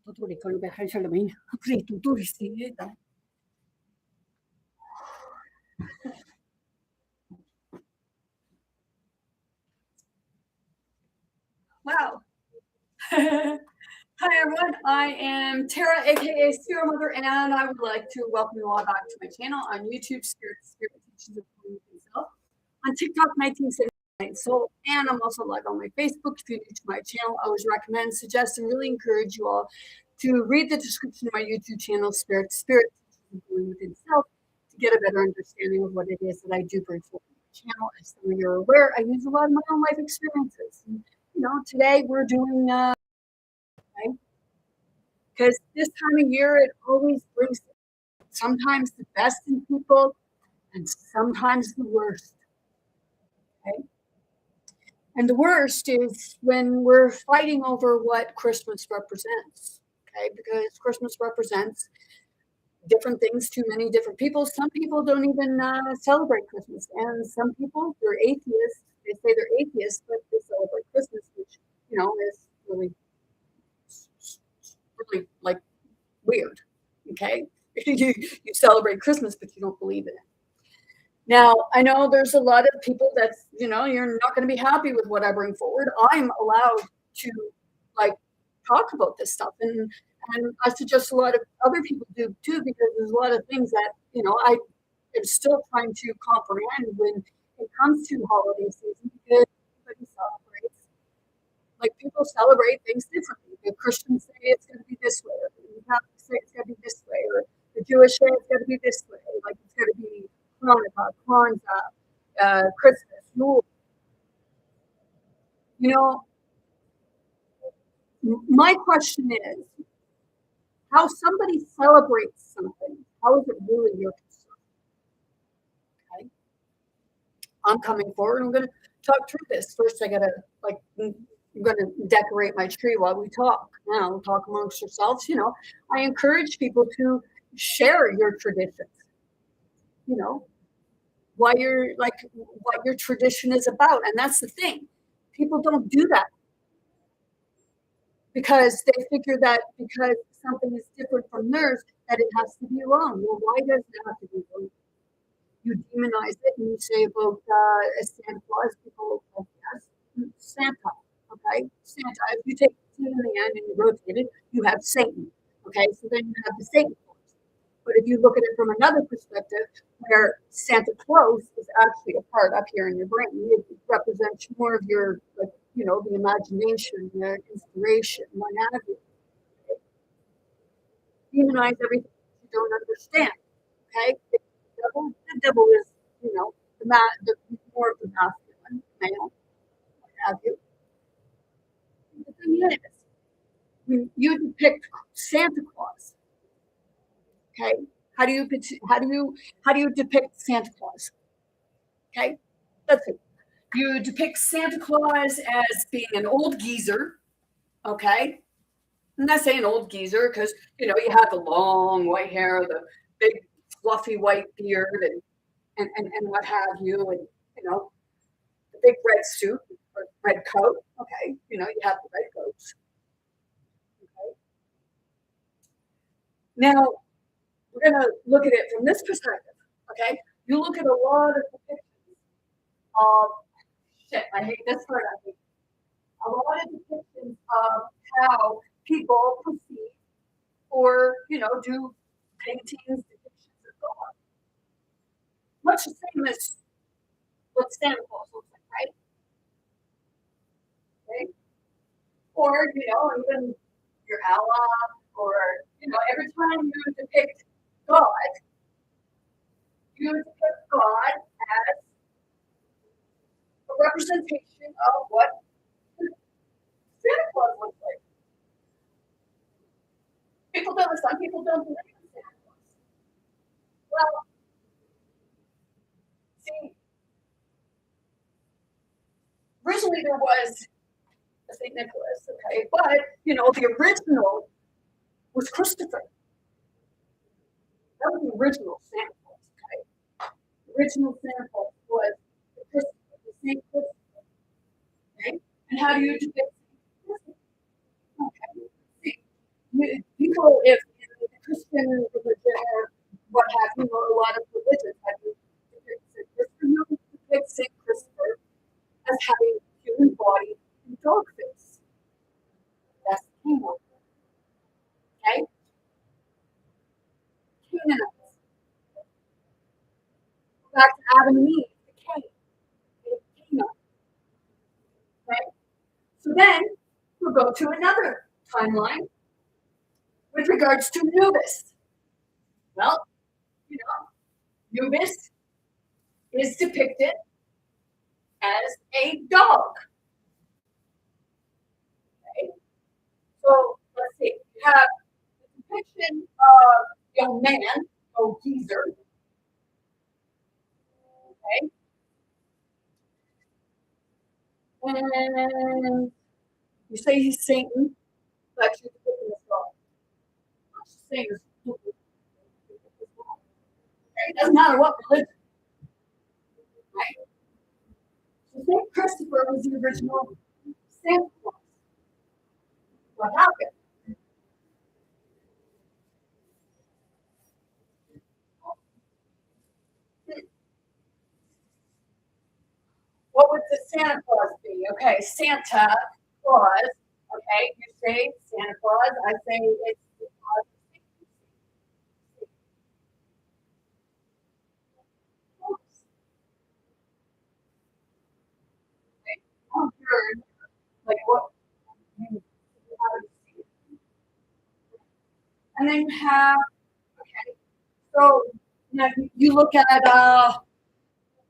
도토리 걸배 할샬레메인 그래 도토리스다. Wow. Hi everyone, I am Tara, aka Spirit Mother, and I would like to welcome you all back to my channel on YouTube, Spirit Teachings of Healing Yourself, on TikTok, 1979 Soul, and I'm also live on my Facebook. If you're new to my channel, I always recommend, suggest, and really encourage you all to read the description of my YouTube channel, Spirit Teachings of Healing Within Self, to get a better understanding of what it is that I do bring forth on my channel. As some of you are aware, I use a lot of my own life experiences. And, today we're doing because this time of year it always brings sometimes the best in people and sometimes the worst. Okay, and the worst is when we're fighting over what Christmas represents. Okay, because Christmas represents different things to many different people. Some people don't even celebrate Christmas, and some people, they're atheists. They say they're atheists, but they celebrate Christmas, which is really like weird. Okay, you celebrate Christmas, but you don't believe in it. Now, I know there's a lot of people that's you're not going to be happy with what I bring forward. I'm allowed to talk about this stuff, and I suggest a lot of other people do too, because there's a lot of things that I am still trying to comprehend when it comes to holiday season, because everybody celebrates. People celebrate things differently. The Christians say it's going to be this way, or the Catholics say it's going to be this way, or the Jewish say it's going to be this way. It's going to be Hanukkah, Kwanzaa, Christmas, Yule. My question is, how somebody celebrates something, how is it really your concern? Okay, I'm coming forward. I'm going to talk through this. First, I got to I'm going to decorate my tree while we talk. Now, we'll talk amongst yourselves. I encourage people to share your traditions. What your tradition is about, and that's the thing. People don't do that because they figure that because something is different from theirs, that it has to be wrong. Well, why does it have to be wrong? You demonize it and you say about Santa Claus. People go, yes, Santa. Okay, Santa. If you take the T in the end and you rotate it, you have Satan. Okay, so then you have the Satan Claus. But if you look at it from another perspective, where Santa Claus is actually a part up here in your brain, it represents more of your, the imagination, the inspiration, what have you. Okay? Demonize everything you don't understand. Okay, the devil is, the more of the masculine, male, what have you. The thing is, when you depict Santa Claus, okay, how do you depict Santa Claus? Okay, let's see. You depict Santa Claus as being an old geezer. Okay, I'm not saying old geezer because you have the long white hair, the big fluffy white beard, and what have you, and the big red suit or red coat. Okay, you have the red coats. Okay. Now we're gonna look at it from this perspective. Okay, you look at a lot of depictions of shit. I hate this word. I hate a lot of depictions of how people perceive or do paintings, depictions of God. Much the same as what Santa Claus looks like, right? Okay. Or even your Allah, or every time you depict God, you depict God as a representation of what Santa Claus looks like. Some people don't believe in Santa Claus. Well, see, originally there was a St. Nicholas, okay, but the original was Christopher. That was the original Santa Claus, okay? The original Santa Claus was Christopher, the St. Christopher, okay? And how do you depict Christopher? Okay, see, people, if in the Christian religion or what have you, a lot of religions have depicted Saint Christopher. You depict Saint Christopher as having human body and dog face. That's Canaanite. Okay? Canaanites. Back to Adam and Eve, the Canaanite. Okay? So then we'll go to another timeline with regards to Anubis. Well, you know, Anubis is depicted as a dog. Okay? So let's see. You have the depiction of young man, oh geezer. Okay. And you say he's Satan, but you're depicting this dog. I'm just saying this. Okay? It doesn't matter what religion. Right? So Saint Christopher was the original Santa Claus. What happened? What would the Santa Claus be? Okay, Santa Claus. Okay, you say Santa Claus. I say it's the Claus. Okay, I'm sure, like what? And then you have, okay, so now you look at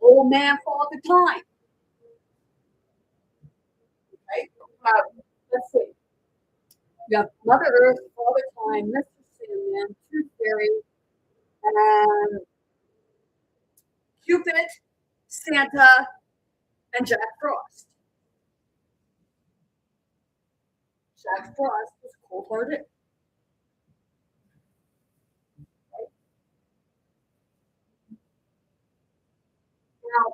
Old Man Father Time. Right? Let's see. You have Mother Earth, Father Time, Mr. Sandman, Tooth Fairy, and Cupid, Santa, and Jack Frost. Jack Frost was cold-hearted. Right? Now,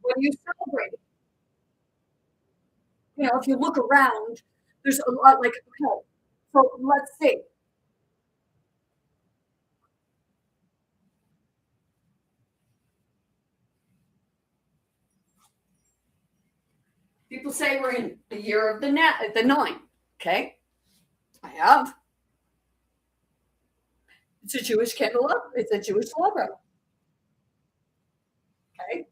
when you celebrate it, you know, if you look around, there's a lot like, okay, so let's see. People say we're in the year of the nine. Okay, I have. It's a Jewish candle up. It's a Jewish logo. Okay,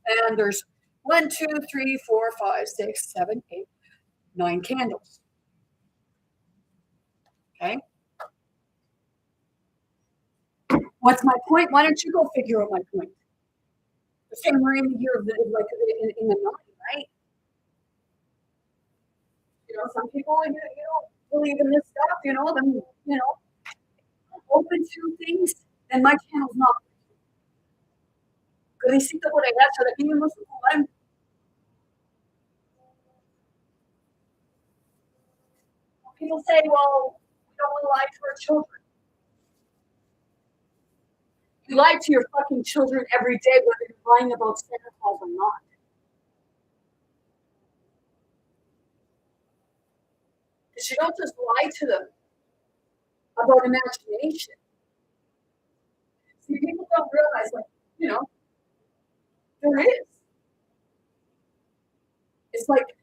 and there's 1, 2, 3, 4, 5, 6, 7, 8, 9 candles. Okay. What's my point? Why don't you go figure out my point? The same we're in the year of the like in the nine, right? You know, some people you don't believe in this stuff. You know, them. You know, open to things, and my channel's not. Felicito por allá, so that you must learn. People say, well, we don't want to lie to our children. You lie to your fucking children every day, whether you're lying about Santa Claus or not. Because you don't just lie to them about imagination. See, people don't realize, like, you know, there is. It's like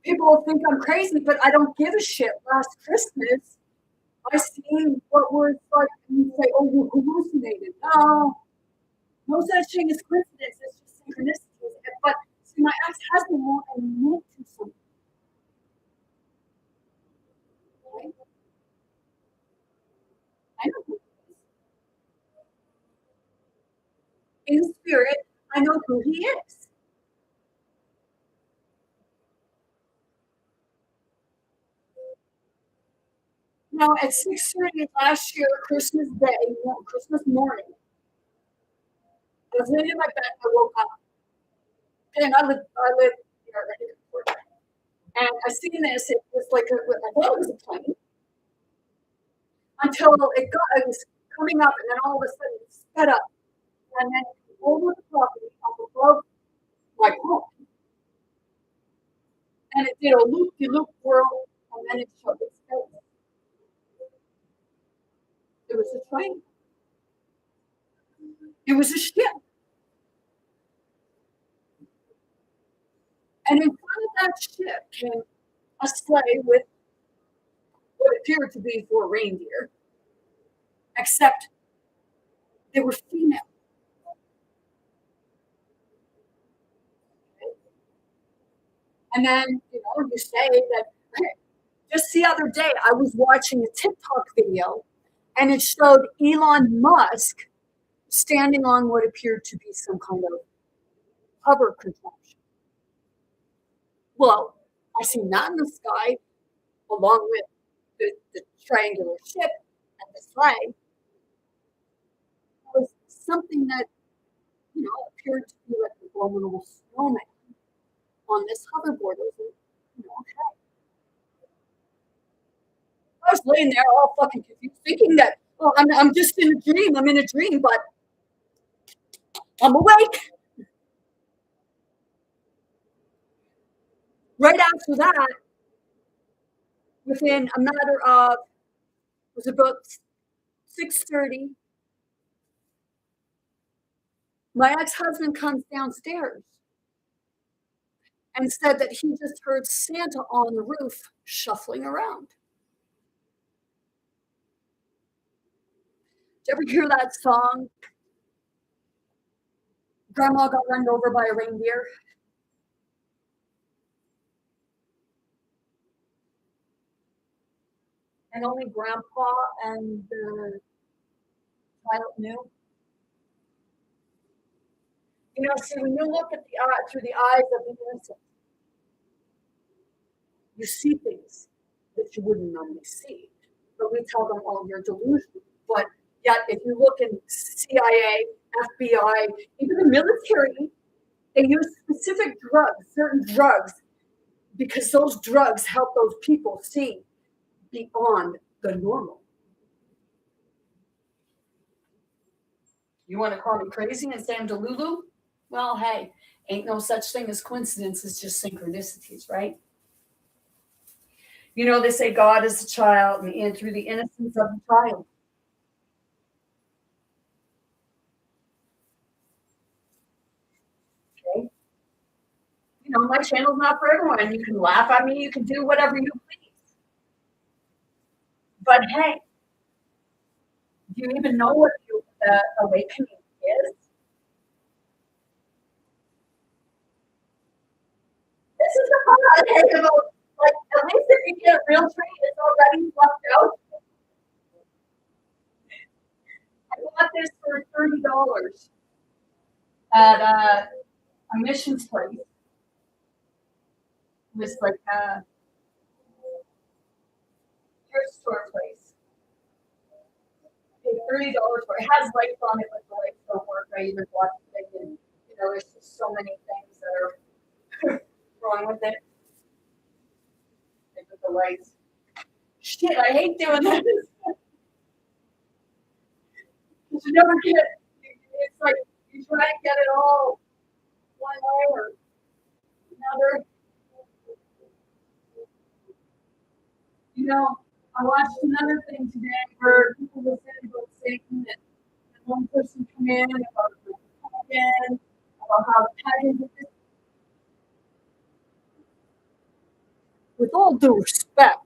people think I'm crazy, but I don't give a shit. Last Christmas, I seen what was like, and you say, oh, you hallucinated. No, no such thing as coincidence. It's just synchronicities. But see, my ex-husband won't admit to something. Right? I know who he is. In spirit, I know who he is. Now, at 6:30 last year, Christmas Day, Christmas morning, I was laying in my bed. I woke up, and I live here, right? And I seen this. It was like I thought it was a plane until it was coming up, and then all of a sudden it sped up, and then over the property up above my home, and it did a loop-de-loop whirl, and then it showed its face. It was a train. It was a ship. And in front of that ship came a sleigh with what appeared to be 4 reindeer, except they were female. And then, you say that, hey, just the other day, I was watching a TikTok video and it showed Elon Musk standing on what appeared to be some kind of hover contraption. Well, I seen that in the sky along with the triangular ship and the sleigh. It was something that, appeared to be like an abominable snowman on this hoverboard. It was, okay. I was laying there all fucking confused, thinking that, oh, I'm just in a dream. I'm in a dream, but I'm awake. Right after that, within a matter of, it was about 6:30, my ex-husband comes downstairs and said that he just heard Santa on the roof shuffling around. Did you ever hear that song? Grandma got run over by a reindeer. And only Grandpa and the child knew. See, when you look at through the eyes of the innocent, you see things that you wouldn't normally see. But we tell them, oh, you're delusional. But yet, if you look in CIA, FBI, even the military, they use specific drugs, certain drugs, because those drugs help those people see beyond the normal. You want to call me crazy and say I'm delulu? Well, hey, ain't no such thing as coincidences, just synchronicities, right? They say God is a child and through the innocence of the child. Okay? My channel's not for everyone. You can laugh at me, you can do whatever you please. But hey, do you even know what awakening is? This is the fun I hate about, like, at least if you get a real tree, it's already fluffed out. I bought this for $30 at a missions place. It was like a thrift store place. Paid $30 for it. It has lights on it, but the lights don't work. I even bought it, and there's just so many things that are wrong with it. Like with the lights. Shit, I hate doing this. Because you never get. It's like you try to get it all one way or another. I watched another thing today where people were saying about Satan and one person come in about the pagan, about how the pagan did this. With all due respect,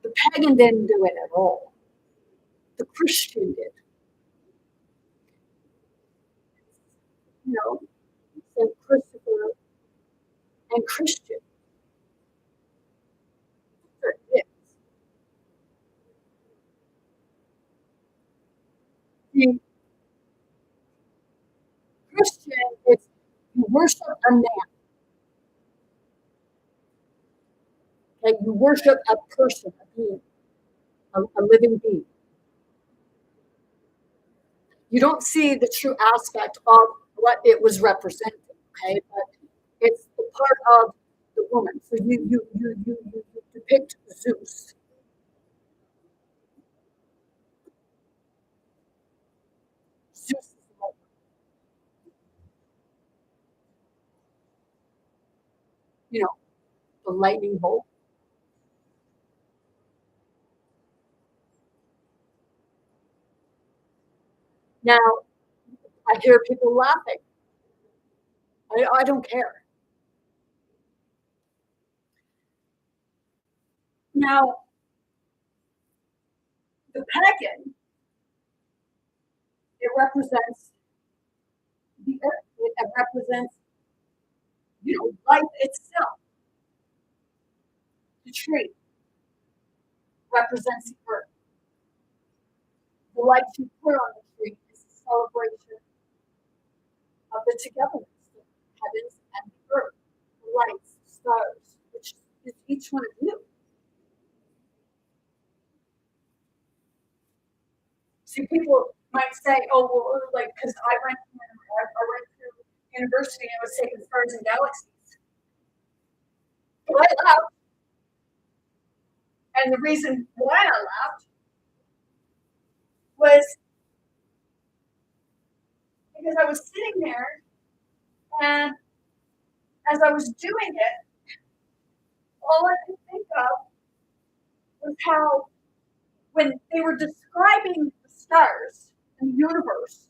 the pagan didn't do it at all. The Christian did. Saint Christopher and Christian. The Christian is you worship a man. Okay, you worship a person, a being, a living being. You don't see the true aspect of what it was representing, okay? But it's the part of the woman. So you depict Zeus. Zeus is the woman. You know, the lightning bolt. Now, I hear people laughing. I don't care. Now, the pelican, it represents the earth. It represents, life itself. The tree represents the earth. The light you put on the tree is a celebration of the togetherness, the heavens and the earth, the lights, the stars, which is each one of you. See, people might say, "Oh, well, like because I went to university and I was taking stars and galaxies." But I laughed, and the reason why I laughed was because I was sitting there, and as I was doing it, all I could think of was how when they were describing the stars and the universe,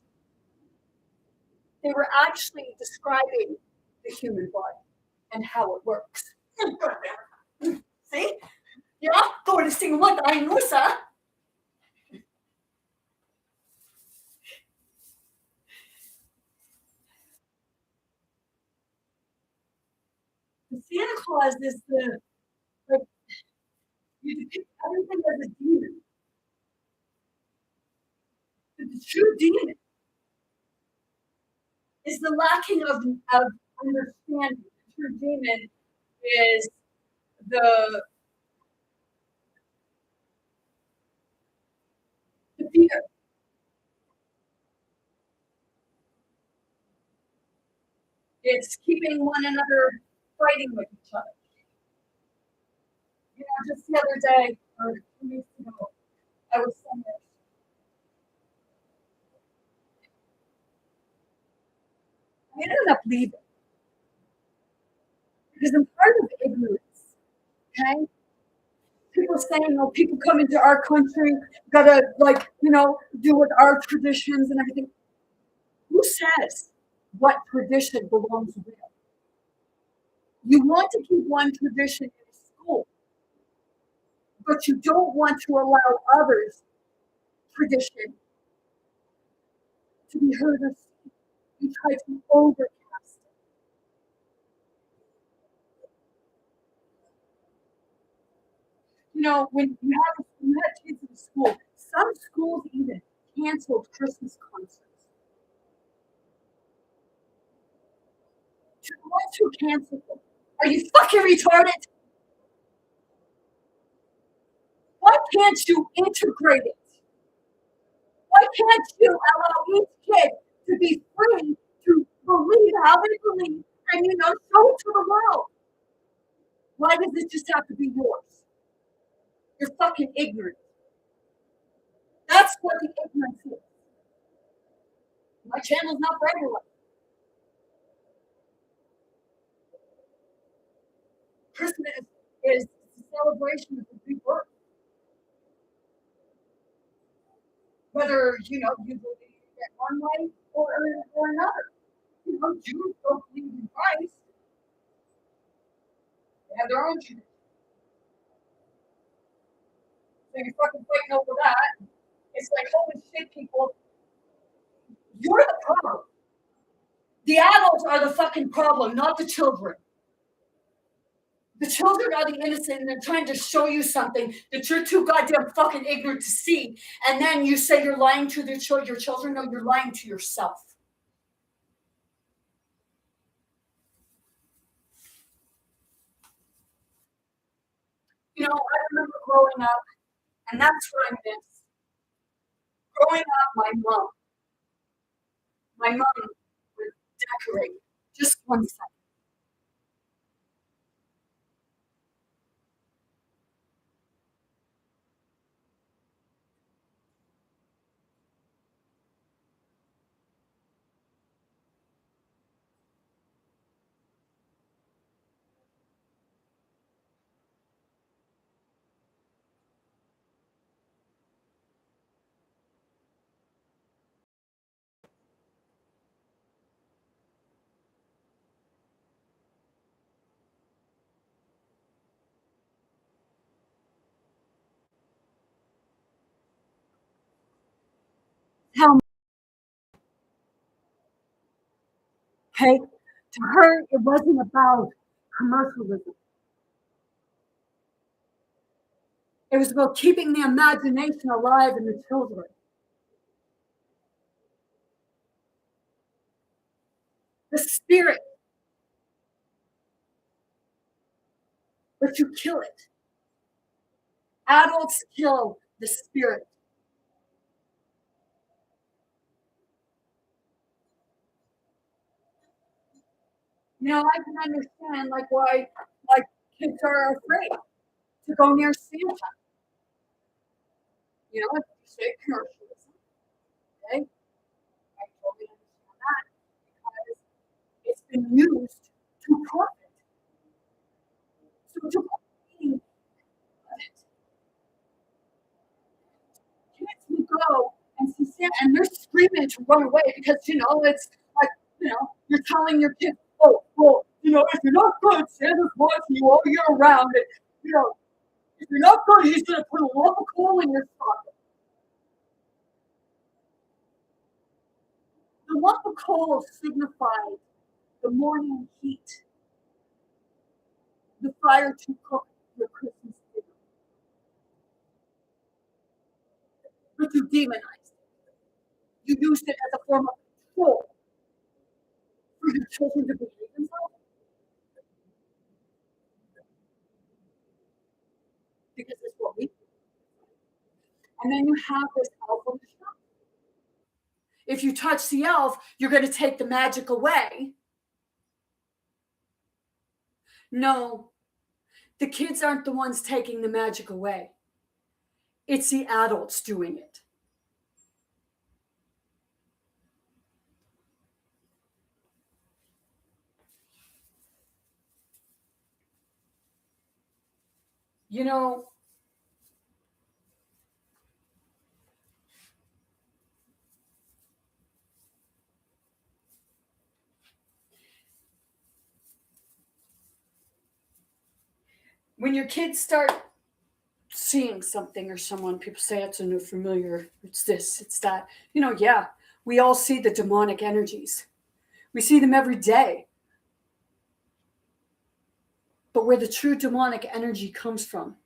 they were actually describing the human body and how it works. See? Yeah, touristing what I know, sir. The Santa Claus is the like you depict everything as a demon. But the true demon is the lacking of understanding. The true demon is the the fear. It's keeping one another fighting with each other. Just the other day or 2 weeks ago, I was somewhere. I ended up leaving because I'm part of ignorance. Okay, people saying, "Oh, people come into our country, gotta do with our traditions and everything." Who says what tradition belongs where? You want to keep one tradition in school, but you don't want to allow others' tradition to be heard or seen. You try to overcast it. When you had kids in school, some schools even canceled Christmas concerts. To the ones who canceled them, are you fucking retarded? Why can't you integrate it? Why can't you allow each kid to be free to believe how they believe and show it to the world? Why does it just have to be yours? You're fucking ignorant. That's what the ignorance is. My channel's not for everyone. Christmas is a celebration of the rebirth. Whether you believe in one way or another. Jews don't believe in Christ. They have their own tradition. So you're fucking fighting over that. It's like, holy shit, people. You're the problem. The adults are the fucking problem, not the children. The children are the innocent and they're trying to show you something that you're too goddamn fucking ignorant to see. And then you say you're lying to your children. No, you're lying to yourself. I remember growing up, and that's what I miss. Growing up, my mom would decorate. Just one second. How, okay? To her, it wasn't about commercialism. It was about keeping the imagination alive in the children. The spirit, but you kill it. Adults kill the spirit. I can understand like why like kids are afraid to go near Santa. If you say commercialism, okay? I totally understand that because it's been used to profit. So to kids will go and see Santa and they're screaming to run away because it's like you're telling your kids, oh well, if you're not good, Santa's watching you all year round, and if you're not good, he's gonna put a lump of coal in your socket. The lump of coal signified the morning heat, the fire to cook your Christmas dinner. But you demonized it. You used it as a form of control for your children to behave themselves. Because it's what we do. And then you have this elf on the shelf. If you touch the elf, you're going to take the magic away. No, the kids aren't the ones taking the magic away. It's the adults doing it. You know, when your kids start seeing something or someone, people say it's a new familiar, it's this, it's that. Yeah, we all see the demonic energies. We see them every day. But where the true demonic energy comes from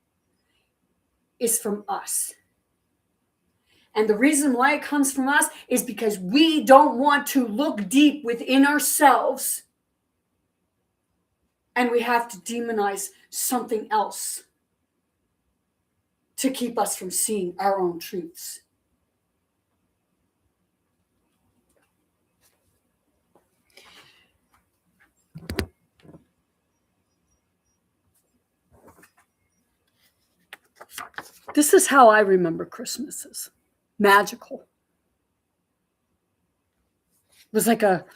is from us. And the reason why it comes from us is because we don't want to look deep within ourselves and we have to demonize something else to keep us from seeing our own truths. This is how I remember Christmases. Magical. It was like a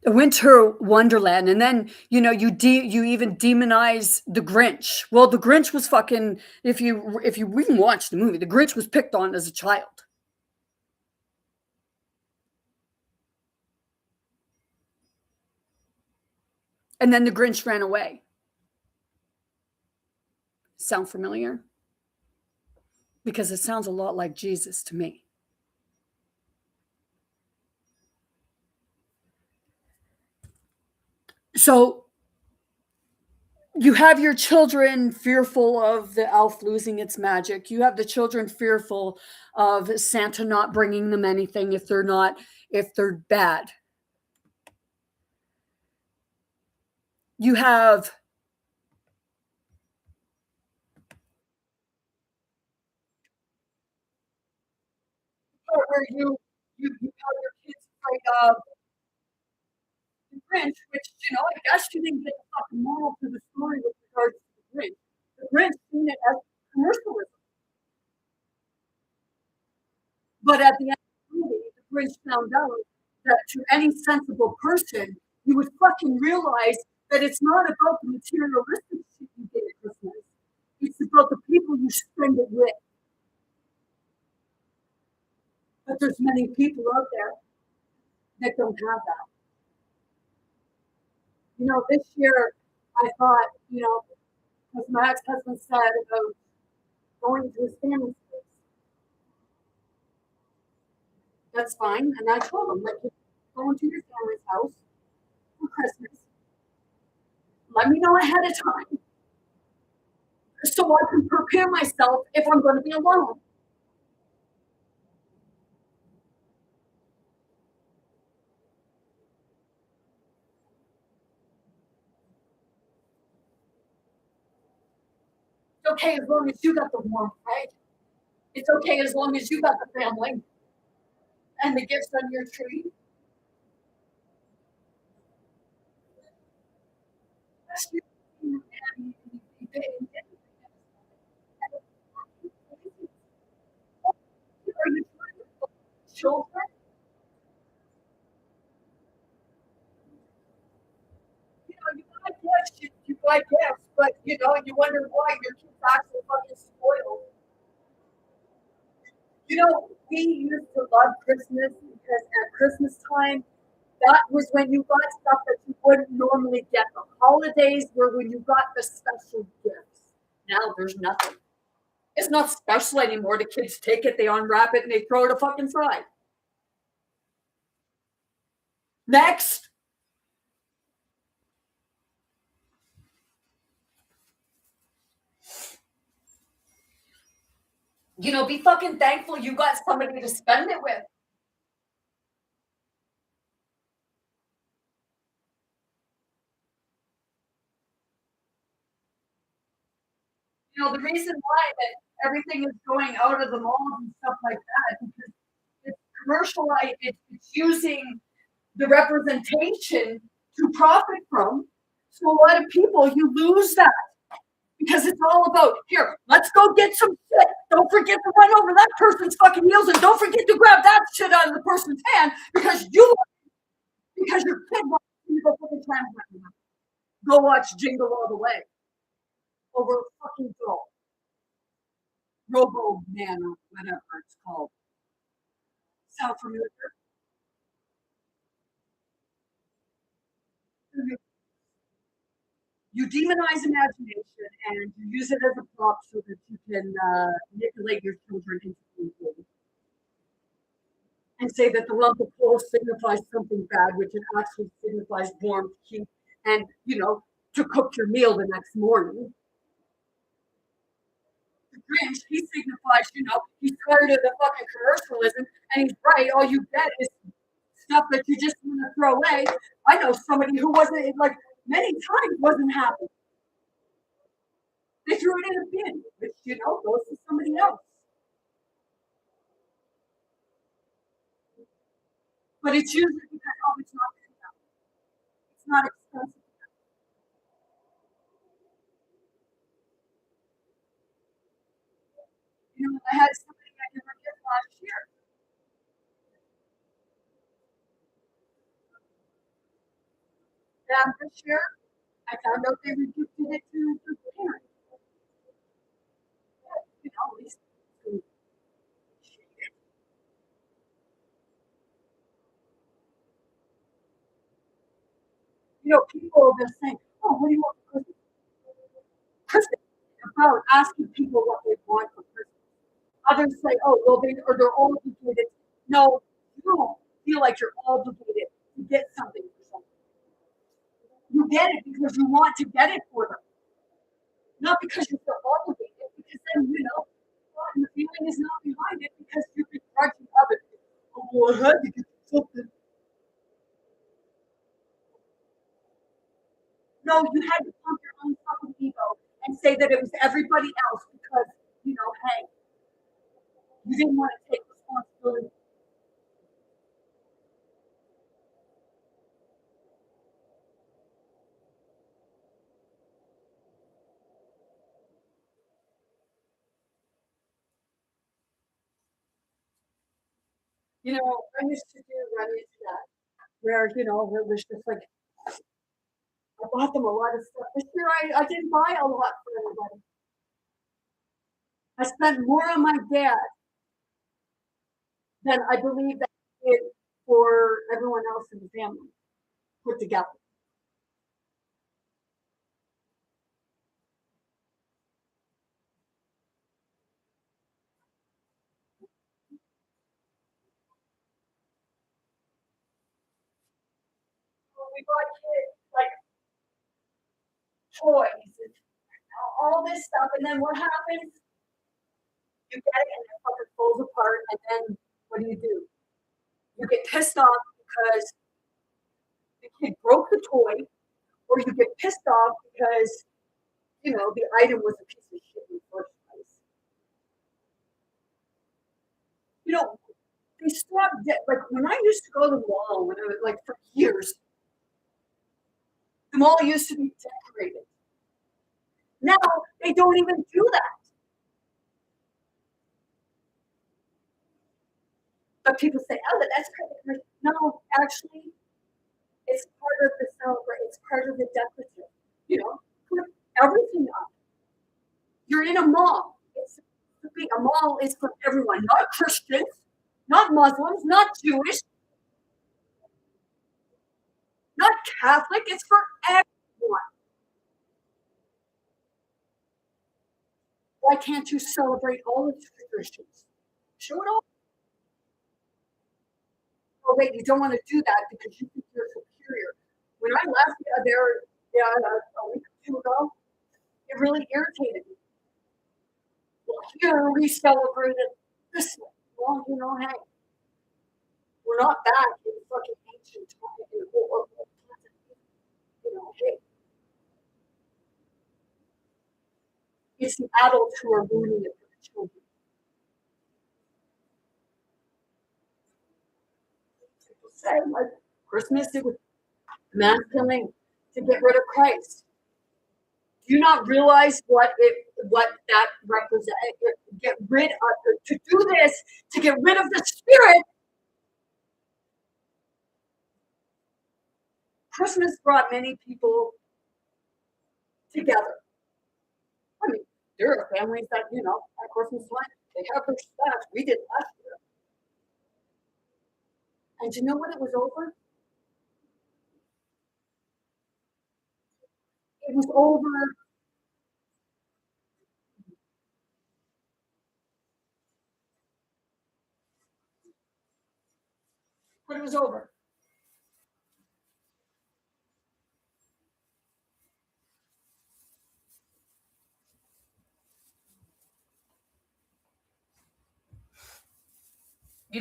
winter wonderland. And then you even demonize the Grinch. Well, the Grinch was fucking, if you even watch the movie, the Grinch was picked on as a child. And then the Grinch ran away. Sound familiar? Because it sounds a lot like Jesus to me. So you have your children fearful of the elf losing its magic. You have the children fearful of Santa not bringing them anything if they're bad. You have where you have your kids afraid of the Grinch, which I guess you didn't get the fucking moral to the story with regards to the Grinch. The Grinch seen it as commercialism. But at the end of the movie, the Grinch found out that to any sensible person, you would fucking realize that it's not about the materialistic shit you get at Christmas. It's about the people you spend it with. But there's many people out there that don't have that. This year I thought, because my ex-husband said about going to his family's place. That's fine. And I told them, like, if you're going to your family's house for Christmas, let me know ahead of time so I can prepare myself if I'm going to be alone. It's okay as long as you got the warmth, right? It's okay as long as you got the family and the gifts on your tree. Children, you buy gifts, you buy gifts, but you wonder why your kids act so fucking spoiled. We used to love Christmas because at Christmas time, that was when you got stuff that you wouldn't normally get. The holidays were when you got the special gifts. Now there's nothing. It's not special anymore. The kids take it, they unwrap it, and they throw it a fucking side. Next, be fucking thankful you got somebody to spend it with. The reason why that everything is going out of the malls and stuff like that because it's commercialized. It's using the representation to profit from. So a lot of people, you lose that because it's all about here. Let's go get some shit. Don't forget to run over that person's fucking heels, and don't forget to grab that shit out of the person's hand because your kid wants you to go fucking translate. Go watch Jingle All the Way over a fucking doll. Robo Man or whatever it's called. Sound familiar? You demonize imagination and you use it as a prop so that you can manipulate your children into thinking and say that the lump of coal signifies something bad, which it actually signifies warmth, heat, and to cook your meal the next morning. The Grinch, he signifies, he's tired of the fucking commercialism, and he's right. All you get is stuff that you just want to throw away. I know somebody who wasn't like many times wasn't happy. They threw it in a bin, which goes to somebody else. But it's usually because it's not expensive. I had somebody I never get last year. And this year, I found out they regifted it to the parents. At least people have been saying, "Oh, what do you want for Christmas?" Christmas is about asking people what they want for Christmas. Others say, "Oh, well, they're all obligated." No, you don't feel like you're obligated to get something for someone. You get it because you want to get it for them, not because you feel obligated. Because then and the feeling is not behind it because you're begrudging others. Oh, well, I had to get something. No, you had to pump your own fucking ego and say that it was everybody else because hey, you didn't want to take responsibility. I used to run into that where it was just like I bought them a lot of stuff. This year I didn't buy a lot for everybody. I spent more on my dad than I believe that I did for everyone else in the family put together. we bought kids like toys and all this stuff, and then what happens? You get it and it fucking falls apart, and then what do? You get pissed off because the kid broke the toy, or you get pissed off because the item was a piece of shit in the first place. They stopped like when I used to go to the mall when I was like for years, the mall used to be decorated. Now they don't even do that. But people say, oh, but that's kind of no, actually, it's part of the celebration. It's part of the decorative. Put everything up. You're in a mall. A mall is for everyone, not Christians, not Muslims, not Jewish, not Catholic. It's for everyone. Why can't you celebrate all of the traditions? Show it all. Oh wait, you don't want to do that because you think you're superior. When I left there a week or two ago, it really irritated me. Well, here we celebrated this way. Well, hey, we're not back in fucking ancient time. Hey, it's the adults who are ruining it for the children. People say, like, Christmas, it was mass killing to get rid of Christ. Do you not realize what that represents? Get rid of to do this to get rid of the spirit. Christmas brought many people together. I mean, there are families that at Christmas time they have their stuff. We did last year, and you know what? It was over. It was over. But it was over.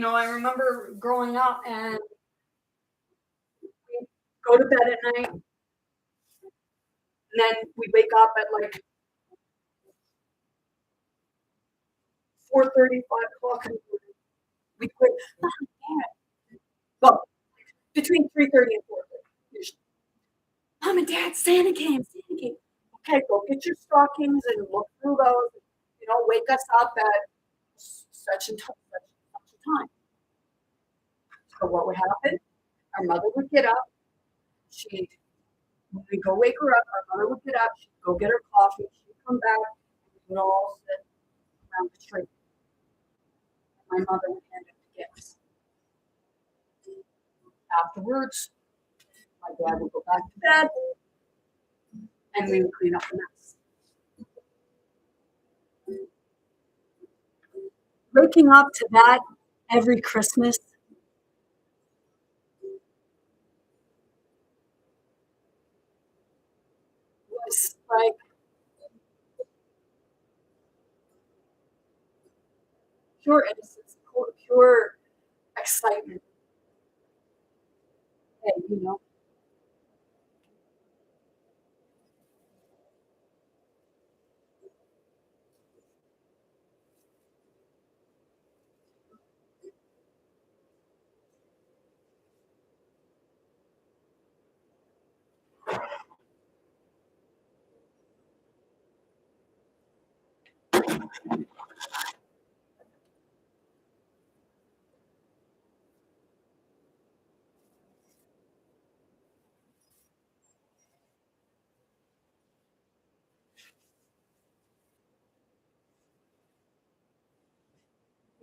I remember growing up and we go to bed at night, and then we wake up at like 4:30, 5 o'clock in the morning. We quit. Well, between 3:30 and 4:30 usually. Mom and Dad, Santa came, Santa came. Okay, go get your stockings and look through those. Wake us up at such and such a time. So what would happen? Our mother would get up. When we go wake her up, our mother would get up. She'd go get her coffee. She'd come back. And we would all sit around the tree. My mother would hand out the gifts. Afterwards, my dad would go back to bed, and we would clean up the mess. Waking up to that every Christmas was like pure innocence, pure excitement. Hey.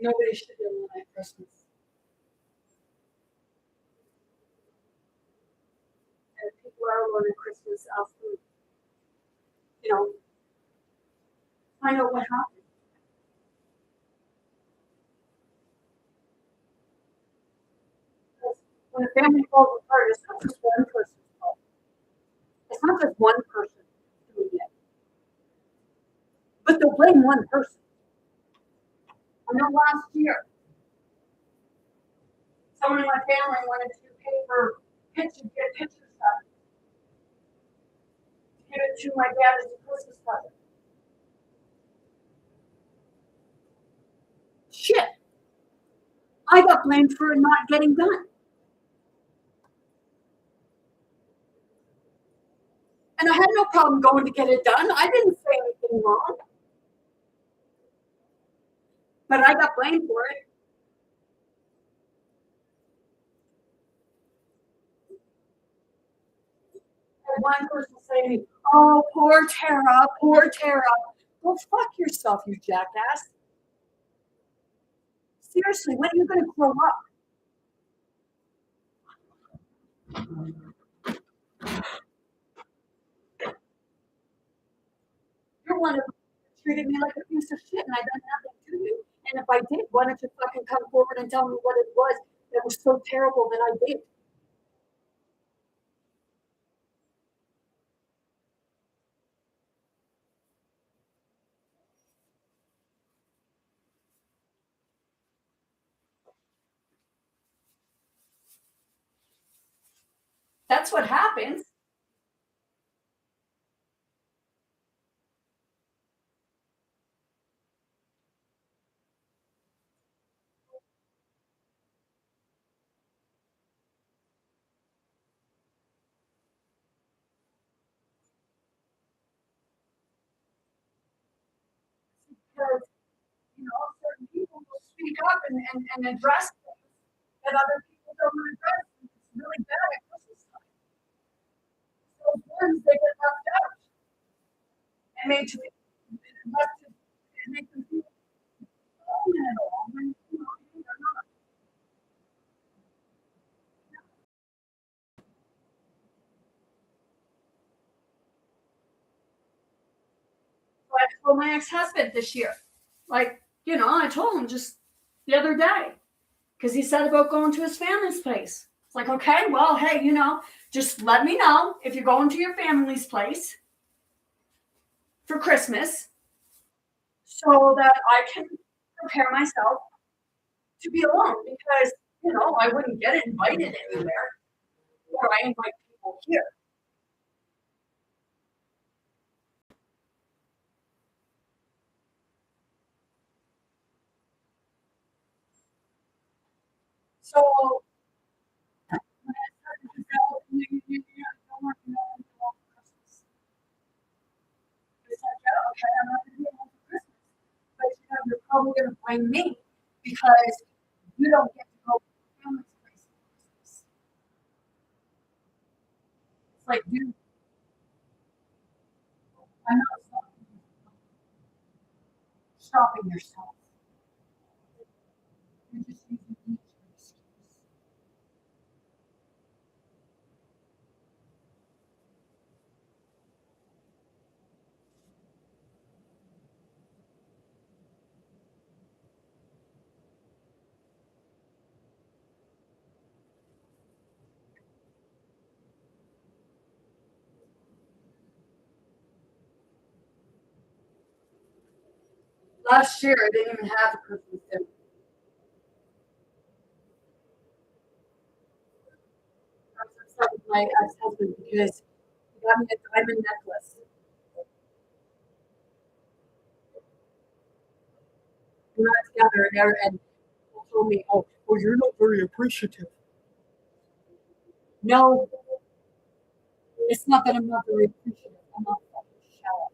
Nobody should be alone at Christmas. And if people are alone at Christmas, after, find out what happened. Because when a family falls apart, it's not just one person's it's not just one person doing it, but they'll blame one person. I know last year, someone in my family wanted to pay for get pictures done, to give it to my dad as a Christmas present. Shit, I got blamed for it not getting done. And I had no problem going to get it done. I didn't say anything wrong, but I got blamed for it. And one person saying to me, "Oh, poor Tara, poor Tara." Well, fuck yourself, you jackass. Seriously, when are you going to grow up? You're one of them that treated me like a piece of shit, and I done nothing to you. And if I did, why don't you fucking come forward and tell me what it was that was so terrible that I did? That's what happens. Because, certain people will speak up and address things that other people don't address. It's really bad at Christmas time. Those ones, they get left out and made to left to make them feel alone at all. When, they're not. So I told my ex-husband this year, like, I told him just the other day, because he said about going to his family's place. It's like, okay, well, hey, just let me know if you're going to your family's place for Christmas so that I can prepare myself to be alone because, I wouldn't get invited anywhere where I invite people here. So when I started to tell don't want to know until Christmas. It's like, yeah, okay, I'm not going to be alone for Christmas. But you're probably going to blame me because you don't get to go to your family's place for Christmas. It's like, dude, I'm not stopping yourself. You're just using me as an excuse. Last year, I didn't even have a Christmas dinner. I was upset with my ex-husband because he got me a diamond necklace. We were not together, and he told me, "Oh, you're not very appreciative." No, it's not that I'm not very appreciative. I'm not fucking shallow.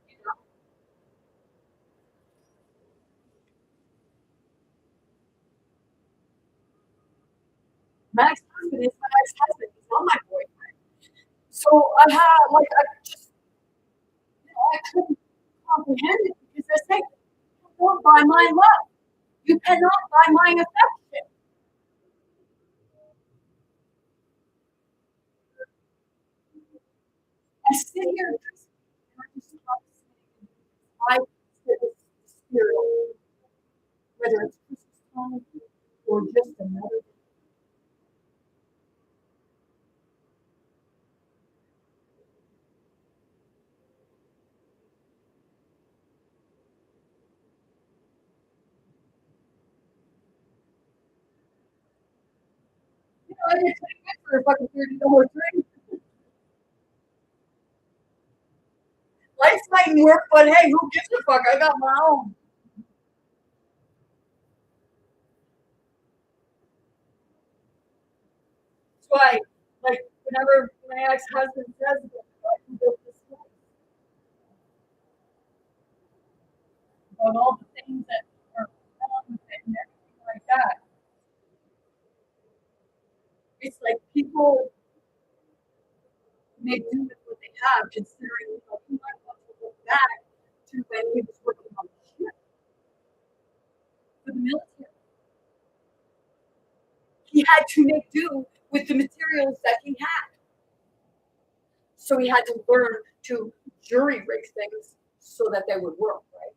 You know, my ex-husband is my ex-husband. He's not my boyfriend. So I had like I just I couldn't comprehend it because I say you cannot buy my love. You cannot buy my affection. I sit here and I just stop sitting. I sit with the spirit. whether it's Christmas time or just another day. You know, I didn't take it for a fucking $30 drink. Lights mightn't work, but hey, who gives a fuck? I got my own. That's why, like, whenever my ex-husband says, I can build this place, about all the things that are wrong with it and everything like that, it's like people make do with what they have, considering, you know, he might want to look back to when he was working on the ship for the military. He had to make do with the materials that he had. So he had to learn to jury rig things so that they would work, right?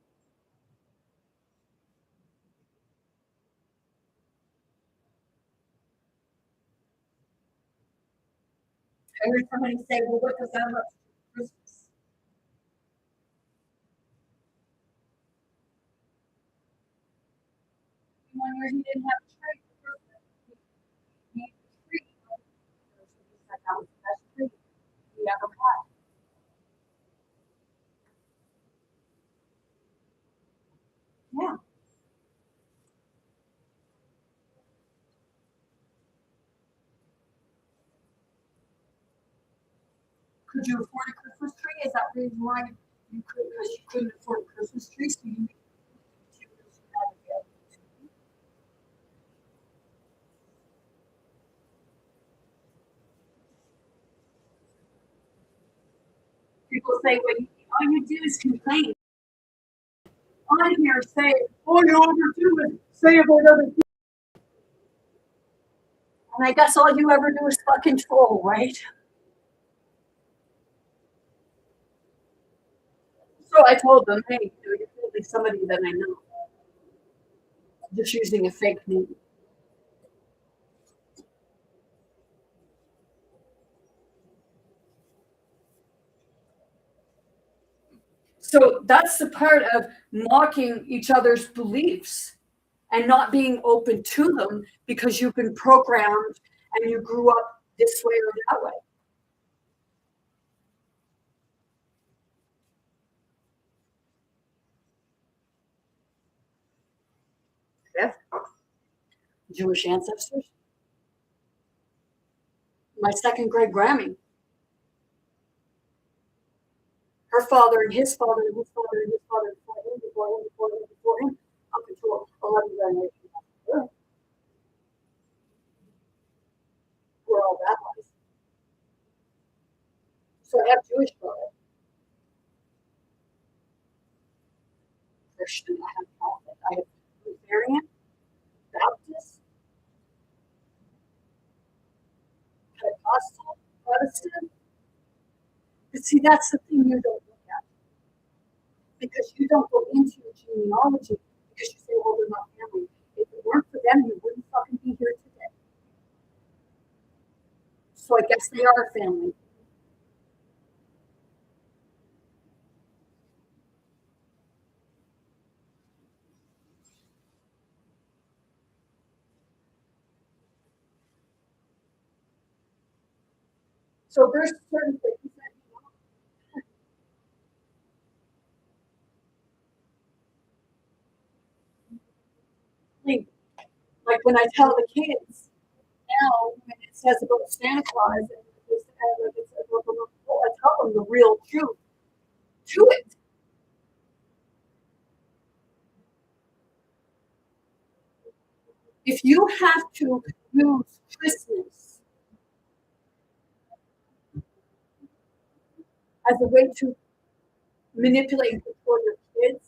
I heard somebody say, well, what does that have to do with Christmas? One year he didn't have a tree for Christmas. He made the tree. He said that was the best tree he ever had. Yeah. Could you afford a Christmas tree? Is that the reason why you could, because you couldn't afford a Christmas tree, so you made materials you had available to you? People say, well, all you do is complain. On here say, all you ever do is say about other people. And I guess all you ever do is fucking troll, right? So I told them, hey, you're probably somebody that I know, just using a fake name. So that's the part of mocking each other's beliefs and not being open to them because you've been programmed and you grew up this way or that way. Yeah. Jewish ancestors. My second great Grammy, her father and his father and his father and his father before him, before him, before him, before him, up until 11 generations after her, were all rabbis. So I have Jewish brother, Christian, I have Catholic, I have Lutheran, Baptist, Pentecostal, Protestant. But see, that's the thing you don't look at because you don't go into your genealogy because you say, well, they're not family. If it weren't for them, you wouldn't fucking be here today. So I guess they are family. So there's certain things that you know, like when I tell the kids now when it says about Santa Claus and I tell them the real truth to it. If you have to use Christmas as a way to manipulate and control your kids,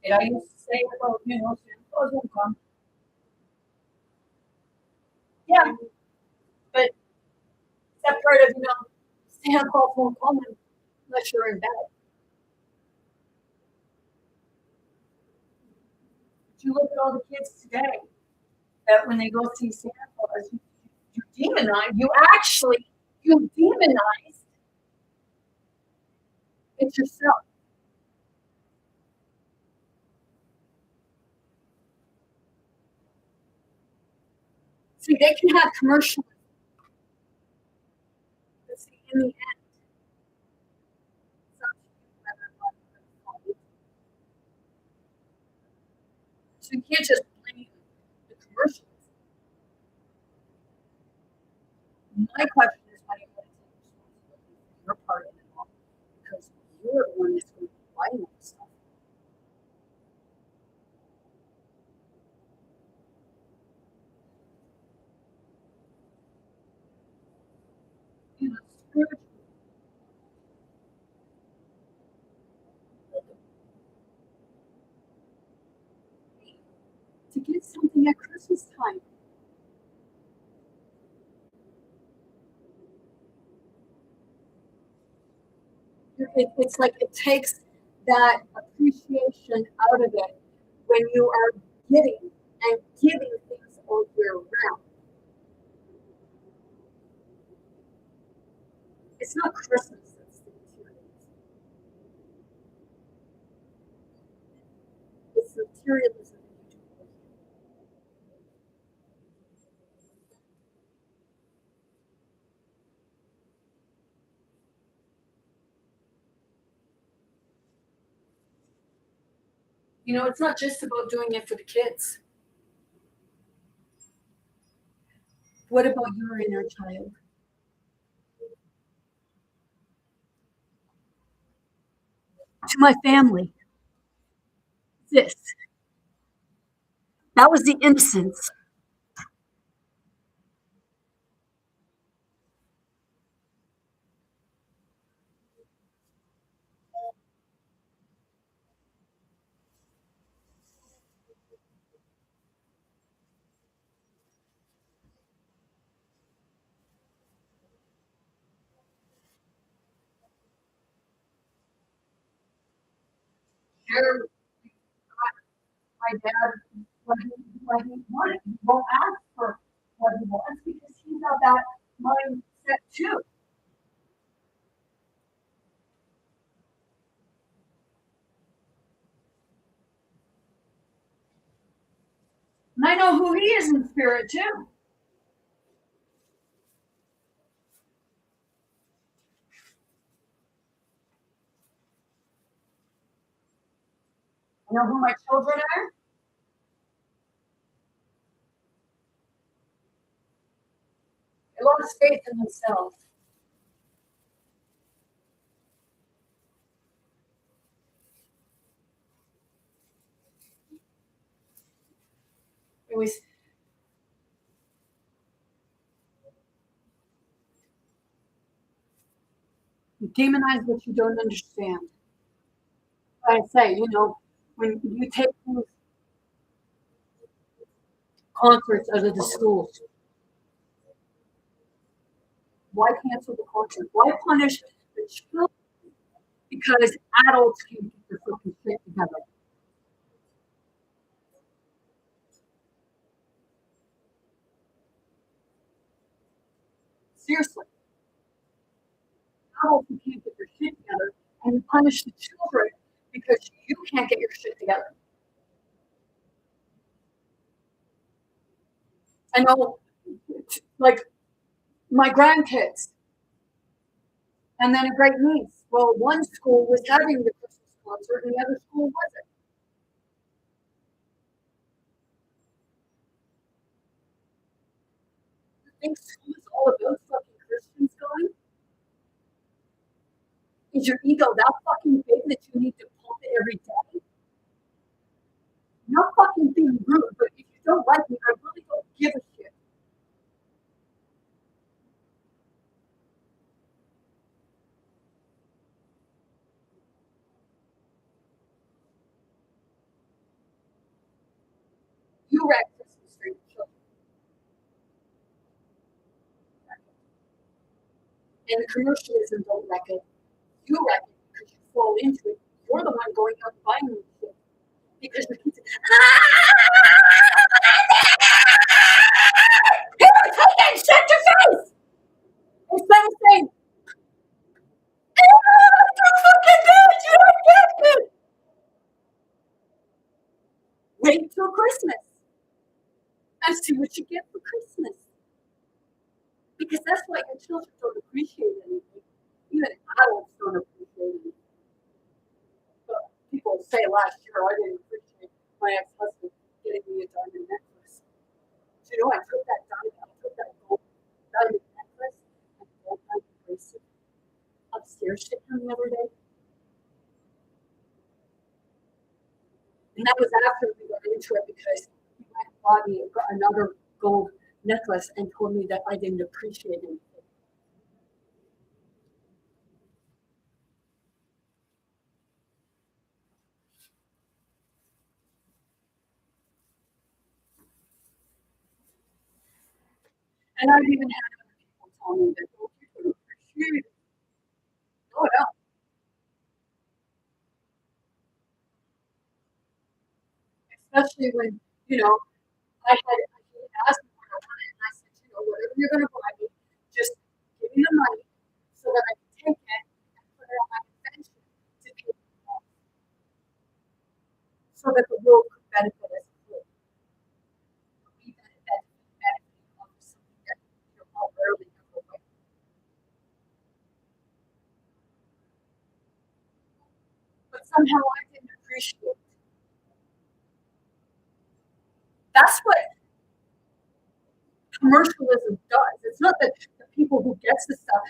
And I used to say, well, Santa Claus won't come. Yeah, but that part of, Santa Claus won't come unless you're in bed. But you look at all the kids today that when they go see Santa Claus, you demonize, you demonize it yourself. See, they can have commercials, but see, in the end, it's up to you whether or not you're gonna follow it. So you can't just blame the commercials. My question is, how do you want to take responsibility for your part in it all? Because you're the one that's going to be buying all this stuff. Spiritually, to get something at Christmas time. It's like it takes that appreciation out of it when you are getting and giving things all year round. It's not Christmas that's the materialism. It's the materialism that you do. It's not just about doing it for the kids. What about your inner child? To my family, this. That was the innocence. Your, my dad, what he wanted. He won't ask for what he wants because he's of that mindset too. And I know who he is in spirit too. I know who my children are. They lost faith in themselves. It was you demonize what you don't understand. I say, when you take these concerts out of the schools, why cancel the concert? Why punish the children? Because adults can't get their fucking shit together. Seriously, adults who can't get their shit together, and you punish the children because you can't get your shit together. I know, like my grandkids, and then a great niece. Well, one school was having the Christmas concert, and the other school wasn't. You think school is all about fucking Christians going? Is your ego that fucking big that you need to pump it every day? Not fucking being rude, but if you don't like me, I really don't give a shit. You wreck Christmas for your children. And the commercialism don't wreck it. You wreck it because you fall into it. You're the one going out and buying the shit. Because the kids here, take it, shut your face! Instead of saying, fucking good, you don't get it. Wait till Christmas and see what you get for Christmas. Because that's why your children don't appreciate anything. Even adults don't appreciate anything. But people say last year I didn't appreciate my ex-husband getting me a diamond necklace. So, you know, I took that gold diamond necklace and gold diamond bracelet upstairs to him the other day. And that was after we got into it because he went and bought me another gold necklace and told me that I didn't appreciate anything. And I've even had other people tell me that, oh, you don't appreciate it. Oh, no. Especially when, you know, I had asked me what I wanted, and I said, you know, whatever you're going to buy me, just give me the money so that I can take it and put it on my invention to pay the cost so that the world could benefit as a whole. We benefit off of something that all rarely ever went. But somehow I didn't appreciate it. That's what commercialism does. It's not that the people who gets the stuff,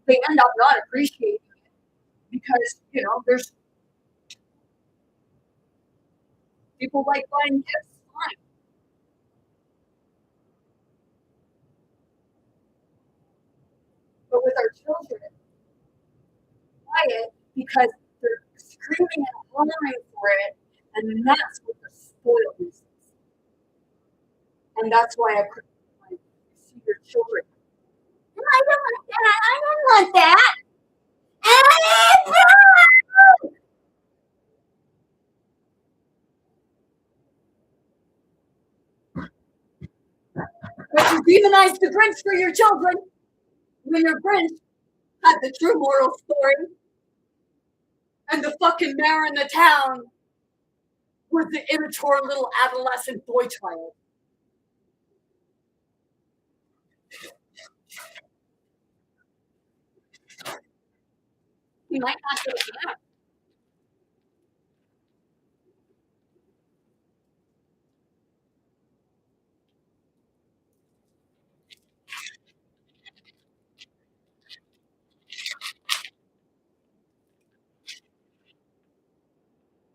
they end up not appreciating it because, you know, there's people like buying gifts, fine. But with our children, buy it because they're screaming and hollering for it, and that's what the spoiledness is. And that's why I couldn't like, see your children. I don't want that. I don't want that. But you demonized the Grinch for your children when your Grinch had the true moral story, and the fucking mayor in the town was the immature little adolescent boy child. He might not get it now.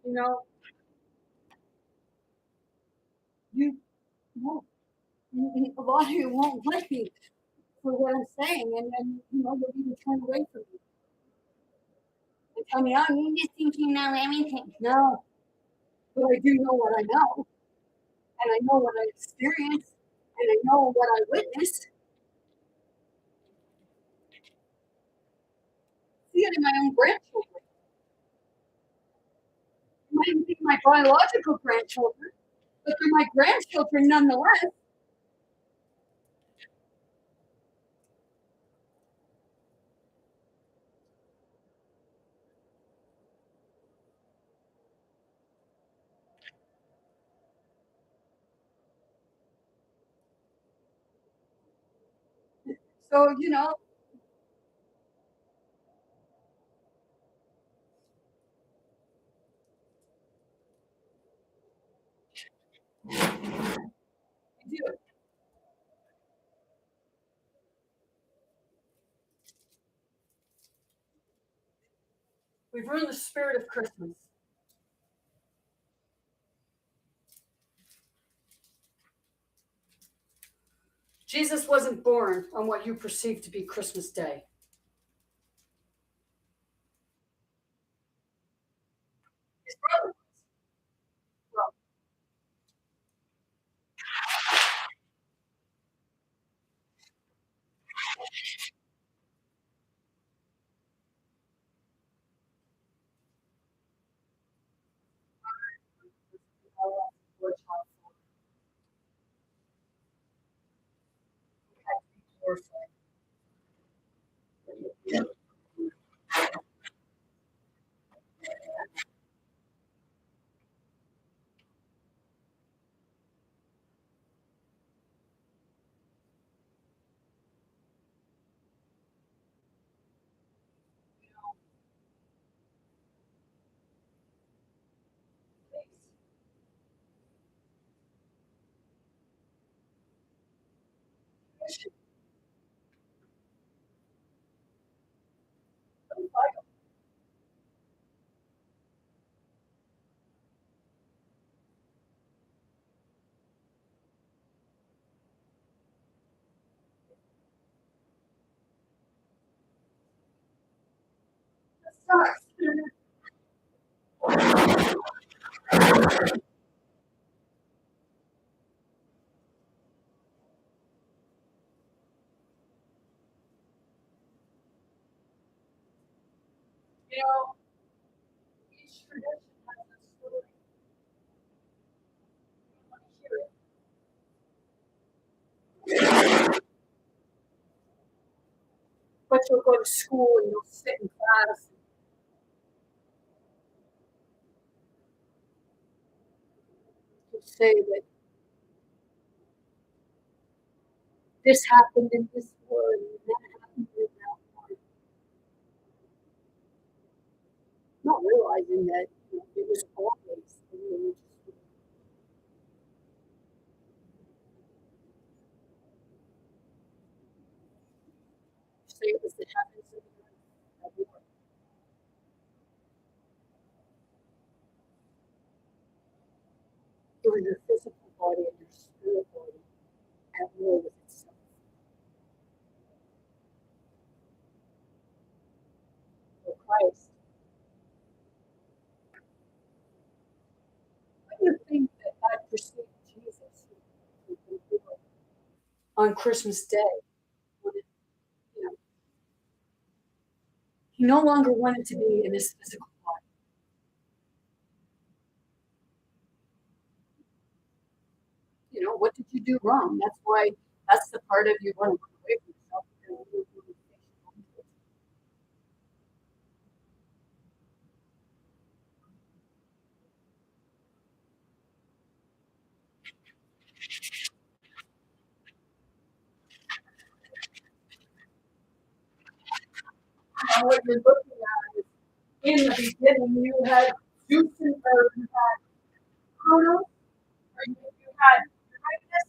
You know, you won't. A lot of you won't like me for what I'm saying, and you know, they'll even turn away from me. They tell me, "Oh, you just think you know everything." No, but I do know what I know, and I know what I experienced, and I know what I witnessed. See it in my own grandchildren. It might even be my biological grandchildren, but they're my grandchildren nonetheless. So, you know, I do. We've ruined the spirit of Christmas. Jesus wasn't born on what you perceive to be Christmas Day. His brother was. Well, George Hoffa had to be glorified. You know, please. Stars. You know, each tradition has a story. You want to hear it. But you'll go to school and you'll sit in class and you'll say that this happened in this word and that happened in that word. Not realizing that it was always a religious word. You say it was the heavens and the earth that war. It was your physical body and your spirit body at war with itself. For Christ, what do you think that God perceived Jesus on Christmas Day? When it, you know, he no longer wanted to be in his physical body. What did you do wrong? That's the part of you want to run away from yourself. And what you're looking at is in the beginning you had Zeus and you had Chronos, or you had Uranus,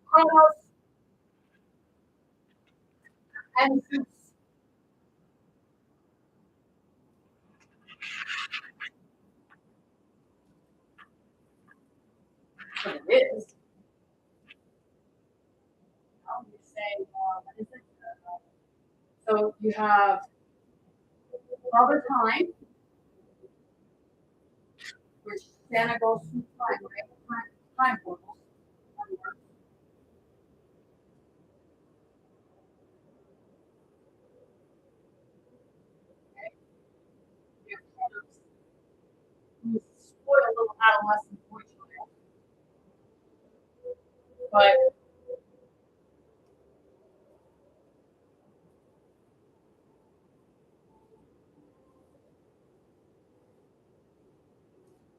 Chronos, and Zeus. But it is. You say, what is it? So you have Father Time, which Santa goes through time, right? Time portals. Okay? You have Chronos, who spoiled a little adolescent boy child, but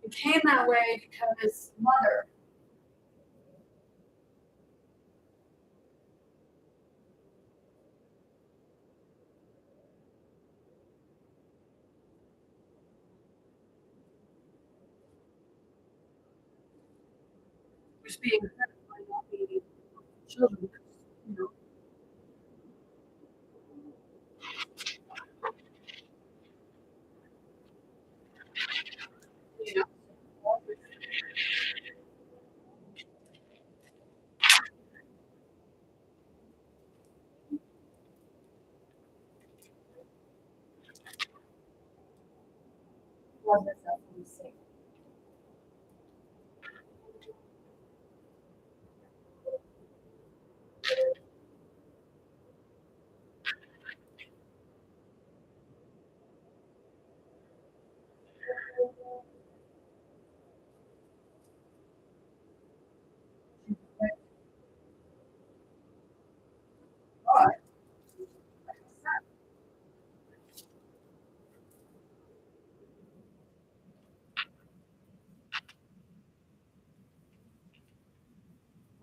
it came that way because his mother was being hurt by not being able to have children. You know, you know,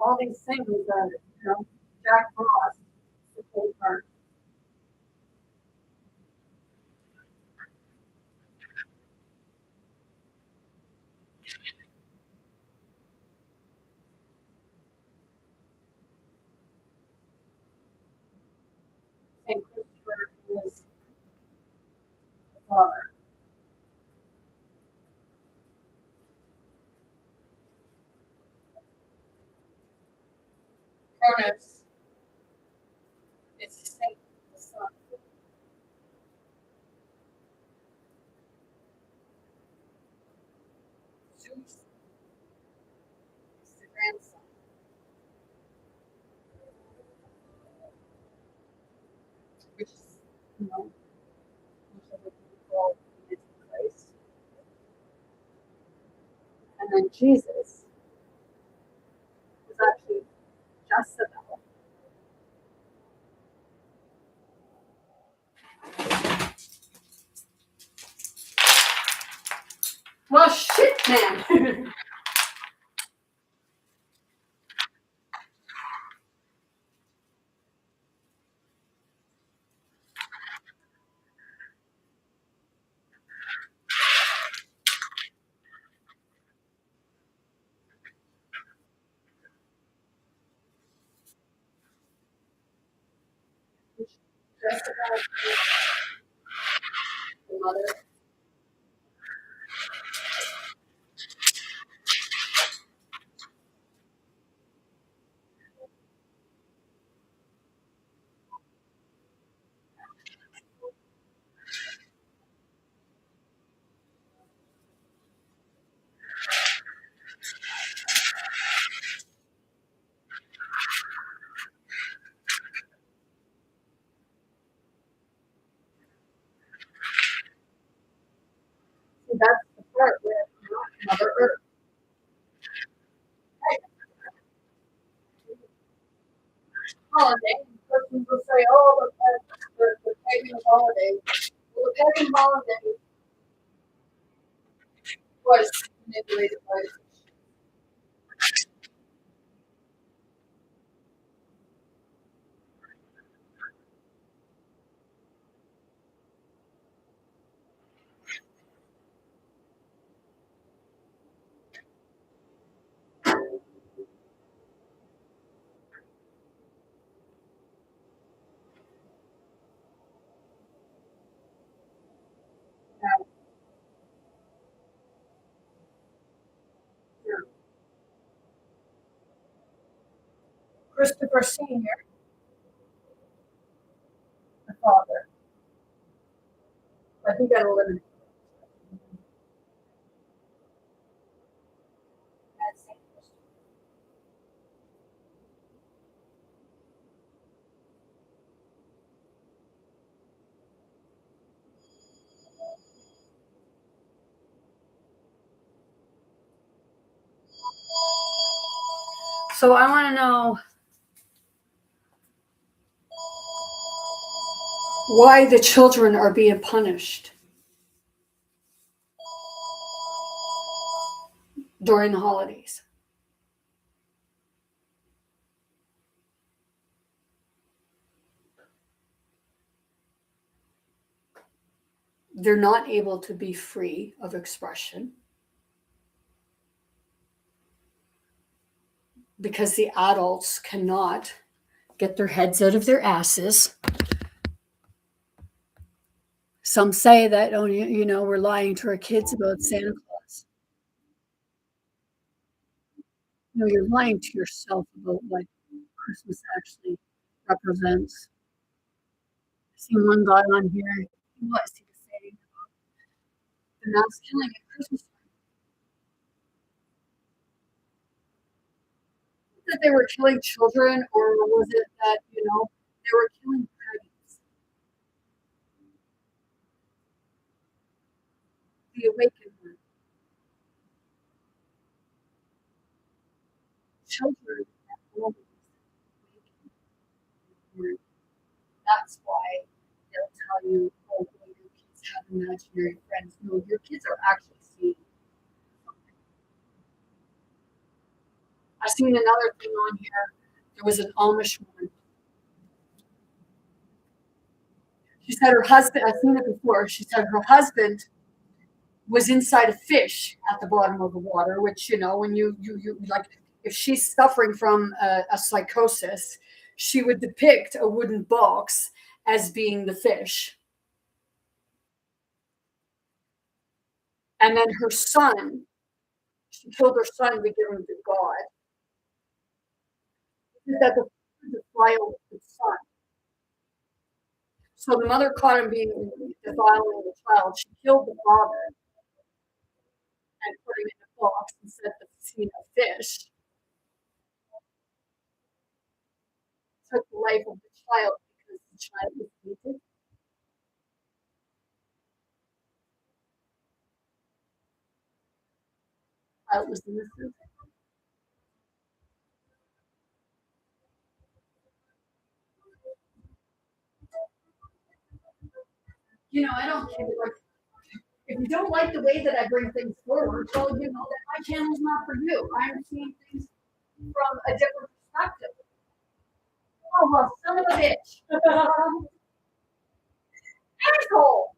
all these things that, Jack Frost, the whole part. St. Christopher is the father. Cronus is Saint, the son. Zeus is the grandson, which is, most of the people in Christ. And then Jesus was actually Jezebel. Well, shit, man. Jezebel is the mother. See, that's the part where Mother Earth. Right. Holiday. Persons will say, oh, the pagan holiday. Well, the pagan holiday was manipulated by Christopher Sr., the father. But he got eliminated. That's Saint Christopher. So I want to know why the children are being punished during the holidays. They're not able to be free of expression because the adults cannot get their heads out of their asses. Some say that, oh, we're lying to our kids about Santa Claus. No, you're lying to yourself about what Christmas actually represents. I've seen one guy on here. He was saying the mass killing at Christmas time. That they were killing children, or was it that they were killing parents? The awakened one. Children are always awakened. That's why they'll tell you, oh, well, your kids have imaginary friends. No, your kids are actually seeing something. I've seen another thing on here. There was an Amish woman. She said her husband, I've seen it before. She said her husband was inside a fish at the bottom of the water, which, when you like, if she's suffering from a psychosis, she would depict a wooden box as being the fish. And then her son, she killed her son to give him to God. That the fly over the son. So the mother caught him being defiling the child. She killed the father and put him in a box and said the fish took the life of the child because the child was hated. Child was innocent. I don't care. Like, if you don't like the way that I bring things forward, well, that my channel's not for you. I'm seeing things from a different perspective. Oh, well, son of a bitch. Asshole.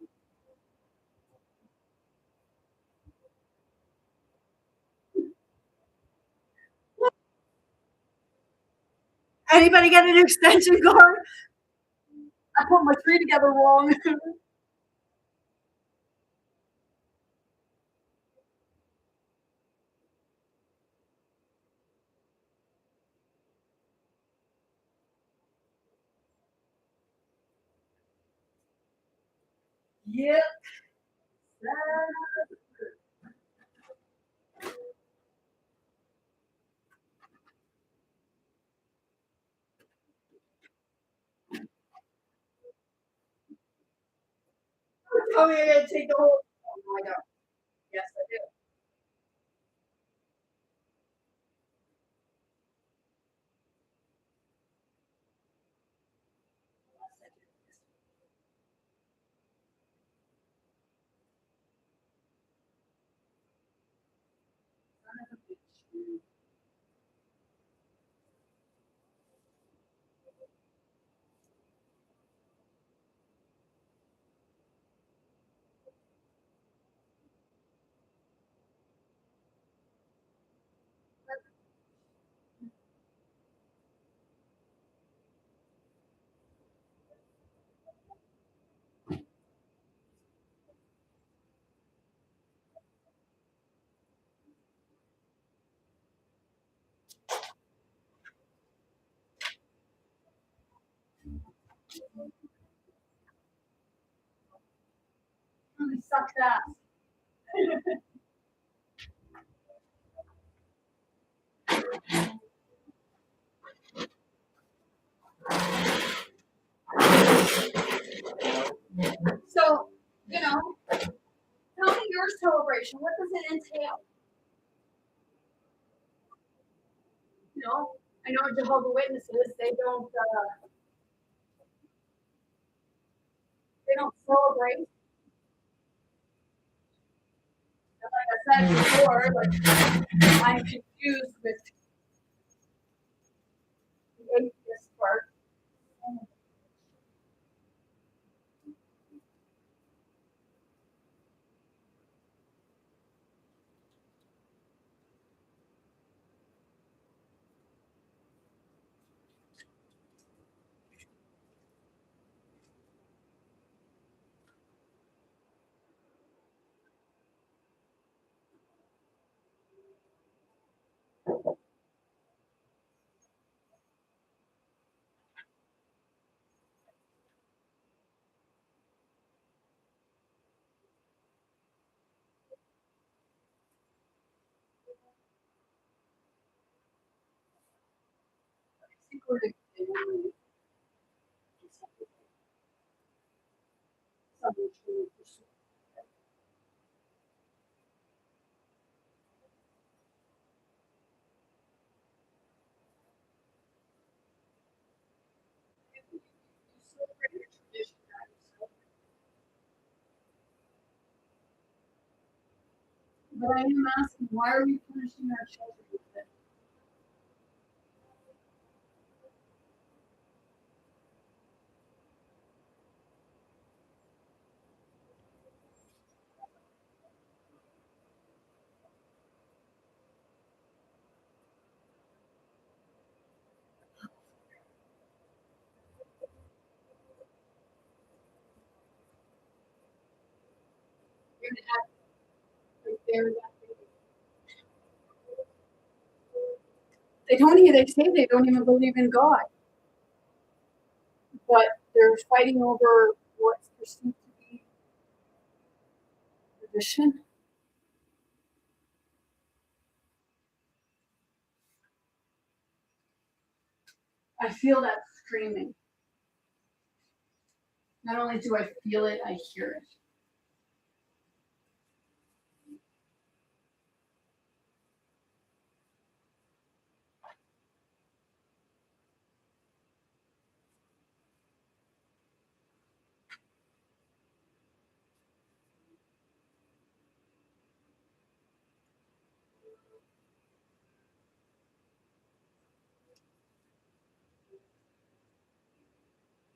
Anybody get an extension cord? I put my tree together wrong. Yep. Oh, you're gonna take the whole. Oh my god. Yes, I do. Really sucked ass. So, tell me your celebration. What does it entail? I know Jehovah Witnesses. They don't celebrate. And like I said before, like I'm confused with the atheist part. But I am asking, why are we punishing our children with it? an act right there in that video. They say they don't even believe in God, but they're fighting over what's perceived to be tradition. I feel that screaming. Not only do I feel it, I hear it.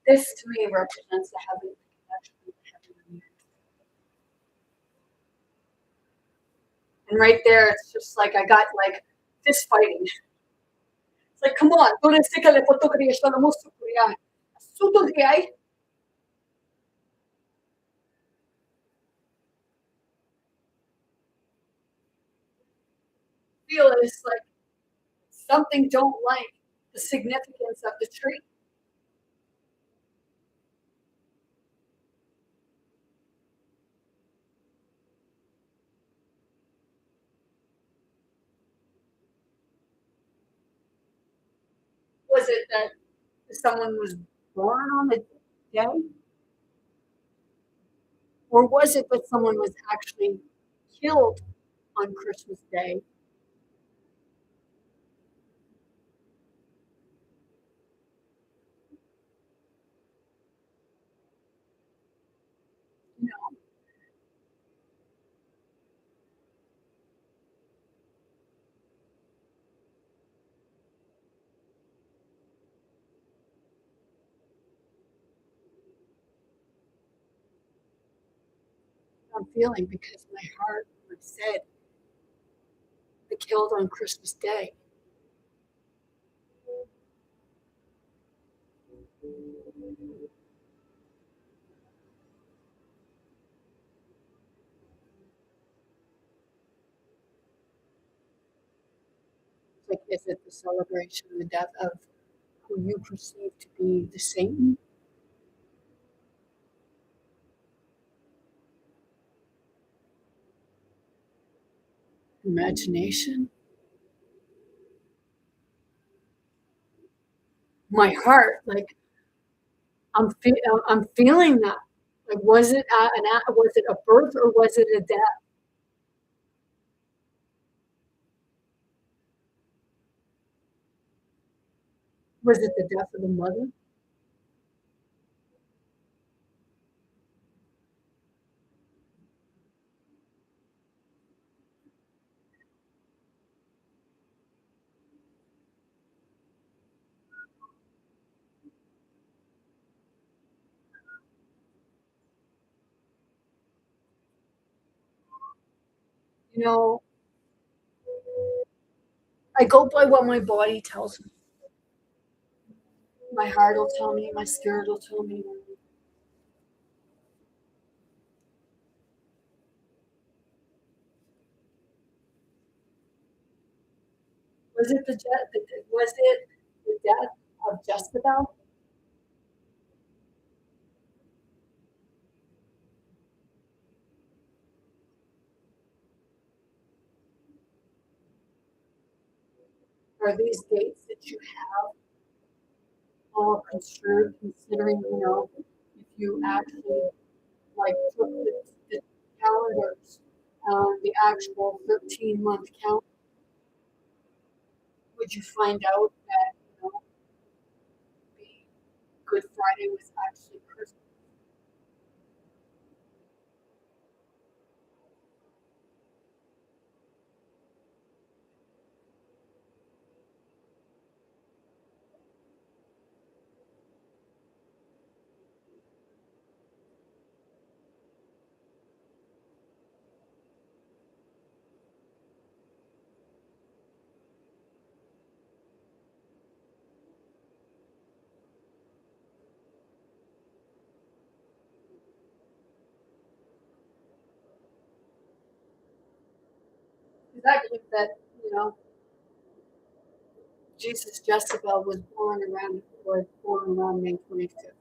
This to me represents the heavenly connection with the heavenly. And right there, it's just like I got like fist fighting. It's like, come on, don't stick a lepoto creation the most superior. Suto I feel it's like something don't like the significance of the tree. Was it that someone was born on the day? Or was it that someone was actually killed on Christmas Day? You know, I'm feeling because my heart said they killed on Christmas Day. Like, is it the celebration of the death of who you perceive to be the Satan? Imagination? My heart, like I'm feeling that. Like, was it was it a birth or was it a death? Was it the death of the mother? You know, I go by what my body tells me. My heart will tell me, my spirit will tell me. Was it was it the death of Jezebel? Are these dates that you have all construed, considering, if you actually like took the calendars, the actual 13-month count, would you find out that, the Good Friday was actually Christmas? fact that, you know, Jesus Jezebel was born around May 25th.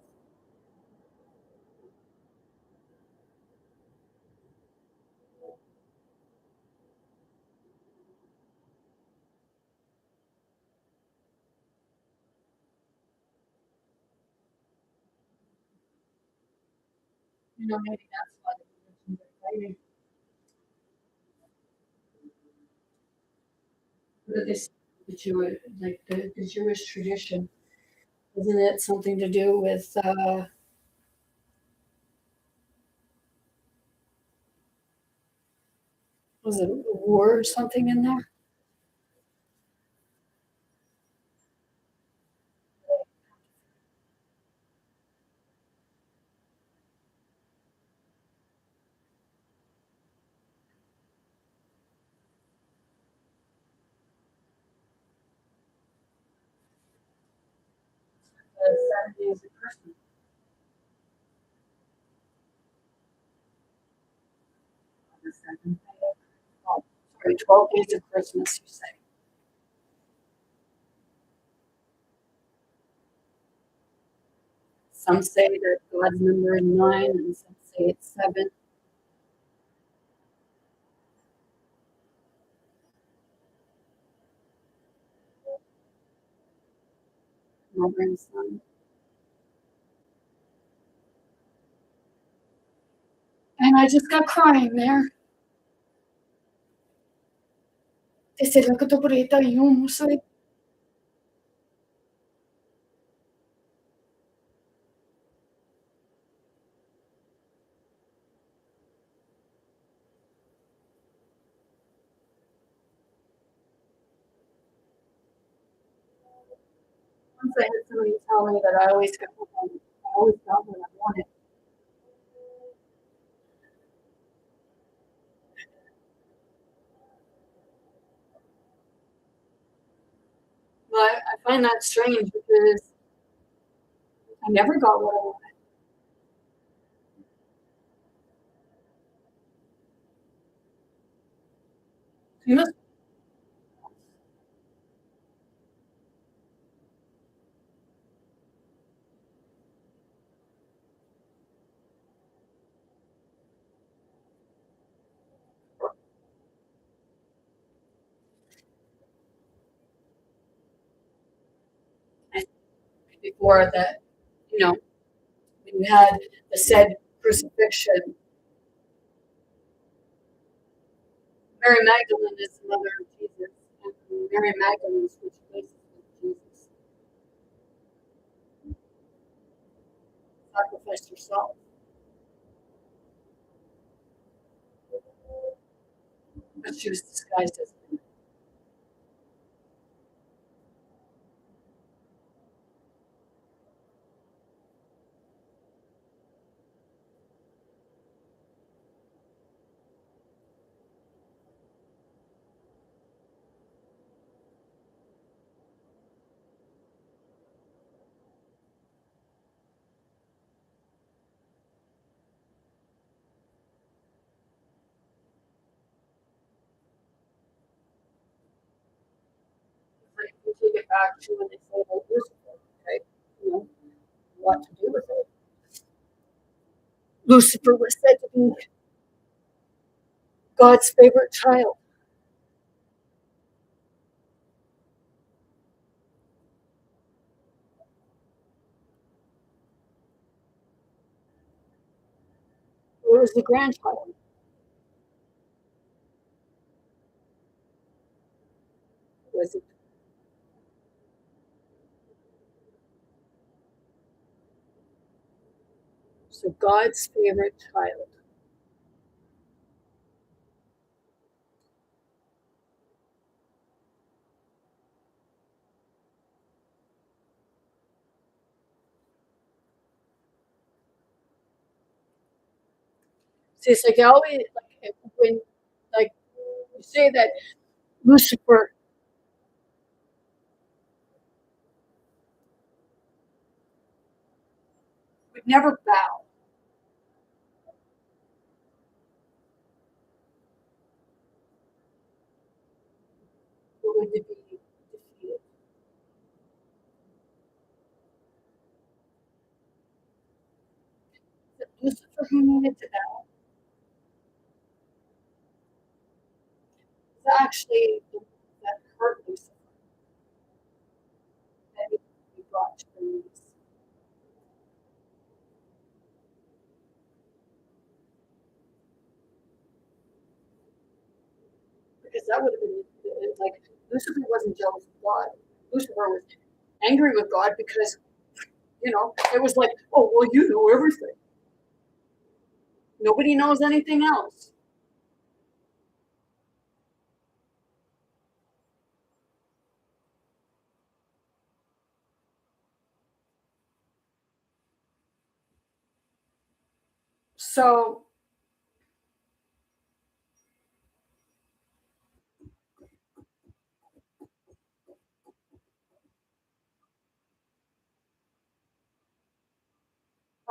You know, maybe that's why the religions are fighting. But this, the Jewish, like the Jewish tradition, isn't it something to do with, was it a war or something in there? The 7 days of Christmas. The seventh day. Oh, sorry, 12 days of Christmas, you say. Some say that God's number is 9, and some say it's 7. Mother and son. And I just got crying there. Tesera katoporeta yumusay. Once I had somebody tell me that I always got what I wanted. But I find that strange because I never got what I wanted. You must, before that, you know, when you had the said crucifixion, Mary Magdalene is the mother of Jesus, and Mary Magdalene switched places with Jesus, sacrificed herself, but she was disguised as a man. Like, we take it back to when they say about Lucifer, okay? You know, what to do with it. Lucifer was said to be God's favorite child. Or was the grandchild. Was it? So God's favorite child. See, it's like I always like when like you say that Lucifer would never bow. Lucifer, he needed to die. It's actually that hurt Lucifer that he brought to the knees. Because that would have been like Lucifer wasn't jealous of God. Lucifer was angry with God because it was like, oh well, you know everything. Nobody knows anything else. So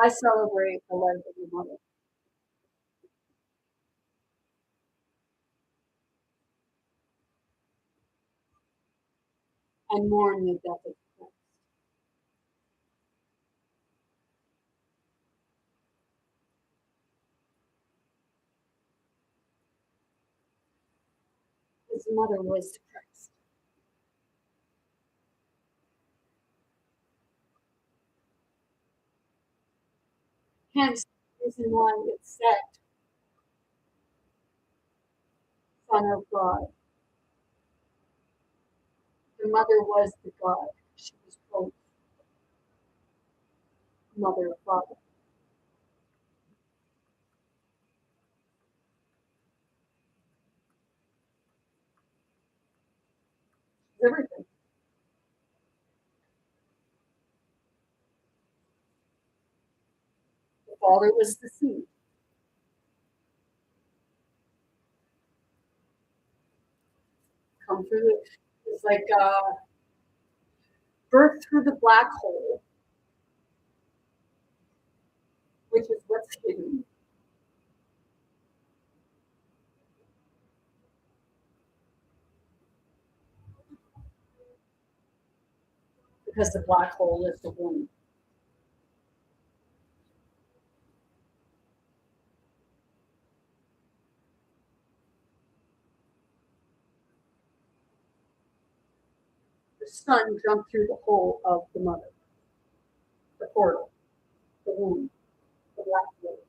I celebrate the life of your mother and mourn the death of Christ. His mother was to Christ. Hence the reason why it's said, Son of God. The mother was the God. She was both mother and father. Everything. The father was the seed. Come through the, it's like birth through the black hole, which is what's hidden. Because the black hole is the womb. The sun jumped through the hole of the mother, the portal, the womb, the black hole.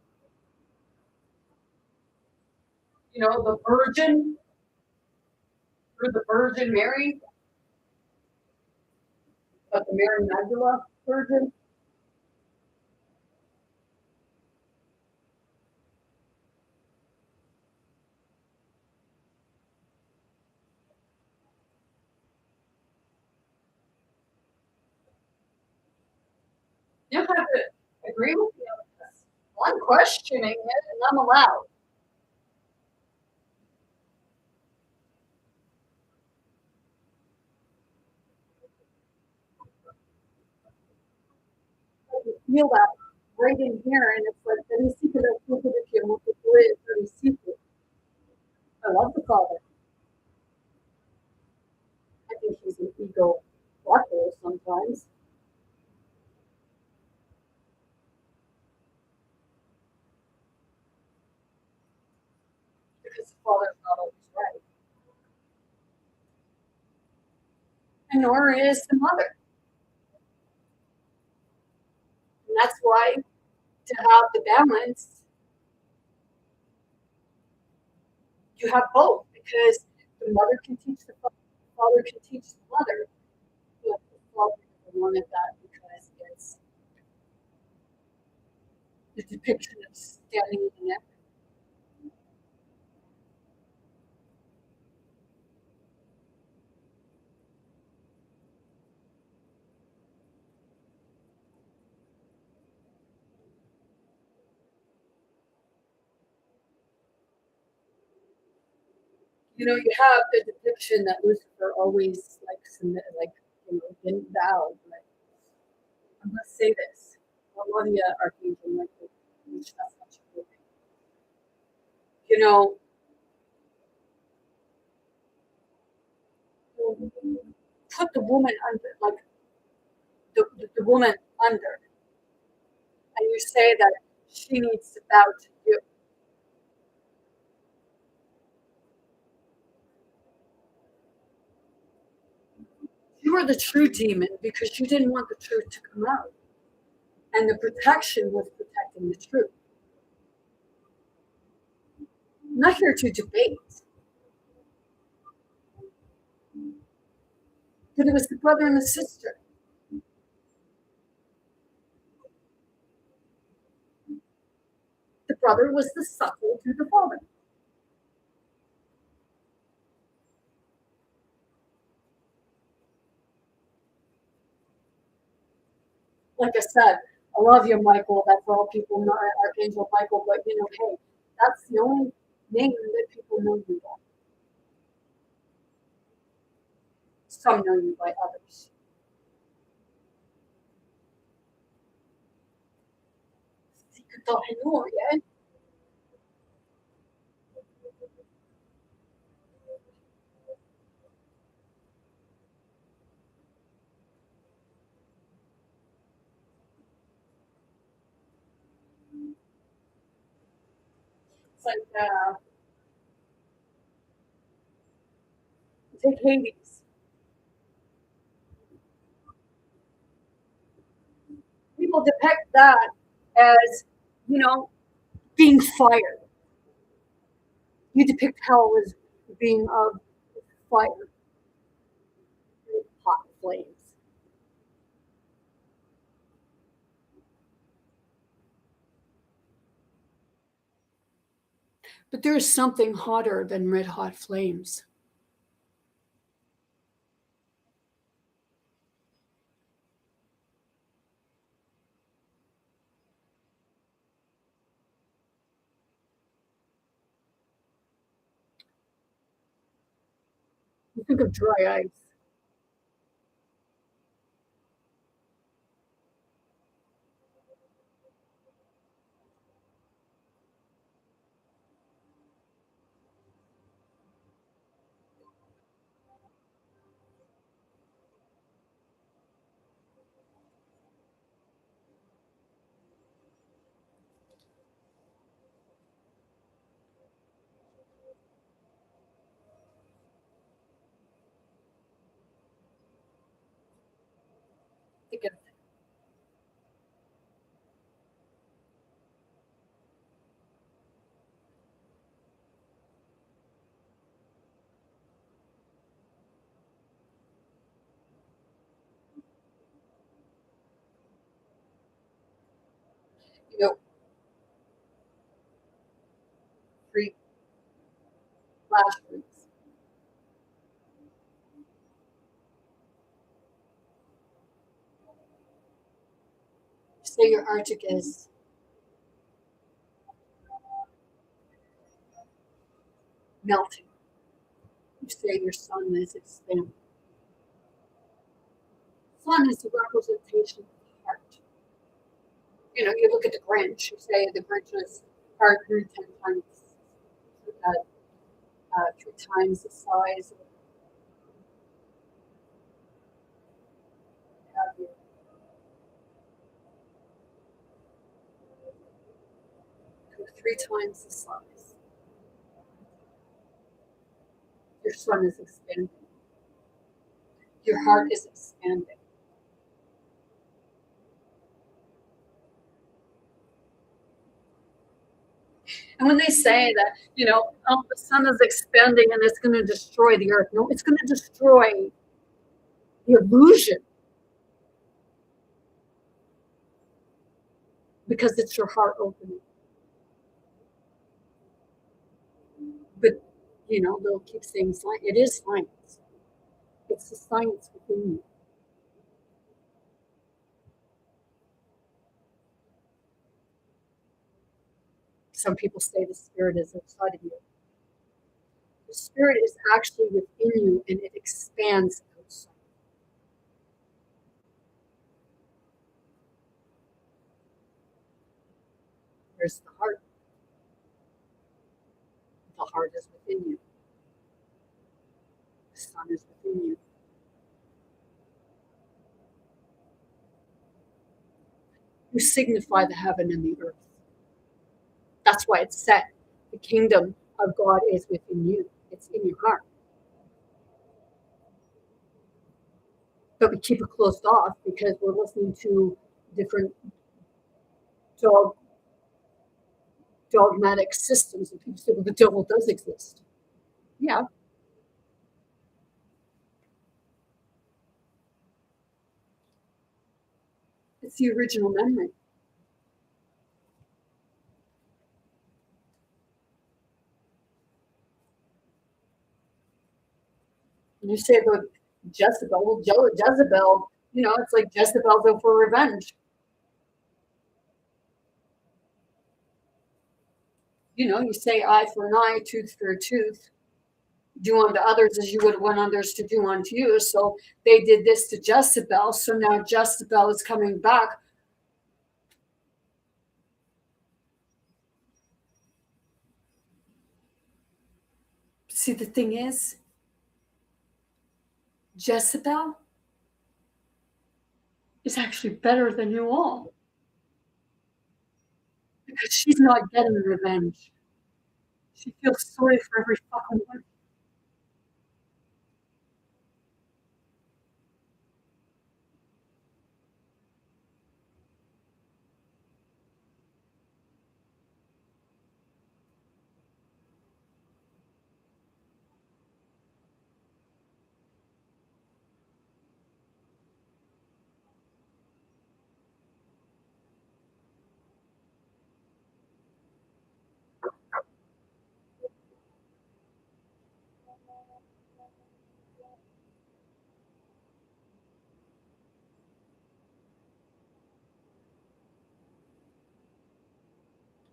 The Virgin, through the Virgin Mary, but the Mary Magdala Virgin. You have to agree with me on this. I'm questioning it, and I'm allowed. I feel that right in here, and it's like, let me see the look at it, look at it, let me see it. I love the father. I think he's an ego butthole sometimes because the father's not always right, and nor is the mother. And that's why to have the balance, you have both because the mother can teach the father can teach the mother, but the father never wanted that because it's the depiction of standing in the neck. You have the depiction that Lucifer always like submit, like didn't bow. But I'm gonna say this: I love you, Archangel Michael. That's such a good thing. You know, put the woman under, like the woman under, and you say that she needs to bow to you. You are the true demon because you didn't want the truth to come out. And the protection was protecting the truth. I'm not here to debate. But it was the brother and the sister. The brother was the suckle to the father. Like I said, I love you, Michael. That's all people know, Archangel Michael. But hey, that's the only name that people know you by. Some know you by others. Yeah? It's like take Hades. People depict that as being fired. You depict hell as being of fire, hot flames. But there is something hotter than red hot flames. You think of dry ice. Think of you know, free flash freeze. Say your Arctic is melting. You say your sun is expanding. Sun is a representation of the heart. You look at the Grinch. You say the Grinch's heart grew 10 times, 3 times the size of you. 3 times the size. Your sun is expanding. Your heart is expanding. And when they say that, the sun is expanding and it's going to destroy the earth, no, it's going to destroy the illusion because it's your heart opening. But, they'll keep saying science. It is science. It's the science within you. Some people say the spirit is outside of you. The spirit is actually within you and it expands outside. There's the heart. The heart is within you. The sun is within you. You signify the heaven and the earth. That's why it's said, the kingdom of God is within you. It's in your heart. But we keep it closed off because we're listening to different dog, dogmatic systems. And people say, well, the devil does exist. Yeah. It's the original memory. And you say about Jezebel, well, Jezebel, it's like Jezebel's out for revenge. You say eye for an eye, tooth for a tooth. Do unto others as you would want others to do unto you. So they did this to Jezebel. So now Jezebel is coming back. See, the thing is, Jezebel is actually better than you all because she's not getting revenge. She feels sorry for every fucking one.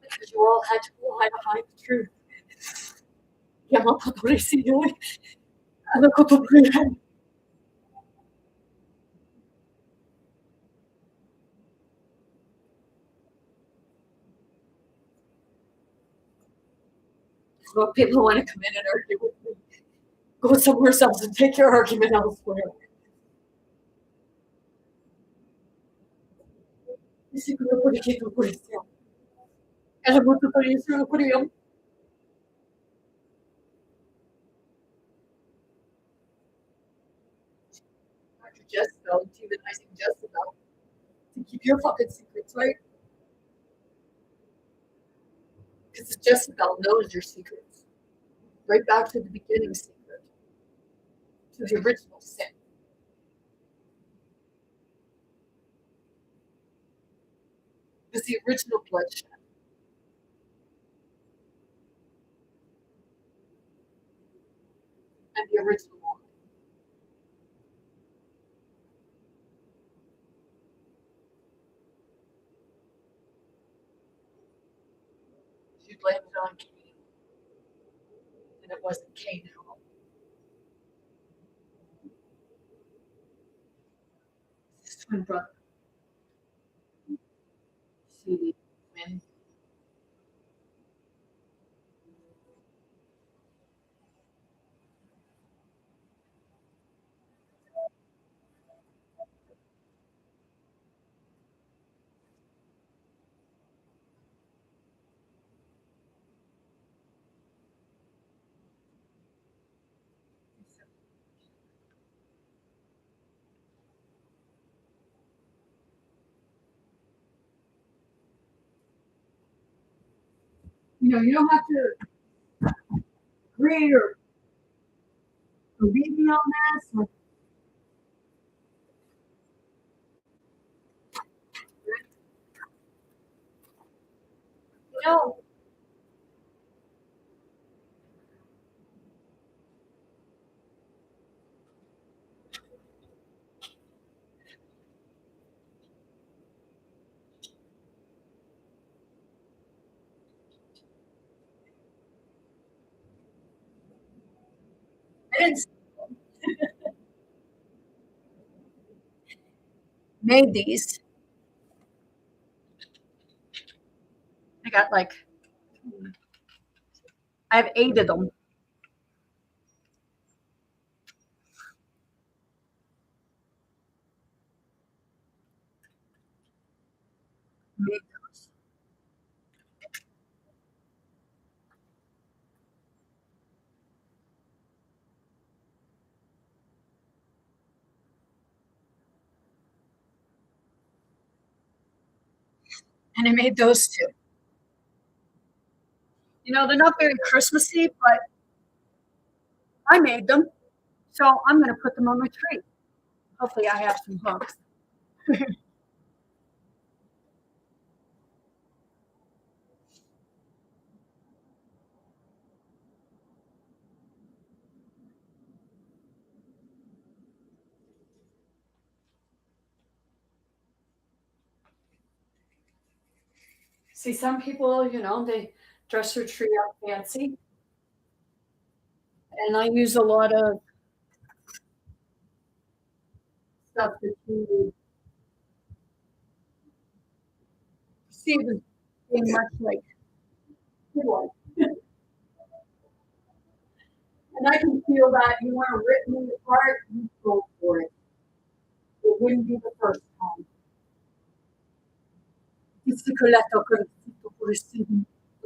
Because you all had to lie to hide the truth. So if people want to come in and argue with me, go somewhere else and take your argument elsewhere. Dice que no puede que tu cuestión. Es muito por isso eu queria. Dr. Jezebel, demonizing Jezebel to keep your fucking secrets, right? Because Jezebel knows your secrets. Right back to the beginning secret, to the original sin. It was the original bloodshed. And the original one. She blamed it on Cain. And it wasn't Cain at all. His twin brother. See, twin. You don't have to agree or believe me on this. Or, no, I didn't made these. I got I have 8 of them. Made those. and I made those two. You know, they're not very Christmassy, but I made them, so I'm going to put them on my tree. Hopefully, I have some hooks. See, some people, you know, they dress their tree up fancy, and I use a lot of stuff that you perceive as being much like wood. And I can feel that you want to rip me apart, you go for it. It wouldn't be the first time. Dici que la tocoricito por esse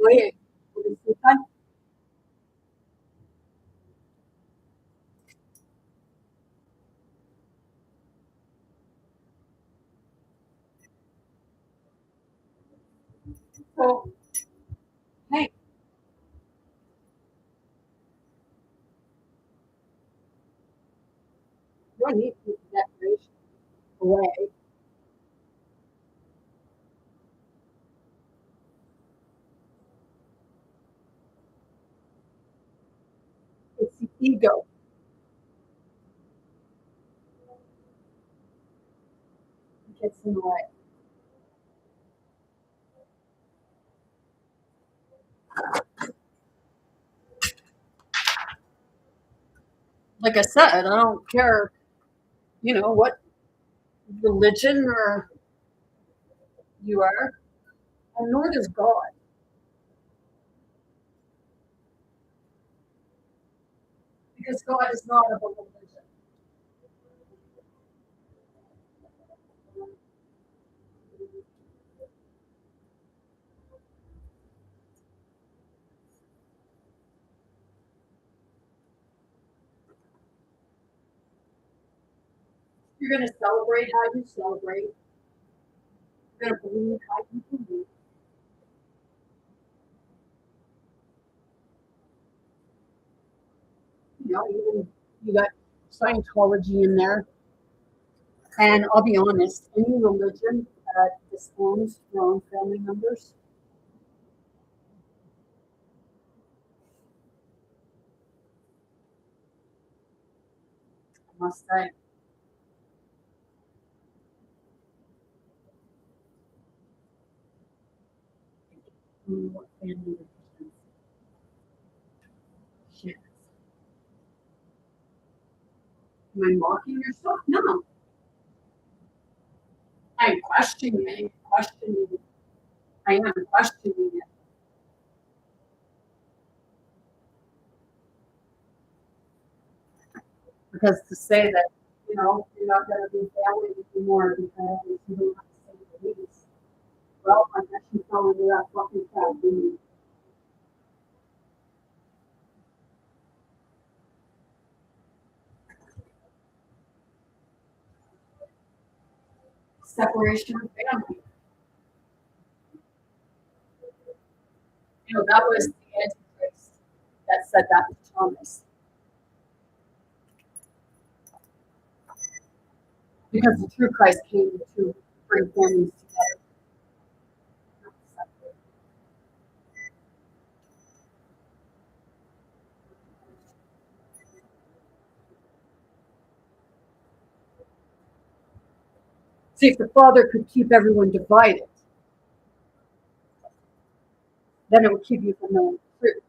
oye, por esse time. So, hey, you don't need to keep the decoration away. It's the ego. That gets in the way. Like I said, I don't care, you know, what religion or you are, and nor does God. Because God is not of a religion. You're going to celebrate how you celebrate. You're going to believe how you believe. You know, even you got Scientology in there. And I'll be honest, any religion that disowns your own family members, I must say, what family represents. Shit. Am I mocking yourself? No. I'm questioning it. I am questioning it. Because to say that, you know, you're not going to be family anymore because you don't have the same beliefs. Well, I guess you fell into that fucking trap, didn't you? Separation of family. You know, that was the Antichrist that said that to Thomas. Because the true Christ came to bring families together. Not separate. See, if the Father could keep everyone divided, then it would keep you from knowing the truth.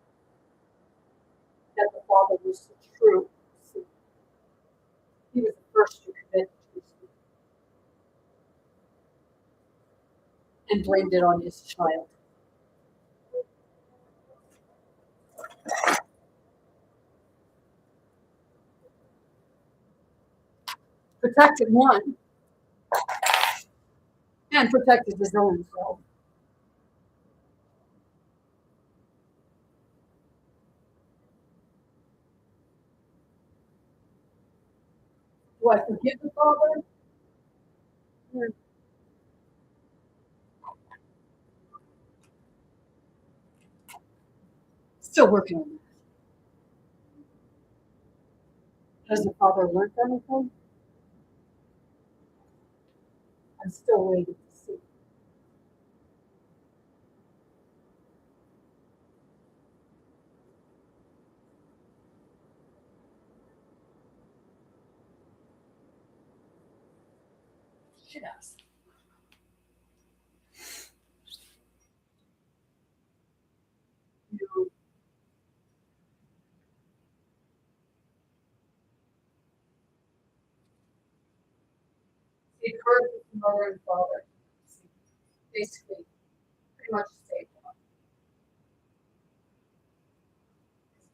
That the Father was the true seed. He was the first to commit to sin and blamed it on his child. Protected one and protected his own self. Do I forgive the Father? Hmm. Still working on that. Has the father learned anything? I'm still waiting to see. Should ask. You know, he heard his mother and father basically pretty much the same one.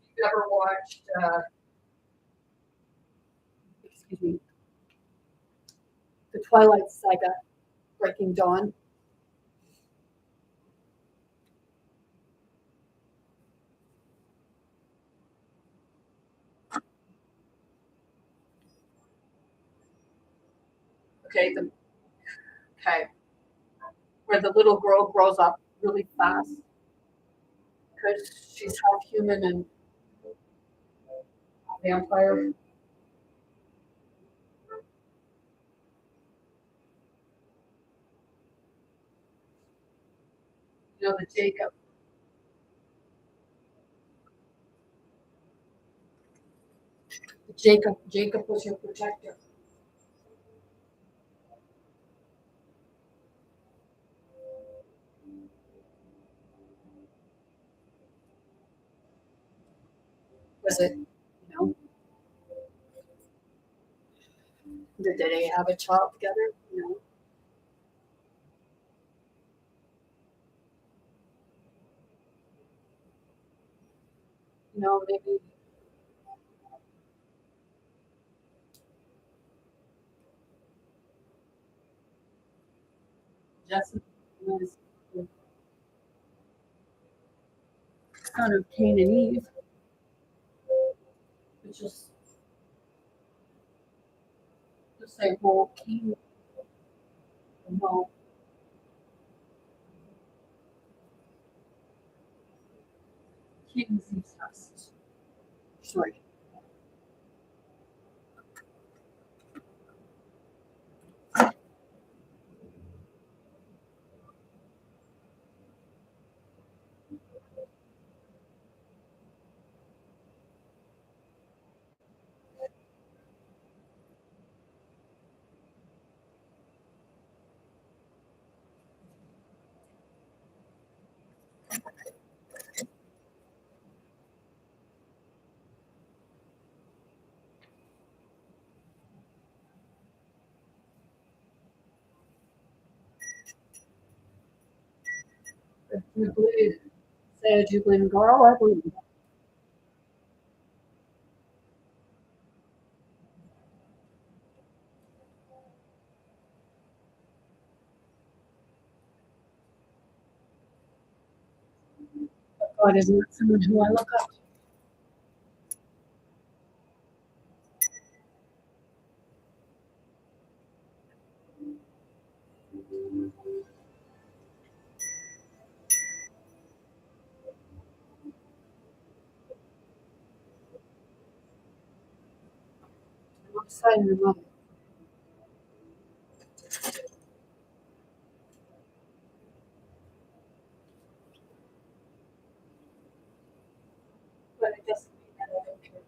If you've ever watched, excuse me, the Twilight Saga, Breaking Dawn. Okay, where the little girl grows up really fast because she's half human and vampire. You know, the Jacob was your protector. Was it, did they have a child together? Maybe Jesse was the son of Cain and Eve, which is the same whole Cain. No, Cain is Eve's house. Sorry. If you believe, say, do you believe in God? Oh, I believe in God. But God is not someone who I look up to. I'm upside your mother. But it doesn't mean that I don't care.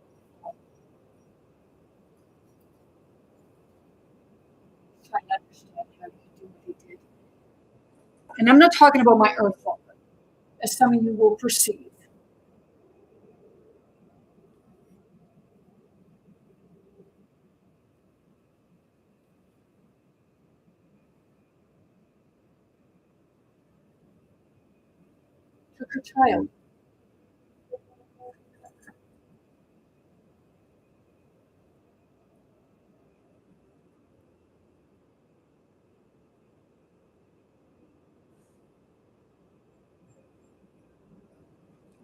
Trying to understand how he could do what he did. And I'm not talking about my earth father, as some of you will perceive. Took her child.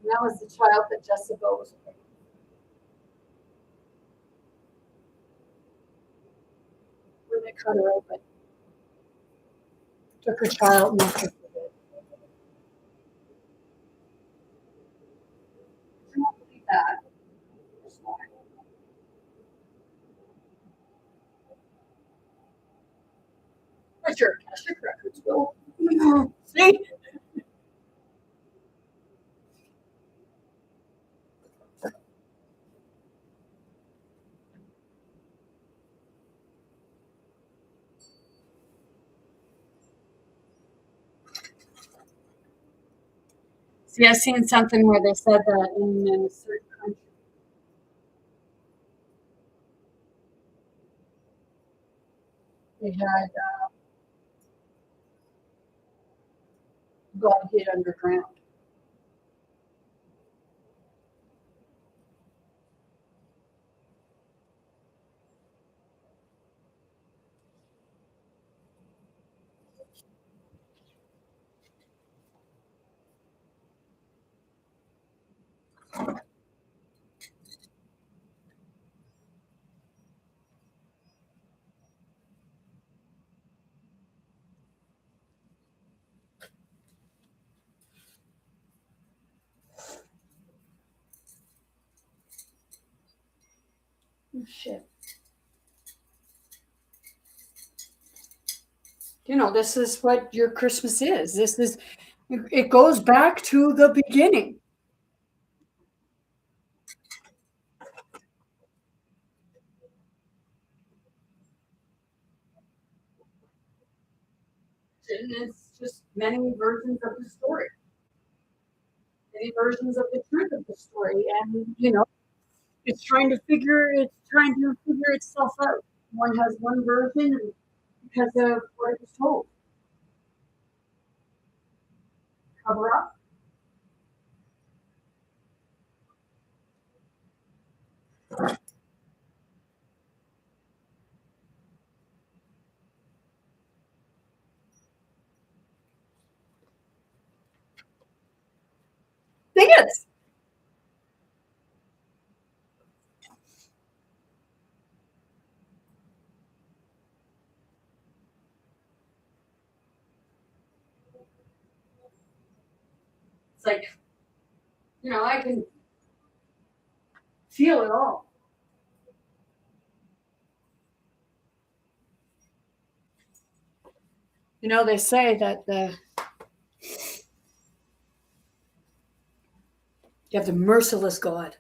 And that was the child that Jezebel was pregnant. When they cut her open, took her child and left her for dead. records, Bill. See? See, I seen something where they said that in a certain country they had got hit underground. Oh, shit. This is what your Christmas is. It goes back to the beginning. And it's just many versions of the story, many versions of the truth of the story. And, it's trying to figure itself out. One has one version because of what it was told. Cover up. Thing is, it's like, I can feel it all. They say that you have the merciless God.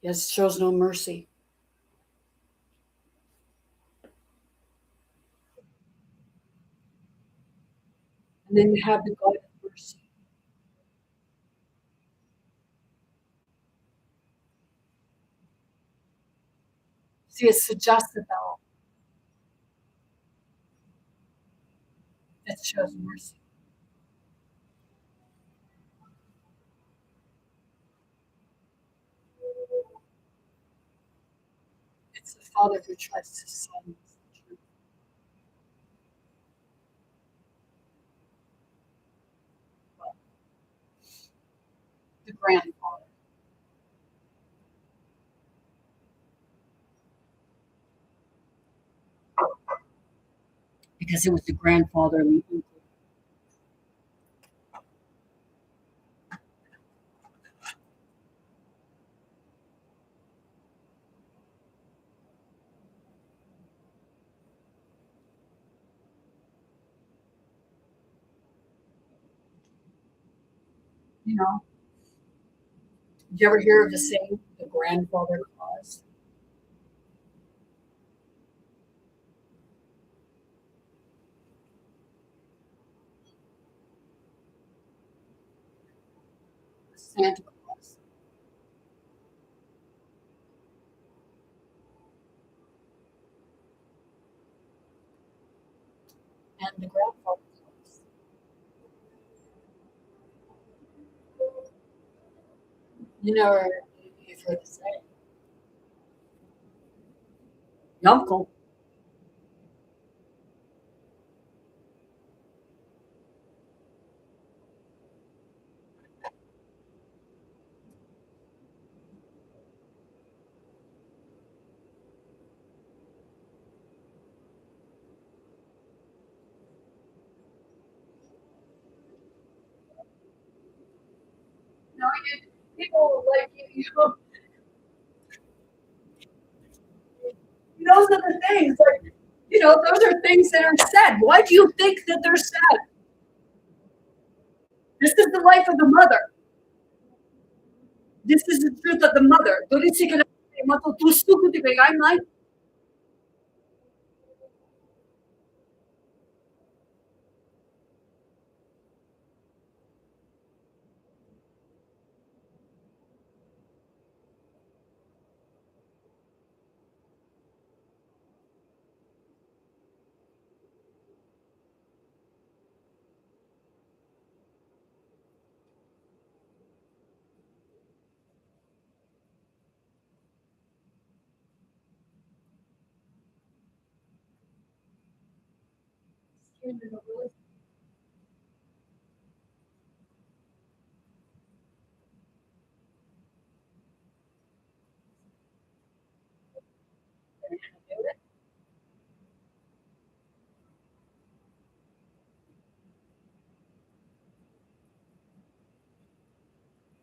Yes, shows no mercy. And then you have the God of mercy. See, it's the Jezebel that shows mercy. It's the Father who tries to silence the truth. Well, the grandfather. Because it was the grandfather and the uncle. You know, did you ever hear of the saying, the grandfather clause? Santa Claus and the grandfather clause. Or you've heard the saying, the uncle. People like those are the things. Like, those are things that are said. Why do you think that they're said? This is the life of the mother. This is the truth of the mother. Doriți că matutustuku ti pegai mai.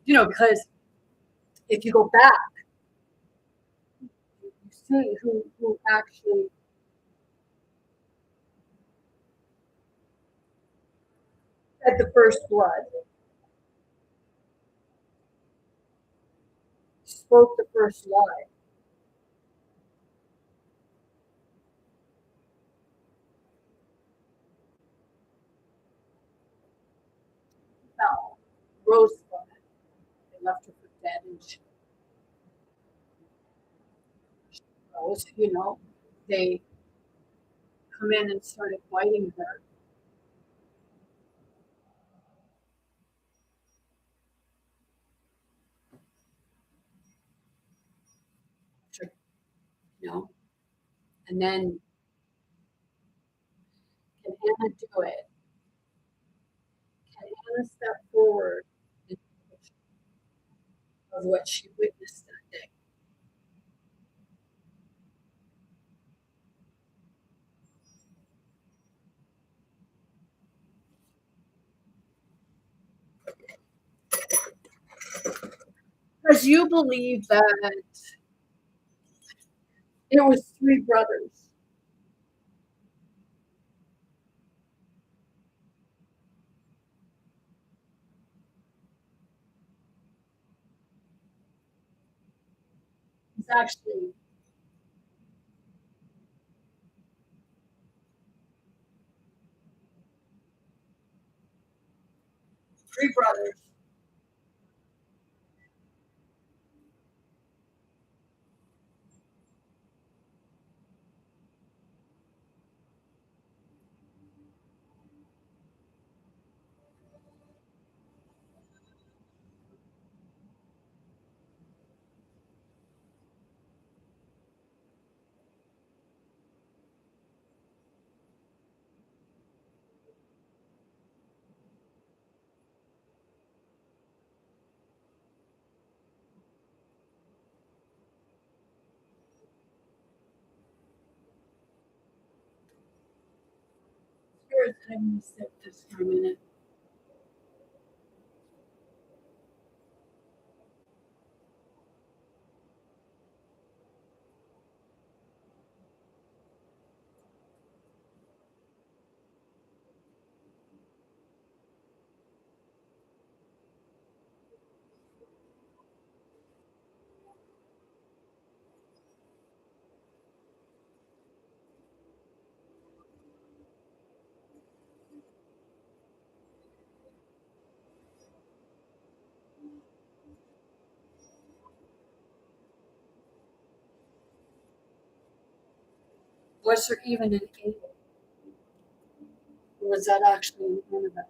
You know, because if you go back, you see who actually had the first blood, spoke the first lie. Fell, rose from it. They left her for dead, and she rose. You know, they come in and started biting her. You know, and then can Anna do it? Can Anna step forward of what she witnessed that day? Because you believe that it was three brothers. It's actually three brothers. Spirits, I'm going to sit this for a minute. Was there even an Abel? Or was that actually one of them?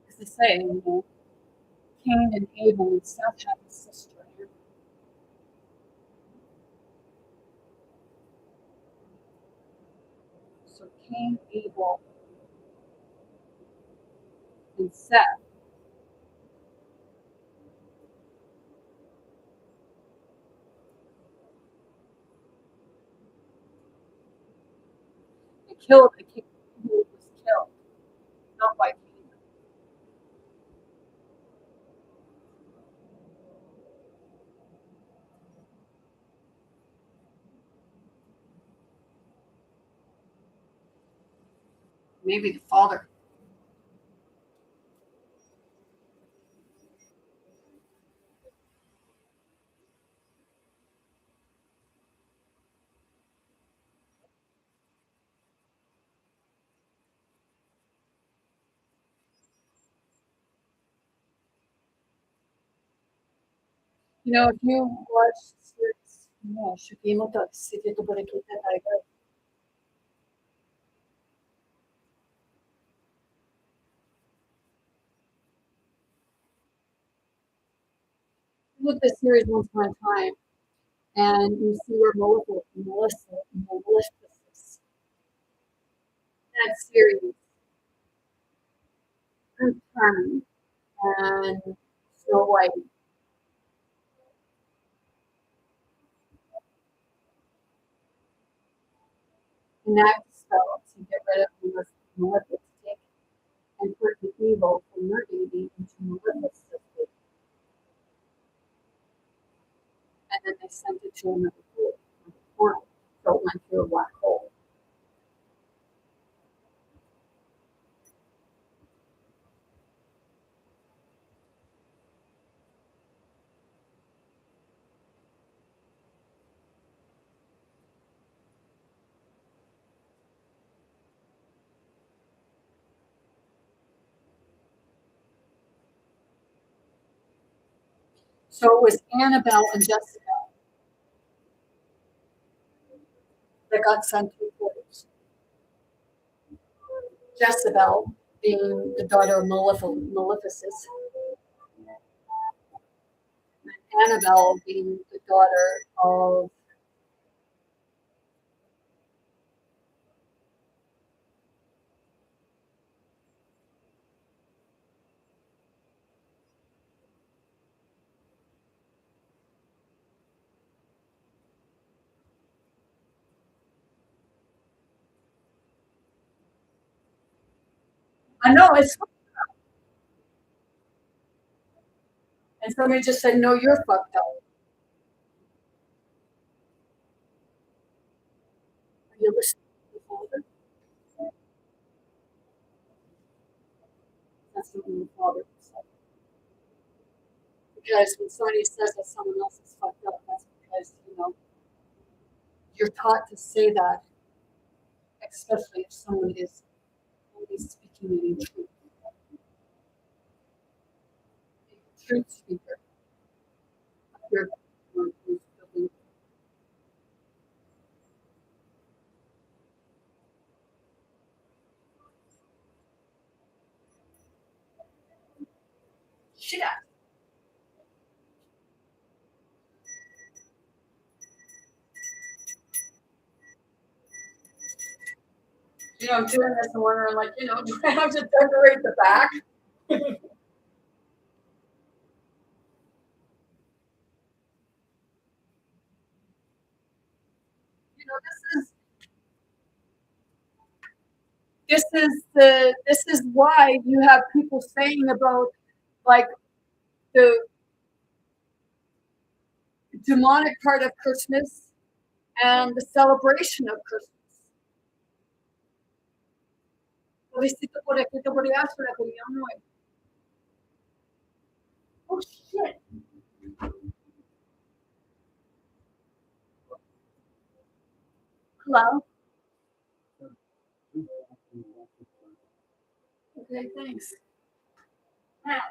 As they say, you know, Cain and Abel and Seth had a sister. So Cain, Abel, and Seth. They killed the king who was killed, not by Cain. maybe the father. If you watch series, no, Shukimoto, City to Borikita Tiger, look the series once upon a time, and you see where Maleficent, that series, and Charming, and Snow White, and that spell to get rid of Maleficent and put the evil from your baby into Maleficent, and then they sent it to another portal, so it went through a black hole. So it was Annabelle and Jessica that got sent to portals. Jezebel being the daughter of Maleficent, and Annabelle being the daughter of. I know it's. And somebody just said, "No, you're fucked up." Are you listening to the father? That's what the father said. Because when somebody says that someone else is fucked up, that's because you're taught to say that, especially if someone is only speaking in truth. A truth speaker. You're shit out. I'm doing this and wondering, like, do I have to decorate the back? This is why you have people saying about, like, the demonic part of Christmas and the celebration of Christmas. Felicito por aquí, te voy a hacer la comunión hoy. Oh shit. Hello? Okay, thanks. Now,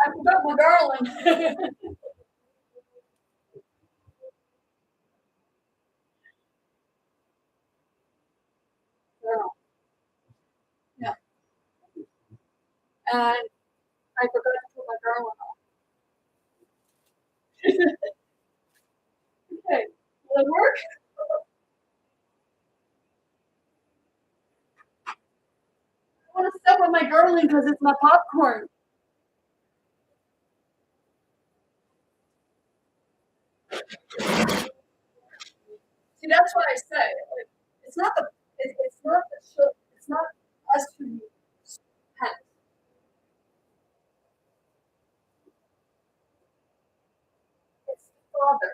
I forgot my garland. Yeah. And I forgot to put my garland on. Okay. Will it work? I want to step on my garland because it's my popcorn. See, that's what I say. Like, it's not the it's not the show. It's not us who use pens. It's the father.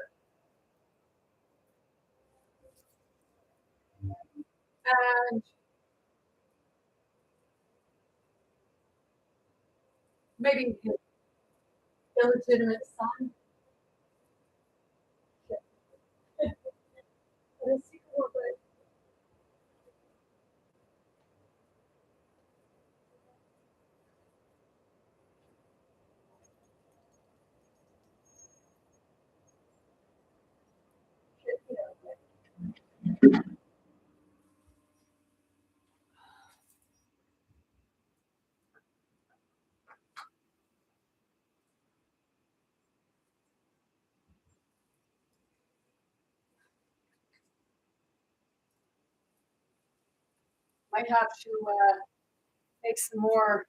and maybe his illegitimate son. But a sequel, but you know, might have to make some more.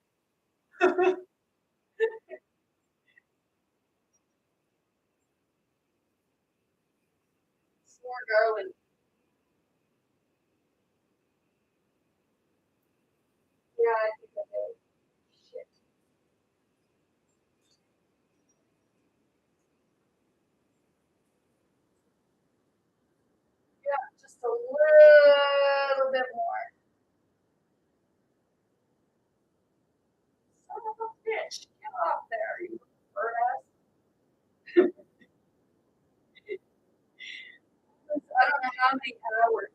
Some more garlic. Yeah, I think I did. Shit. Yeah, just a little bit more. Son of a bitch, get off there, you bird ass. I don't know how many hours.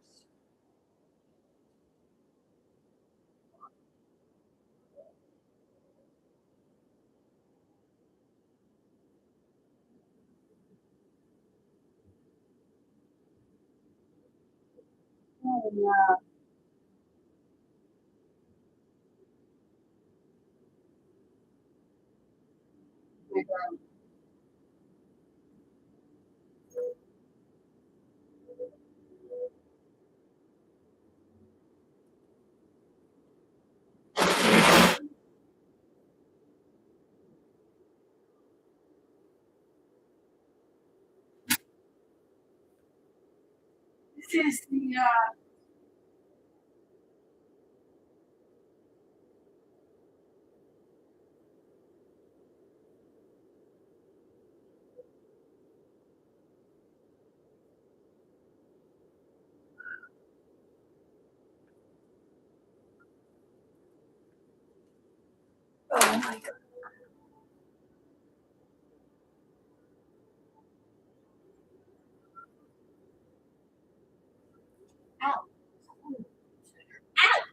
Oh, yeah. My God. This is the oh my God. Ow. Ow.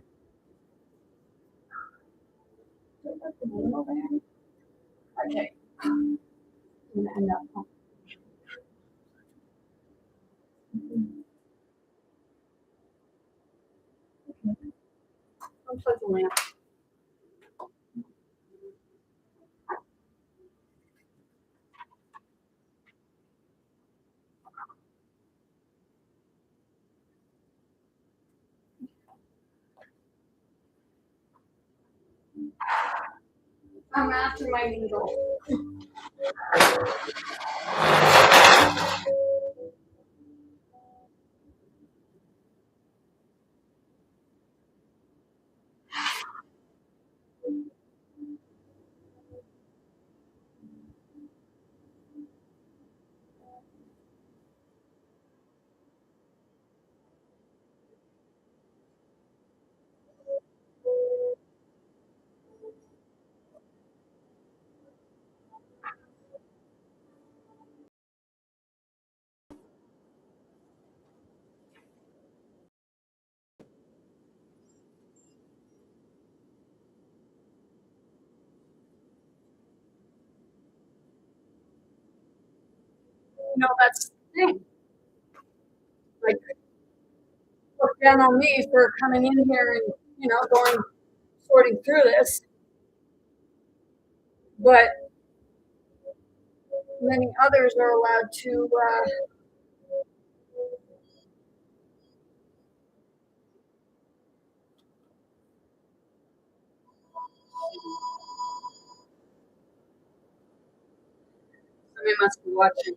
Do I put the name over there? Okay. I'm gonna end up. Unplug the lamp. I'm after my needle. No, that's the thing. Like, look down on me for coming in here and, going, sorting through this. But many others are allowed to, somebody must be watching.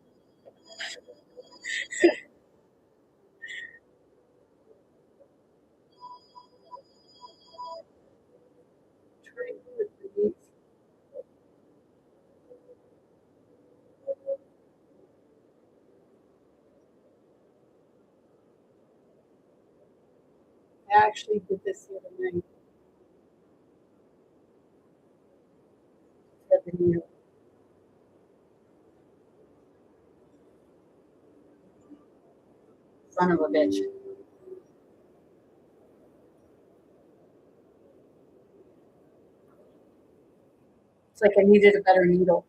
I actually did this the other night for the new son of a bitch. It's like I needed a better needle.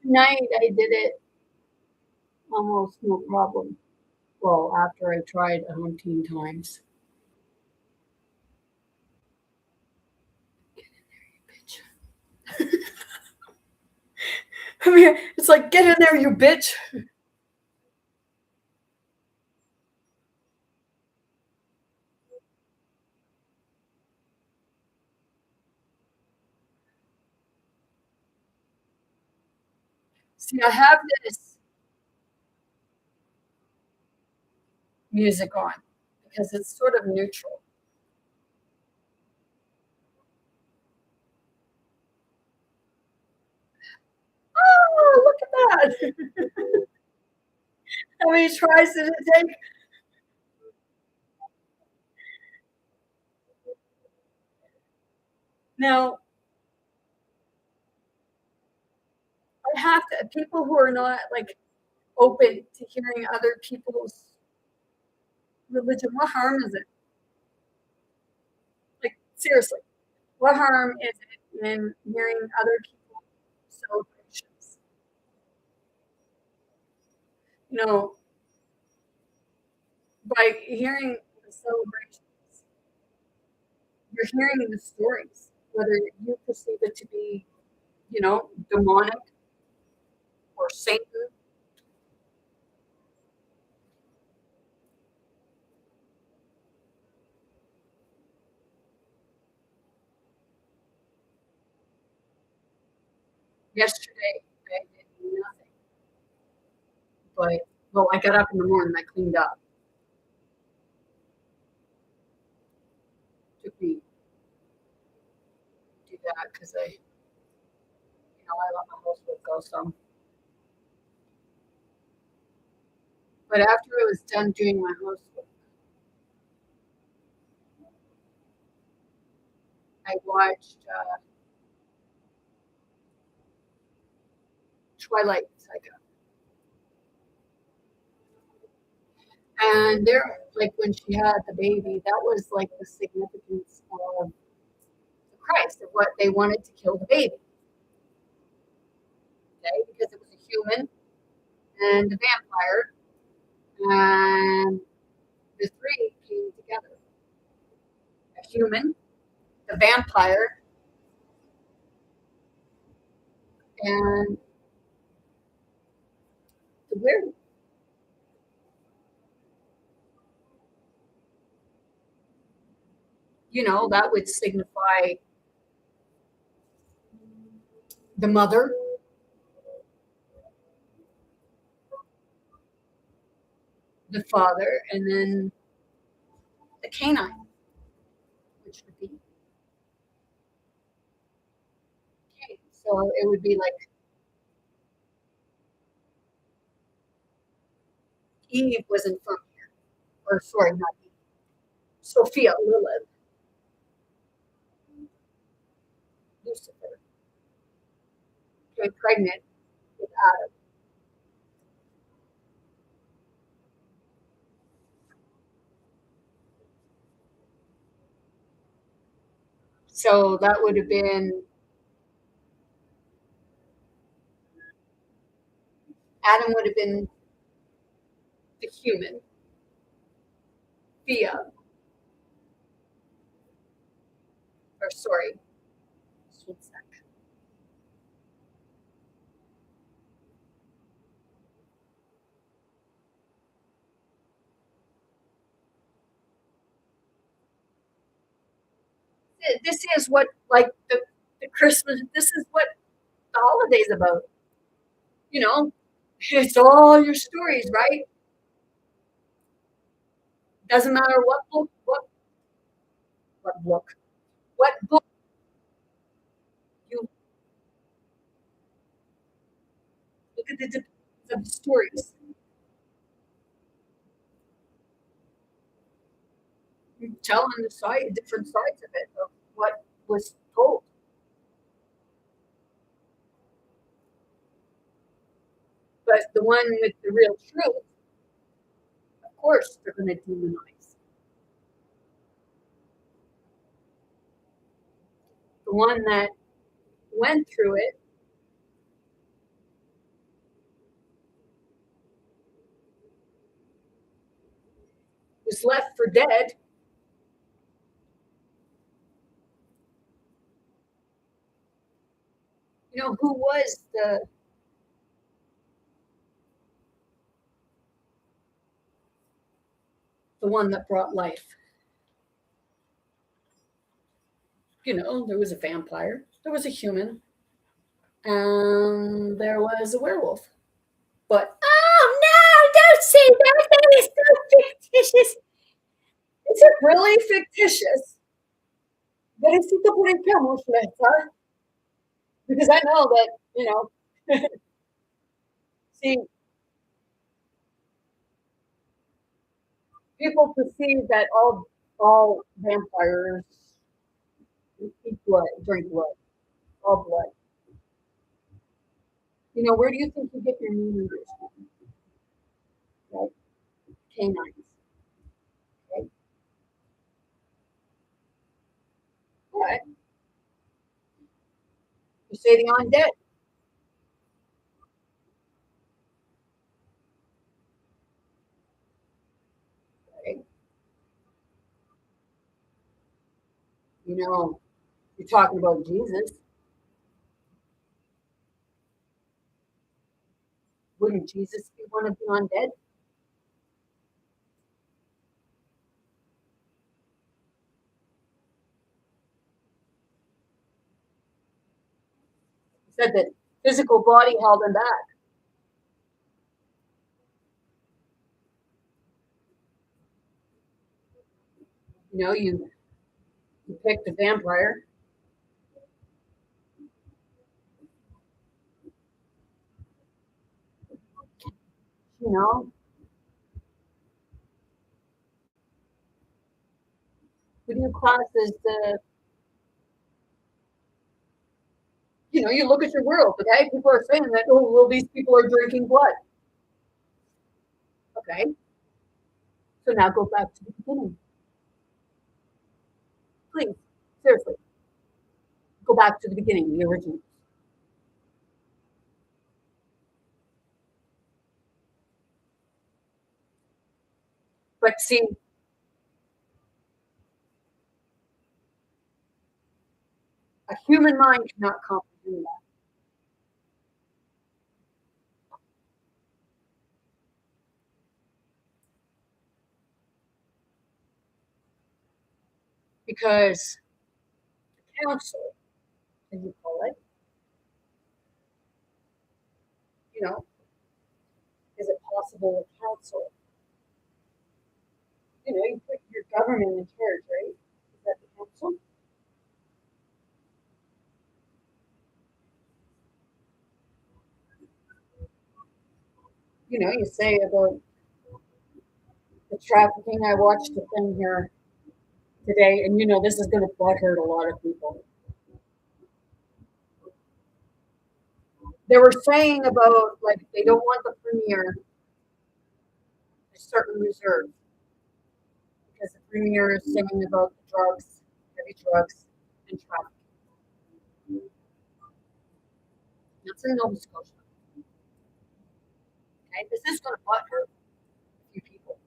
Night I did it almost no problem. Well, after I tried 100 times. Bitch. I mean, it's like, get in there, you bitch. See, I have this music on because it's sort of neutral. Oh, look at that. How many tries did it take? Now, I have to, people who are not like open to hearing other people's religion, what harm is it? Like, seriously, what harm is it in hearing other people's celebrations? You know, by hearing the celebrations, you're hearing the stories, whether you perceive it to be, demonic or Satan. Yesterday, I did nothing, but well, I got up in the morning, I cleaned up. Took me to do that because I let my housework go some. But after I was done doing my housework, I watched Twilight Saga. And there, like when she had the baby, that was like the significance of Christ, of what they wanted to kill the baby, okay? Because it was a human and a vampire, and the three came together. A human, the vampire, and the werewolf. That would signify the mother, the father, and then the canine, which would be Cain. So it would be like Eve wasn't from here, or sorry, not Eve. Sophia, Lilith, Lucifer, became pregnant with Adam. So that would have been Adam would have been the human, Thea, or sorry, this is what like the Christmas. This is what the holidays about. You know, It's all your stories, right? Doesn't matter what book, what book, what book you look at the depths of the stories. You're telling the side, different sides of it, of what was told. But the one with the real truth, of course, they're going to demonize. The one that went through it was left for dead. You know, who was the one that brought life? You know, there was a vampire, there was a human, and there was a werewolf. But oh no, don't say that. That is so fictitious. Is it really fictitious? Necesito por el camouflage, huh? Because I know that, see, people perceive that all vampires eat blood, drink blood, all blood. You know, where do you think you get your meat eaters from? Right? Canines. Right? But you say the undead, right? You know, you're talking about Jesus. Wouldn't Jesus be one of the undead? He said that physical body held him back. You know, you picked a vampire. You know, who do you class as the? You know, you look at your world. Okay, people are saying that. Oh, well, these people are drinking blood. Okay, so now go back to the beginning, please. Seriously, go back to the beginning, the original. But see, a human mind cannot comprehend that because the council, as you call it, you know, is it possible a council? You know, you put your government in charge, right? Is that the council? You know, you say about the trafficking. I watched a thing here today, and you know, this is going to butthurt a lot of people. They were saying about like they don't want the premier a certain reserve because the premier is saying about the drugs, heavy drugs, and trafficking. That's in Nova Scotia. Okay, this is going to butthurt a few people.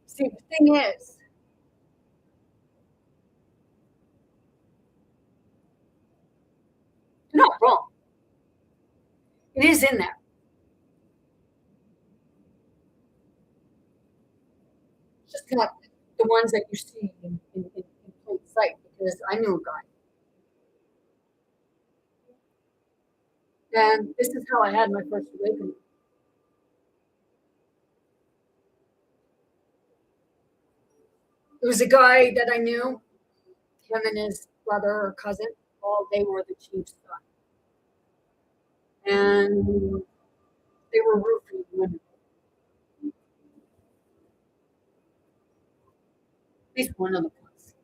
See, the thing is, you're not wrong. It is in there. It's just not the ones that you see in plain sight because I knew a guy. And this is how I had my first awakening. It was a guy that I knew, him and his brother or cousin, all they were the chief's son. And they were roofing women. At least one of them was.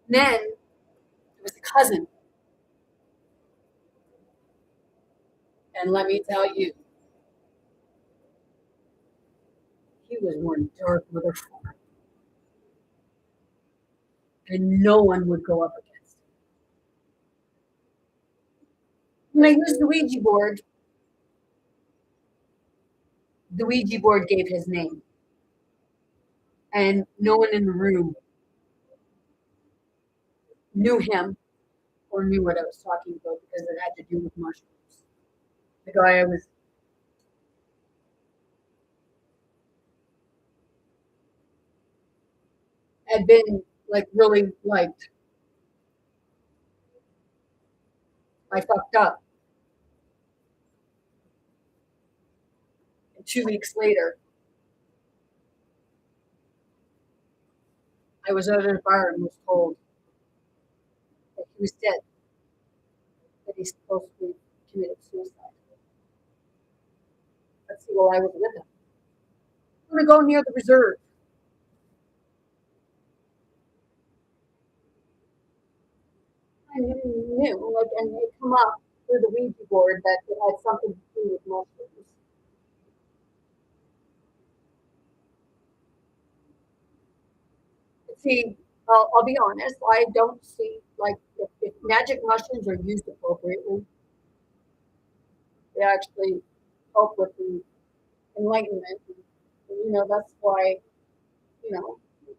And then there was a cousin. And let me tell you, he was one dark motherfucker. And no one would go up against him. When I used the Ouija board gave his name. And no one in the room knew him or knew what I was talking about because it had to do with mushrooms. The guy I was had been like really liked. I fucked up. And 2 weeks later, I was out at a bar and was told that he was dead, that he supposedly committed suicide. Let's see, well, I was with him. I'm going to go near the reserve. I knew, like, and they come up through the Ouija board that it had something to do with mushrooms. See, I'll be honest, I don't see, like, if magic mushrooms are used appropriately, they actually help with the enlightenment. And that's why,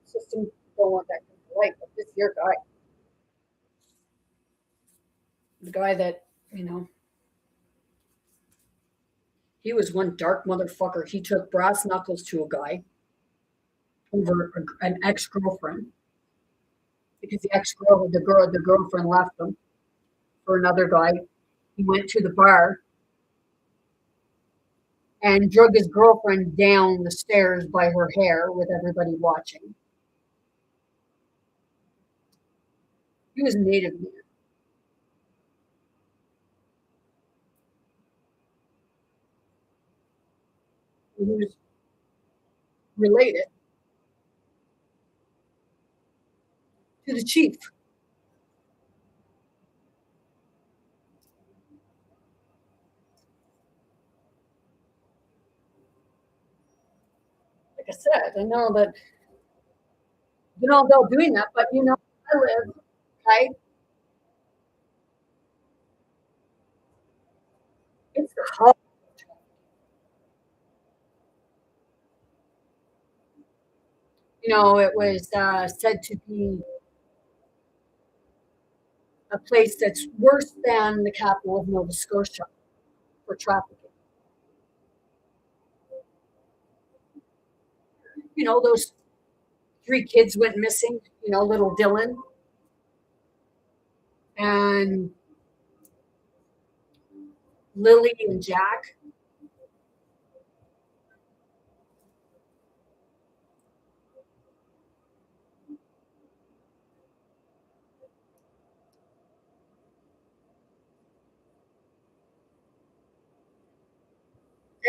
systems don't want that kind of light. But this here guy, the guy that, he was one dark motherfucker. He took brass knuckles to a guy over an ex-girlfriend because the girlfriend left him for another guy. He went to the bar and drug his girlfriend down the stairs by her hair with everybody watching. He was a native man. He was related to the chief. Like I said, I know that about doing that, but I live, okay? It's called, it was said to be a place that's worse than the capital of Nova Scotia for trafficking. Those 3 kids went missing, little Dylan and Lily and Jack.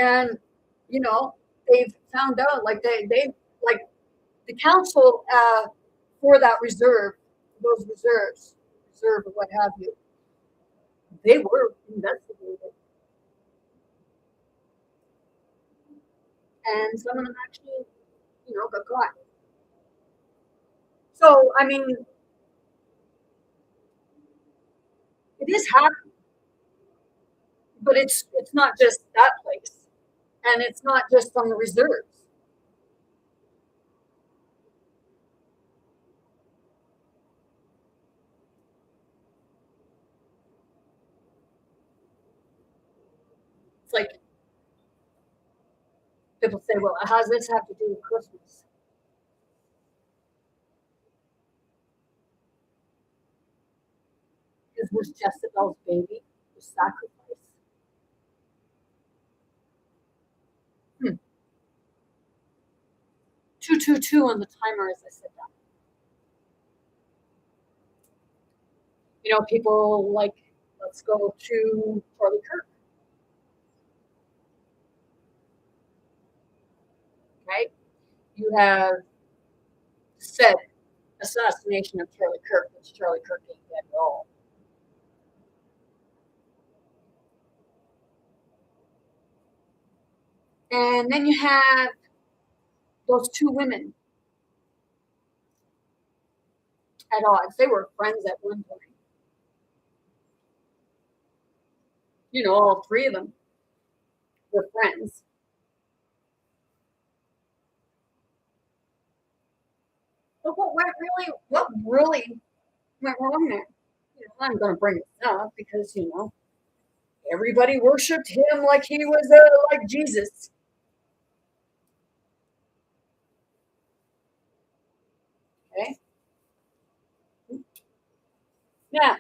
And, they've found out, like, they like, the council for that those reserve or what have you, they were investigated. And some of them actually, got caught. So, I mean, it is happening, but it's not just that place, and it's not just on the reserves. It's like people say, well, how does this have to do with Christmas? Because was Jezebel's baby was sacrificed. 222 on the timer as I said that. People like, let's go to Charlie Kirk. Okay? You have said assassination of Charlie Kirk, which Charlie Kirk ain't dead at all. And then you have those two women at odds. They were friends at one point. All three of them were friends. But what really went wrong there? I'm going to bring it up because, everybody worshipped him like he was like Jesus. Okay? Now,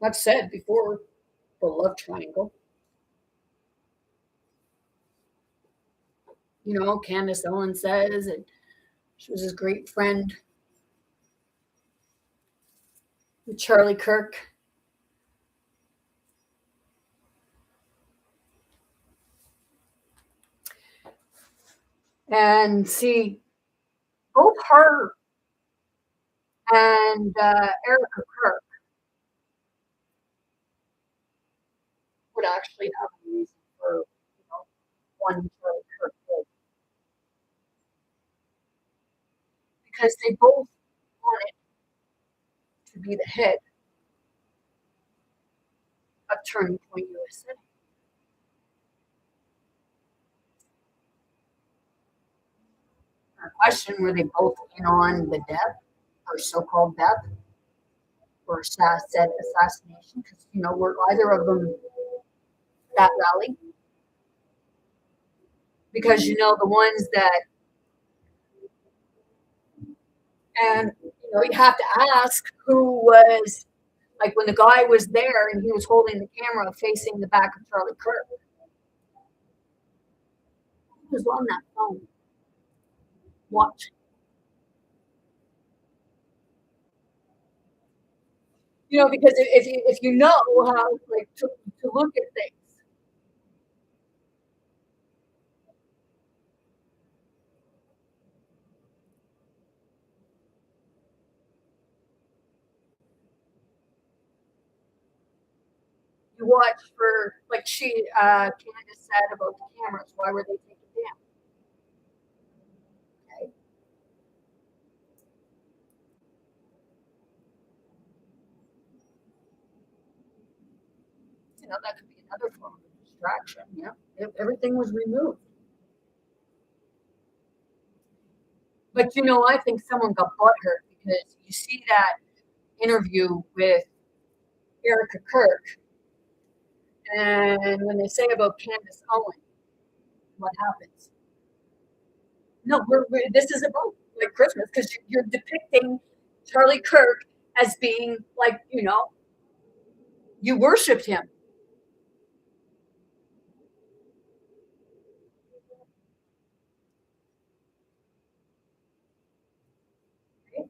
I've said before the love triangle. Candace Owens says, and she was his great friend with Charlie Kirk. And see, both her and Erica Kirk would actually have a reason for, one Charlie Kirk did. Because they both wanted to be the head of Turning Point USA. Question, were they both in on the death, or so-called death, or said assassination? Because, were either of them that rally? Because, the ones that, and, you have to ask who was, like when the guy was there and he was holding the camera facing the back of Charlie Kirk, he was on that phone watching. Because if you know how like to look at things, you watch for like Candace said about the cameras. Why were they taken down? Okay. That could be another form of distraction. If everything was removed. But I think someone got butthurt because you see that interview with Erica Kirk, and when they say about Candace Owens, what happens? No, this is about like Christmas because you're depicting Charlie Kirk as being like, you worshipped him. Okay?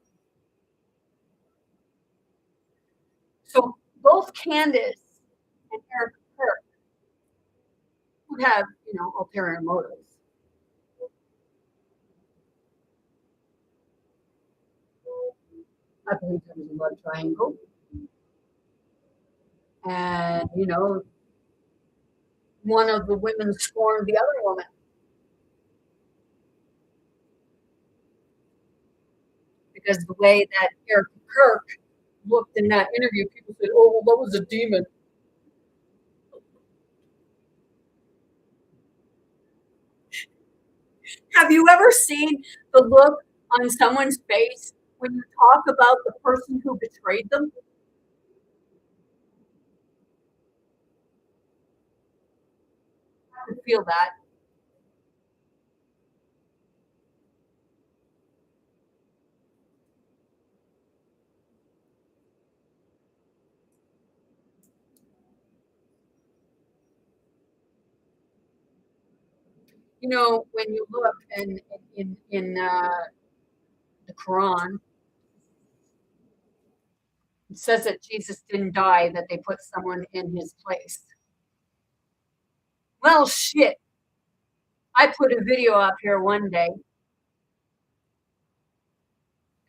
So both Candace and Eric Kirk would have, ulterior motives. I believe there was a love triangle. And, one of the women scorned the other woman. Because the way that Eric Kirk looked in that interview, people said, oh, well, that was a demon. Have you ever seen the look on someone's face when you talk about the person who betrayed them? I could feel that. You know, when you look in the Quran, it says that Jesus didn't die, that they put someone in his place. Well, shit. I put a video up here one day,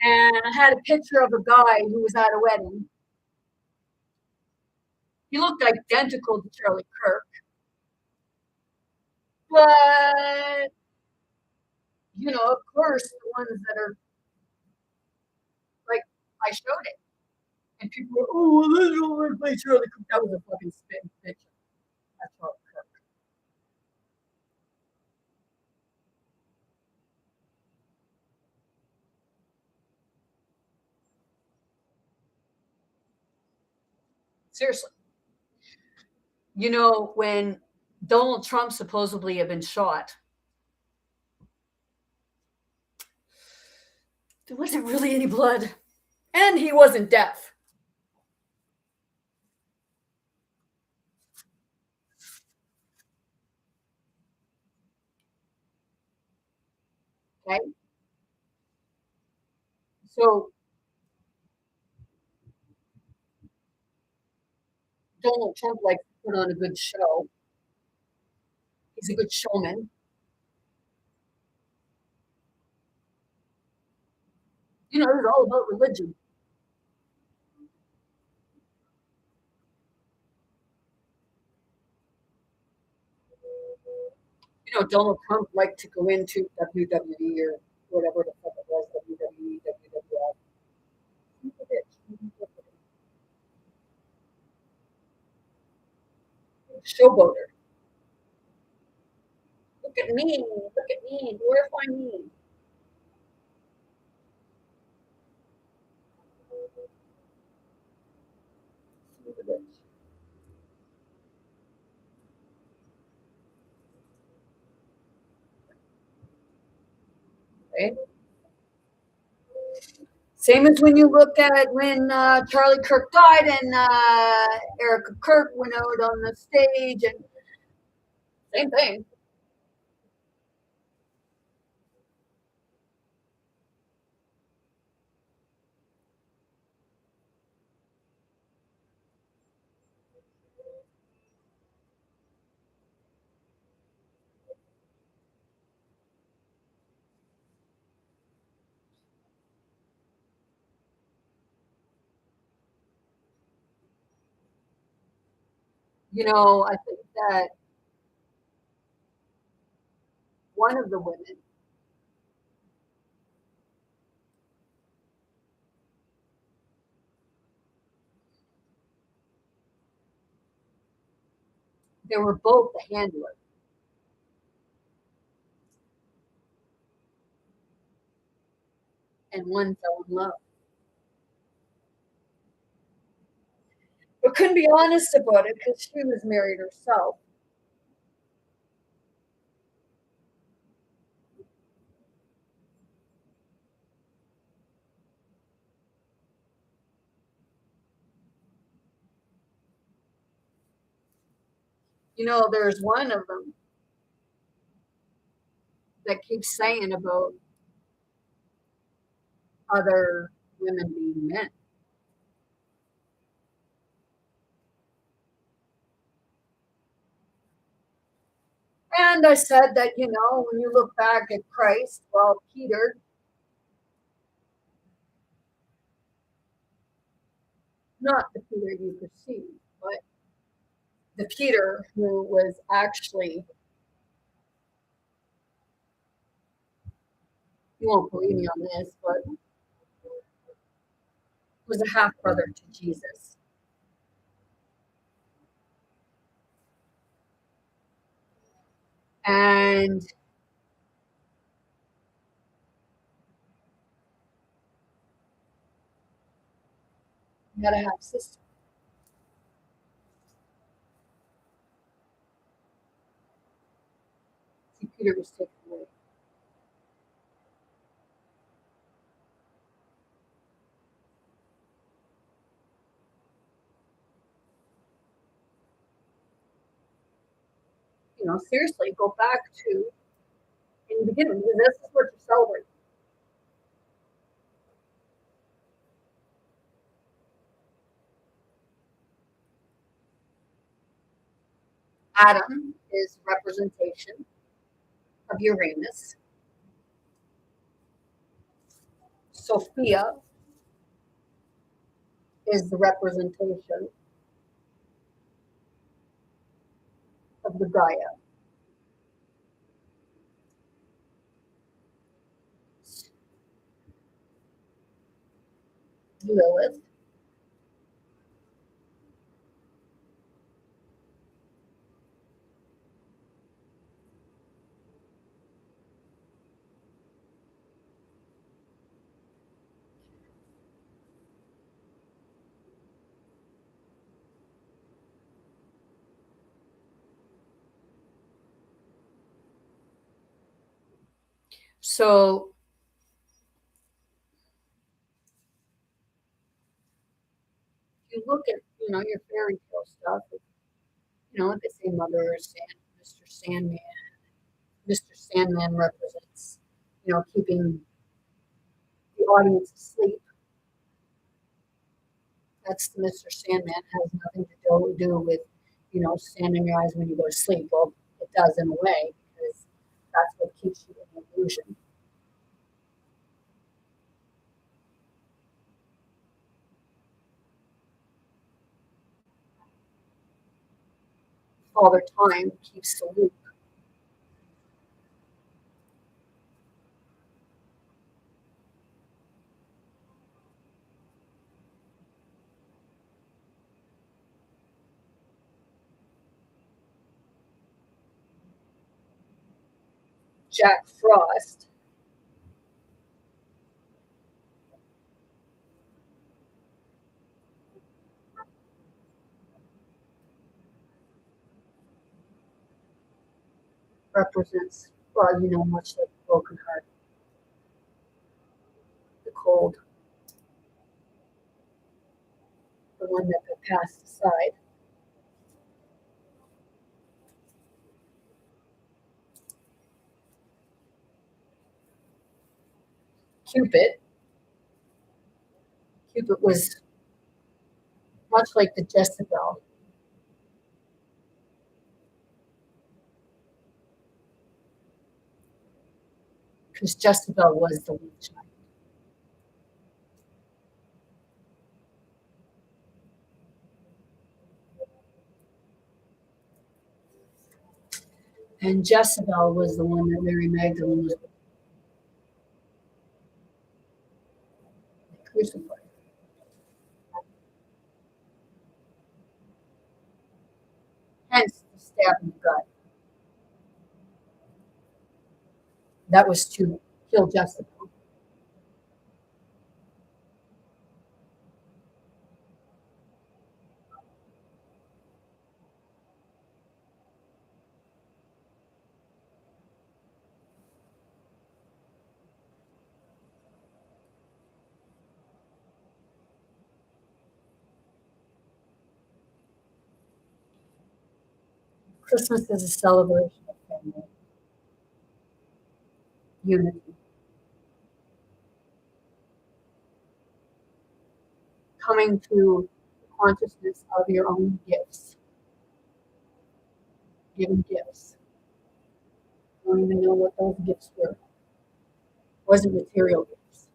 and I had a picture of a guy who was at a wedding. He looked identical to Charlie Kirk, but of course, the ones that are like I showed it, and people were, "Oh, well, this don't look like Charlie Kirk." That was a fucking spitting picture. That's Charlie Kirk. Seriously. When Donald Trump supposedly had been shot, there wasn't really any blood, and he wasn't deaf. Okay, so Donald Trump likes to put on a good show. He's a good showman. It's all about religion. Donald Trump liked to go into WWE or whatever the fuck it was, WWE, WWF. Showboater. Look at me. Look at me. Glorify me. Okay. Same as when you look at when Charlie Kirk died and Erica Kirk went out on the stage, and same thing. I think that one of the women, they were both the handler, and one fell in love. But couldn't be honest about it because she was married herself. There's one of them that keeps saying about other women being men. And I said that, when you look back at Christ, well, Peter, not the Peter you perceive, but the Peter who was actually, you won't believe me on this, but was a half brother to Jesus. And he had a half sister. See, Peter was taken away. Seriously, go back to in the beginning, because this is what you're celebrating. Adam is representation of Uranus. Sophia is the representation of the Gaia. Lilith So if you look at, your fairy tale stuff, they say Mother Sand, Mr. Sandman. Mr. Sandman represents, keeping the audience asleep. That's the Mr. Sandman. Has nothing to do with, sanding your eyes when you go to sleep. Well, it does in a way because that's what keeps you in illusion. Father Time keeps the loop. Jack Frost represents, well, much like the broken heart, the cold, the one that got cast aside. Cupid. Cupid was much like the Jezebel. Because Jezebel was the witch hunt. And Jezebel was the one that Mary Magdalene was crucified. Hence the stab in the gut. That was to kill Jezebel. Christmas is a celebration of family unity, coming to consciousness of your own gifts, giving gifts. I don't even know what those gifts were. It wasn't material gifts.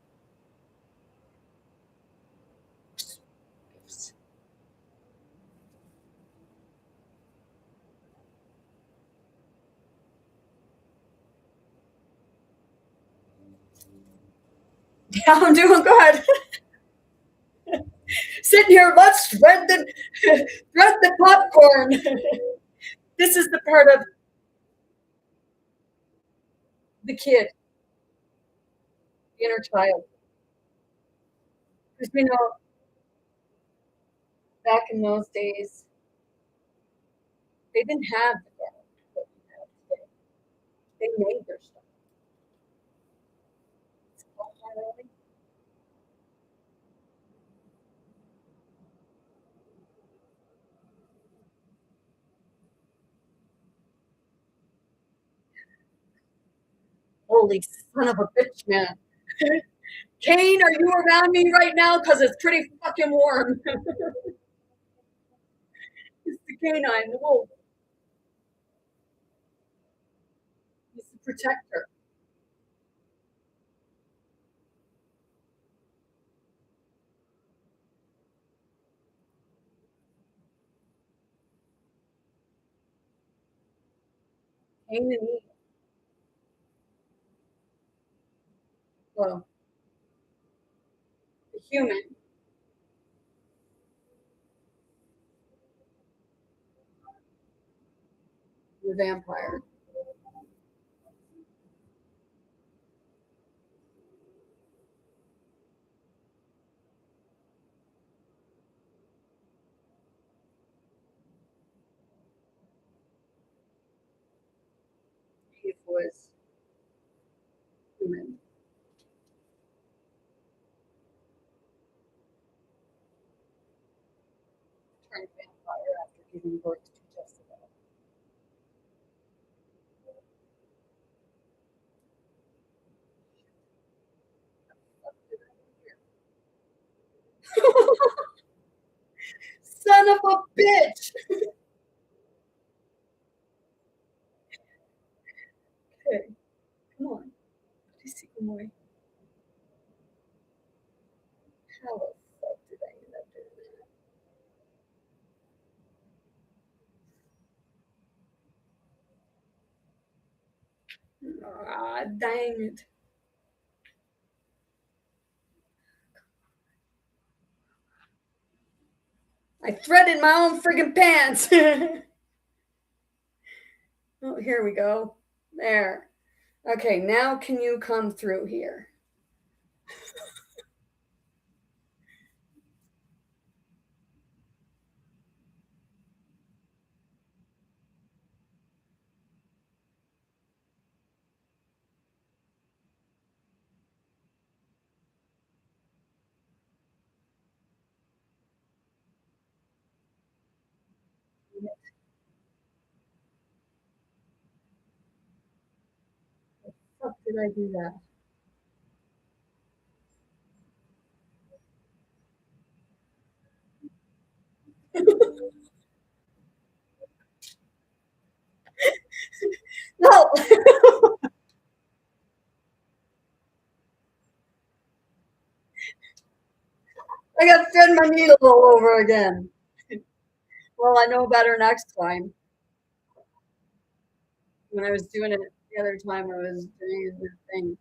Gifts. Yeah, I'm doing good. Sitting here, let's thread the popcorn. This is the part of the kid, the inner child. Because back in those days, they didn't have the garment that we have today. They made their stuff. It's called highlighting. Holy son of a bitch, man. Kane, are you around me right now? Because it's pretty fucking warm. It's the canine, the wolf. He's the protector. Kane and me. Well, the human, the vampire. Eve was human. Turned vampire after giving birth to Jessica. Son of a bitch. Okay, come on. Please see more. How the fuck did I end up doing that? Ah, dang it. I threaded my own friggin' pants. Oh, here we go. There. Okay, now can you come through here? How the fuck did I do that? No! I got to thread my needle all over again. Well, I know better next time. When I was doing it the other time, I was doing the thing.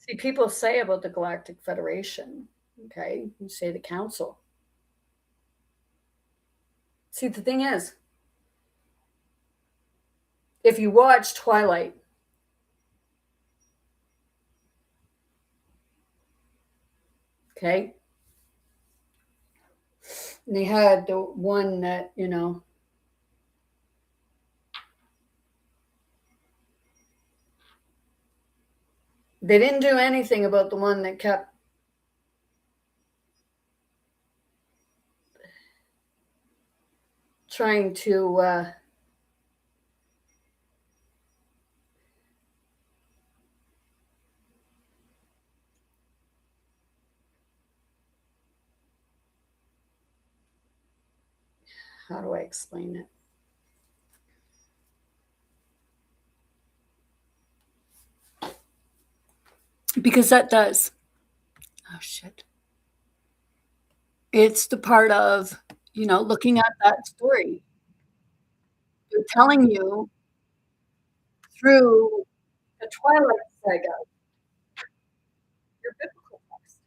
See, people say about the Galactic Federation, okay? You say the Council. See, the thing is, if you watch Twilight, okay, and they had the one that, they didn't do anything about the one that kept trying to how do I explain it? Because that does. Oh, shit. It's the part of, looking at that story. They're telling you through the Twilight saga, your biblical text.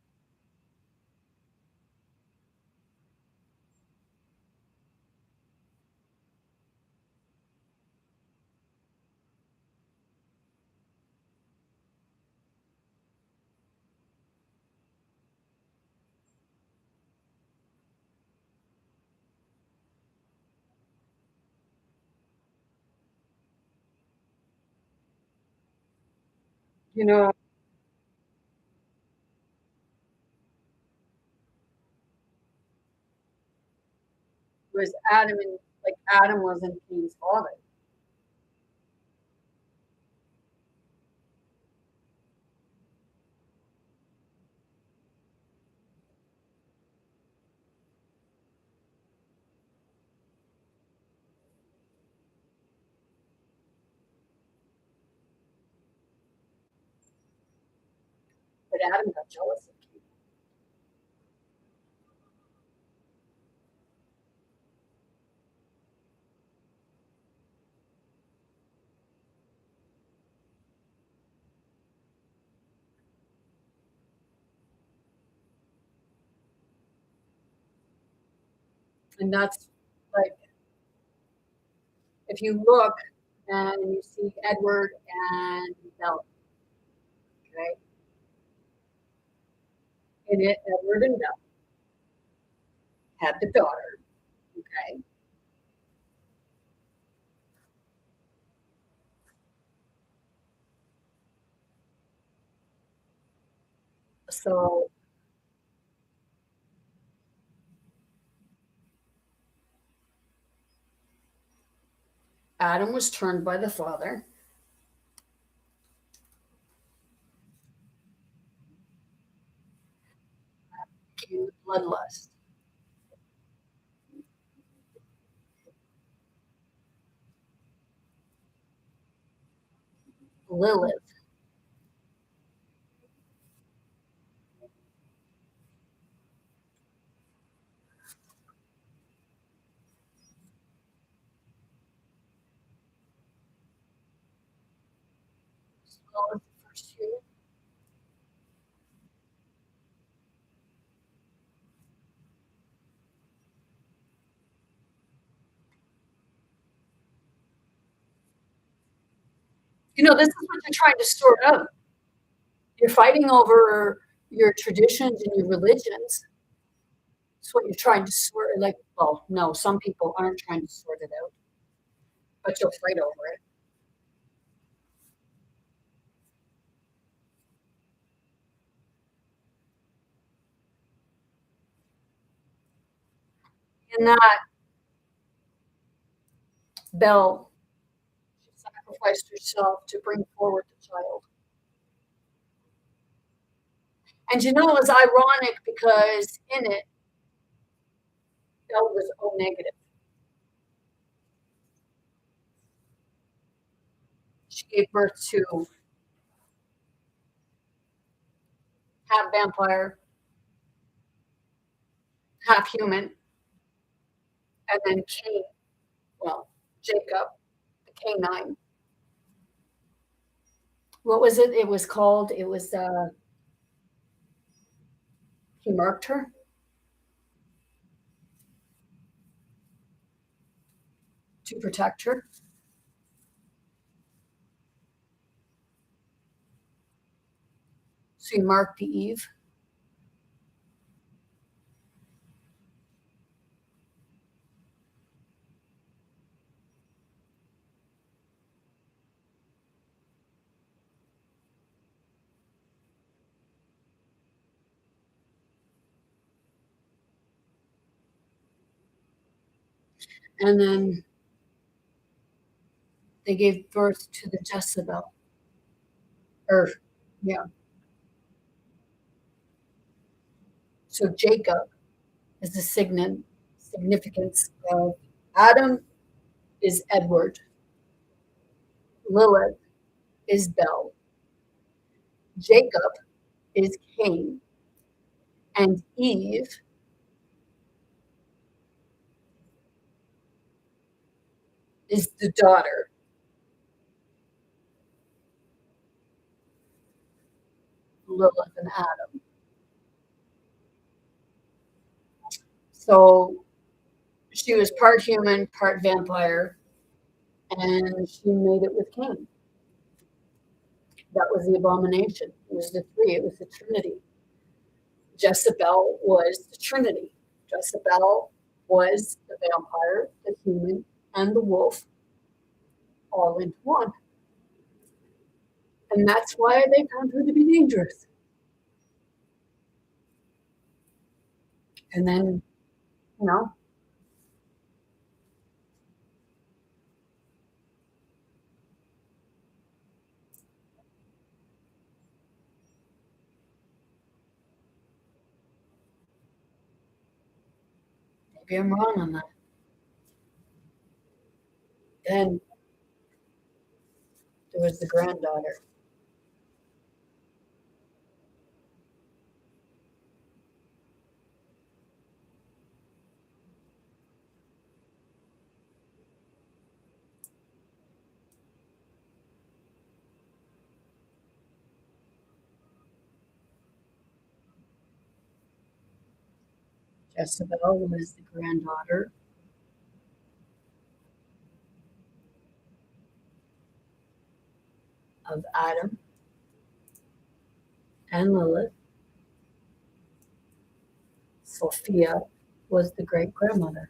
You know, it was Adam and like Adam wasn't Cain's father. But Adam got jealous of Cain. And that's like if you look and you see Edward and Bella, okay? In it, Edward and Bella had the daughter, okay? So Adam was turned by the father, came with bloodlust. Lilith, Lilith the first human. You know, this is what you're trying to sort out. You're fighting over your traditions and your religions. It's what you're trying to sort. Like, well, no, some people aren't trying to sort it out, but you'll fight over it. And that Belle, she sacrificed herself to bring forward the child. And you know, it was ironic because in it, Belle was O negative. She gave birth to half vampire, half human, and then Cain, well, Jacob, the canine. What was it? It was called, it was, he marked her to protect her. So he marked the Eve. And then they gave birth to the Jezebel. Or, yeah. So Jacob is the significance of Adam is Edward, Lilith is Belle, Jacob is Cain, and Eve is the daughter, Lilith and Adam. So she was part human, part vampire, and she made it with Cain. That was the abomination. It was the three, it was the Trinity. Jezebel was the Trinity. Jezebel was the vampire, the human, and the wolf all into one. And that's why they found her to be dangerous. And then, you know, maybe I'm wrong on that. Then there was the granddaughter. Jezebel was the granddaughter of Adam and Lilith. Sophia was the great grandmother.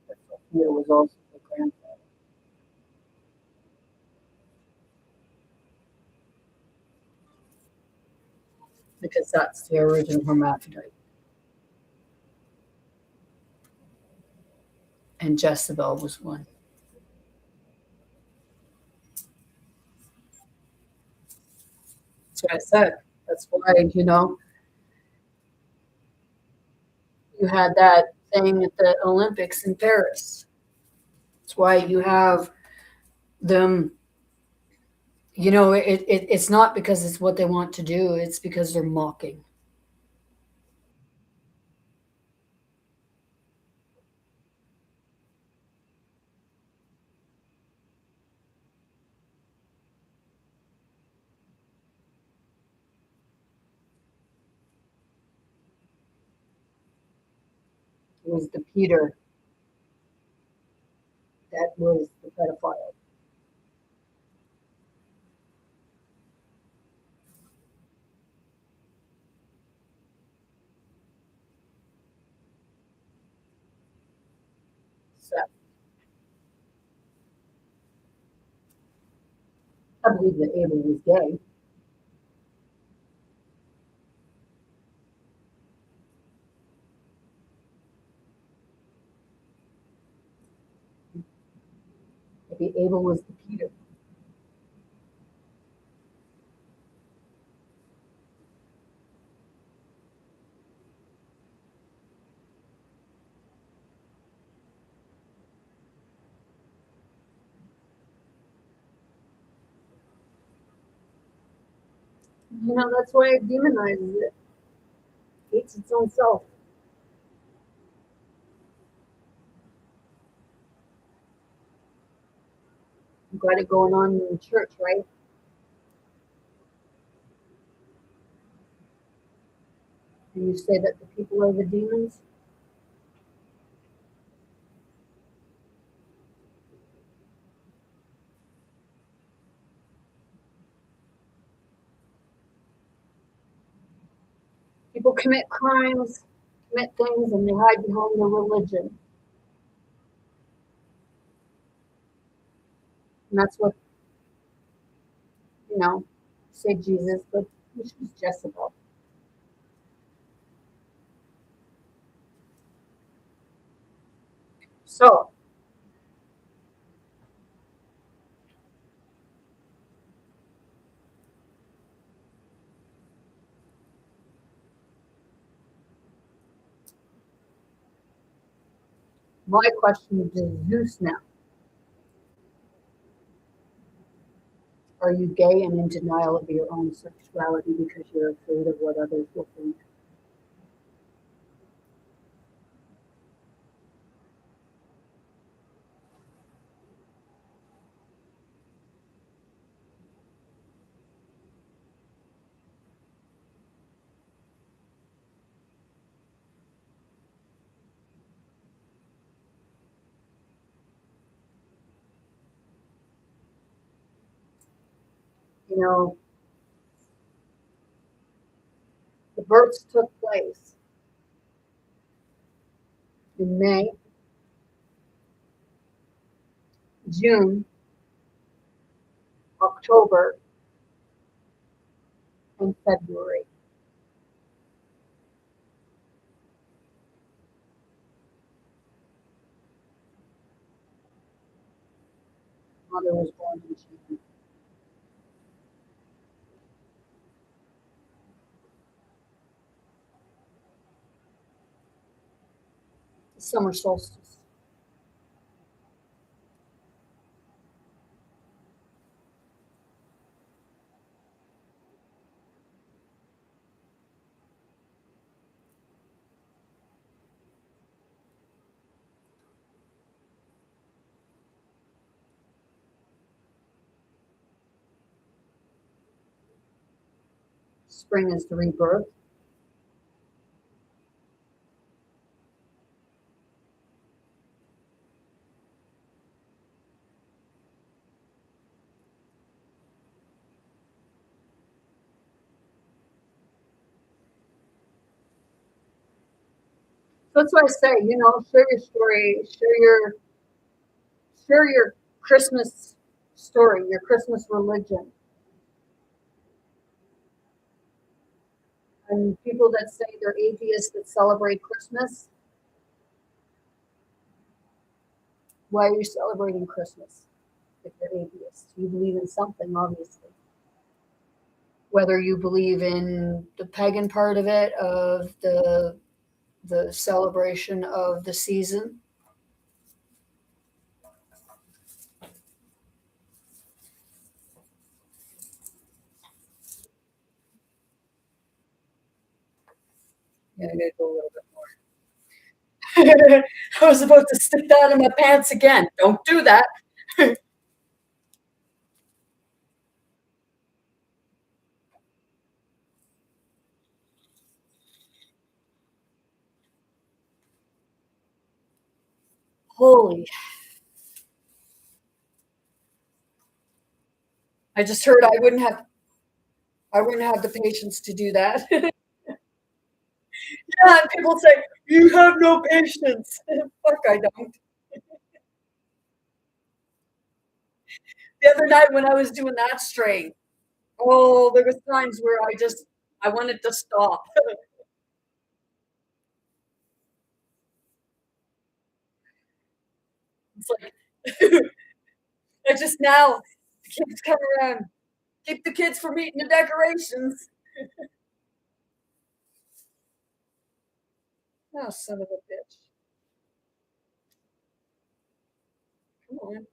But Sophia was also the grandfather. Because that's the original hermaphrodite. And Jezebel was one. That's what I said. That's why, you had that thing at the Olympics in Paris. That's why you have them, it's not because it's what they want to do, it's because they're mocking. It was the Peter that was the pedophile. So I believe that Abel was gay. Maybe Abel was the Peter. That's why it demonizes it. Hates its own self. You got it going on in the church, right? And you say that the people are the demons. People commit crimes, commit things, and they hide behind their religion. And that's what, you know, say Jesus, but which was Jezebel. So, my question to Zeus now: are you gay and in denial of your own sexuality because you're afraid of what others will think? You know, The births took place in May, June, October, and February. Mother was born in June. The summer solstice. Spring is the rebirth. That's why I say, share your story, share your Christmas story, your Christmas religion. And people that say they're atheists that celebrate Christmas, why are you celebrating Christmas if you're atheist? You believe in something, obviously. Whether you believe in the pagan part of it, of the celebration of the season. Yeah, I gotta go a little bit more. I was about to stick that in my pants again. Don't do that. Holy. I just heard I wouldn't have the patience to do that. Yeah, and people say, you have no patience. Fuck, I don't. The other night when I was doing that strain, oh, there was times where I wanted to stop. It's like I just now the kids come around. Keep the kids from eating the decorations. Oh, son of a bitch. Come on,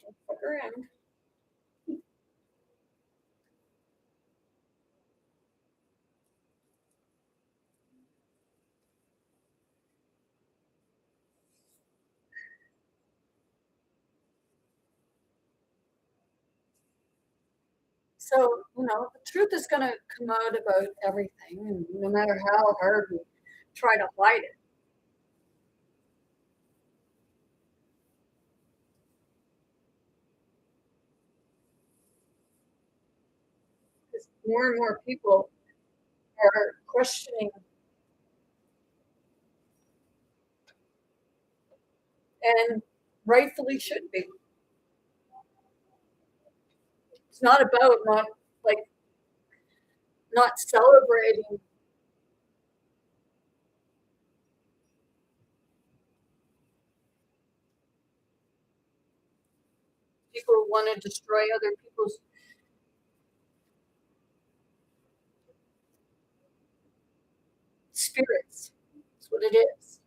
don't fuck around. So, the truth is gonna come out about everything, and no matter how hard we try to hide it, 'cause more and more people are questioning, and rightfully should be. It's not about like not celebrating. People want to destroy other people's spirits. That's what it is.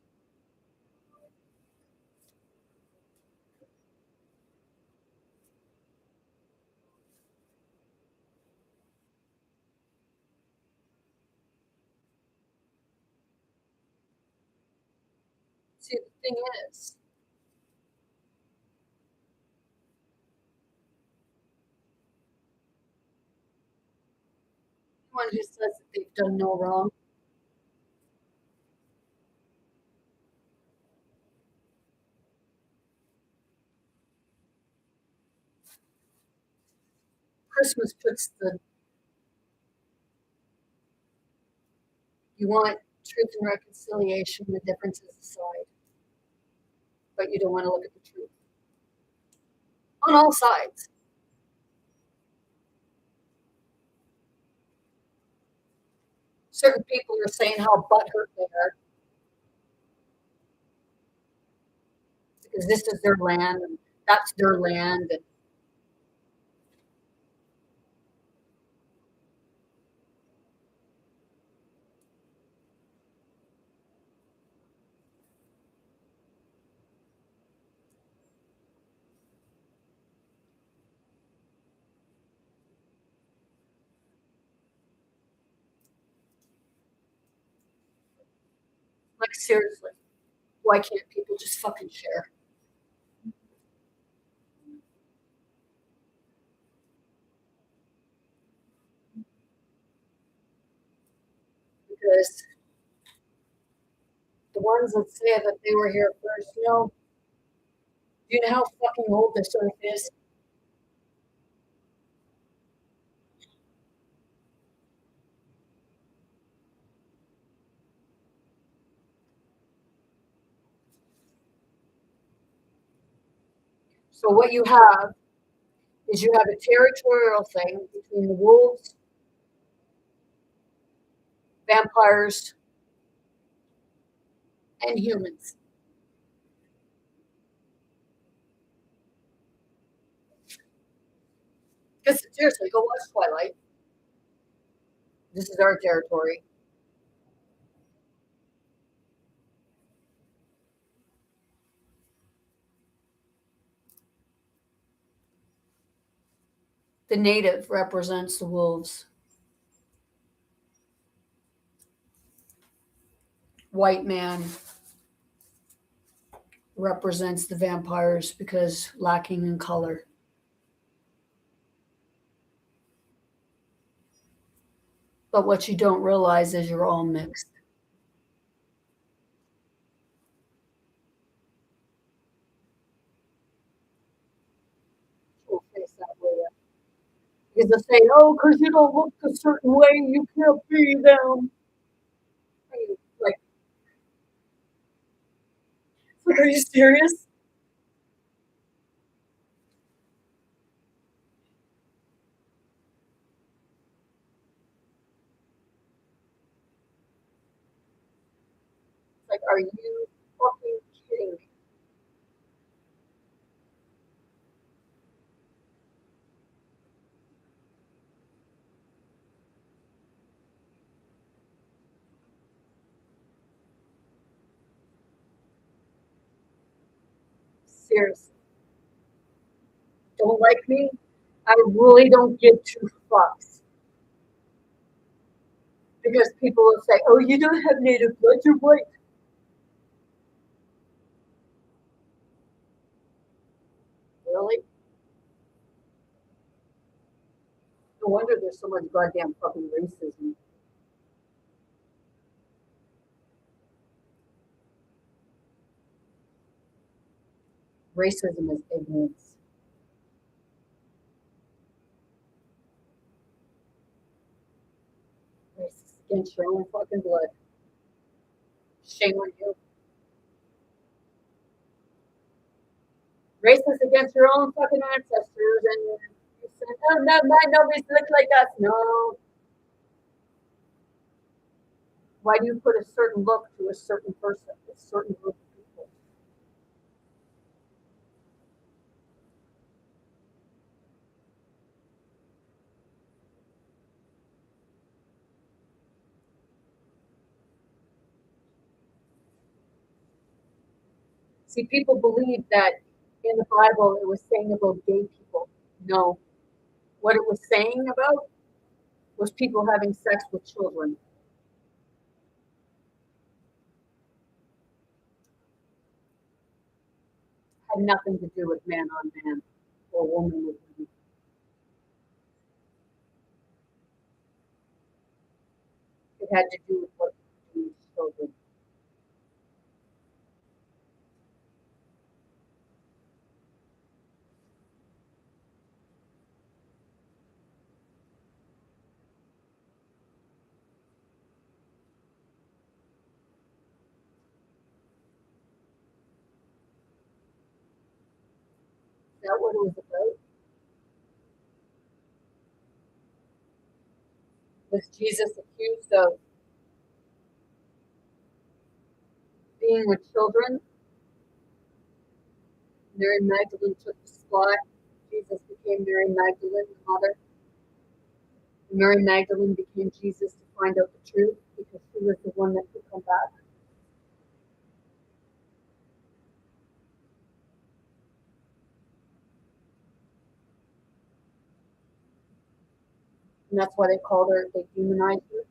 See, the thing is, anyone who says that they've done no wrong, Christmas puts You want truth and reconciliation, the differences aside, but you don't want to look at the truth on all sides. Certain people are saying how butthurt they are because this is their land and that's their land. And like, seriously, why can't people just fucking share? Because the ones that say that they were here first, do you know how fucking old this earth is? So what you have is you have a territorial thing between the wolves, vampires, and humans. Because seriously, go watch Twilight. This is our territory. The native represents the wolves. White man represents the vampires because lacking in color. But what you don't realize is you're all mixed. We'll face that later. Because they say, oh, because you don't look a certain way, you can't be them. Like, are you serious? Like, are you fucking kidding me? Seriously. Don't like me? I really don't give two fucks. Because people will say, oh, you don't have native blood, you're white. Really? No wonder there's so much goddamn fucking racism. Racism is ignorance. Racist against your own fucking blood. Shame on you. Racist against your own fucking ancestors, and you said, oh, no, nobody's look like us. No. Why do you put a certain look to a certain person, a certain group of people? See, people believe that in the Bible it was saying about gay people. No. What it was saying about was people having sex with children. Had nothing to do with man on man or woman with woman. It had to do with what you do with children. what it was about? Was Jesus accused of being with children? Mary Magdalene took the spot. Jesus became Mary Magdalene, the mother. Mary Magdalene became Jesus to find out the truth because she was the one that could come back. And that's why they called her, they demonized her.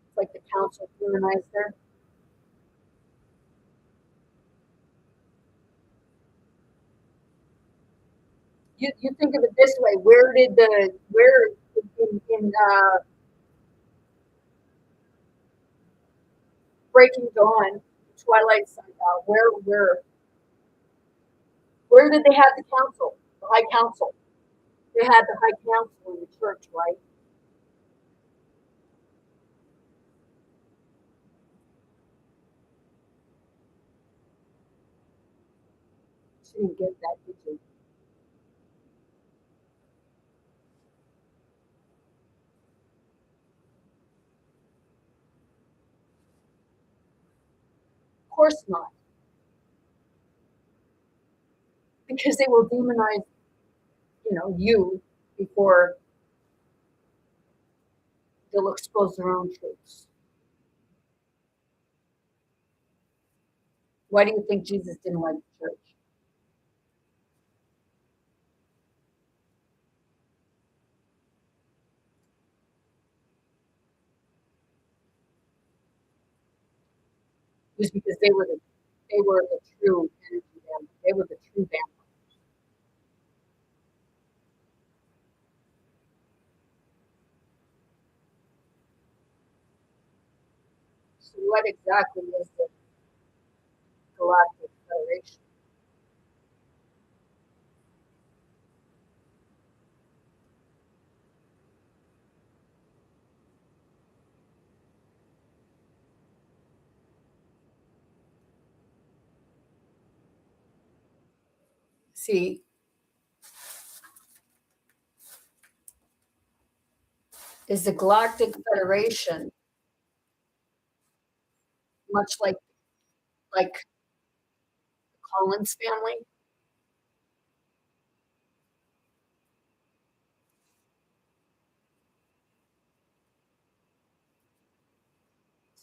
It's like the council demonized her. You think of it this way: where in Breaking Dawn, Twilight Sundown, where did they have the council, the high council? They had the high council in the church, right? She didn't get that, did you? Of course not, because they will demonize, you before they'll expose their own truths. Why do you think Jesus didn't like the church? It was because they were the true energy vampires. They were the true vampires. So what exactly is the Galactic Federation? See, is the Galactic Federation much like Collins family?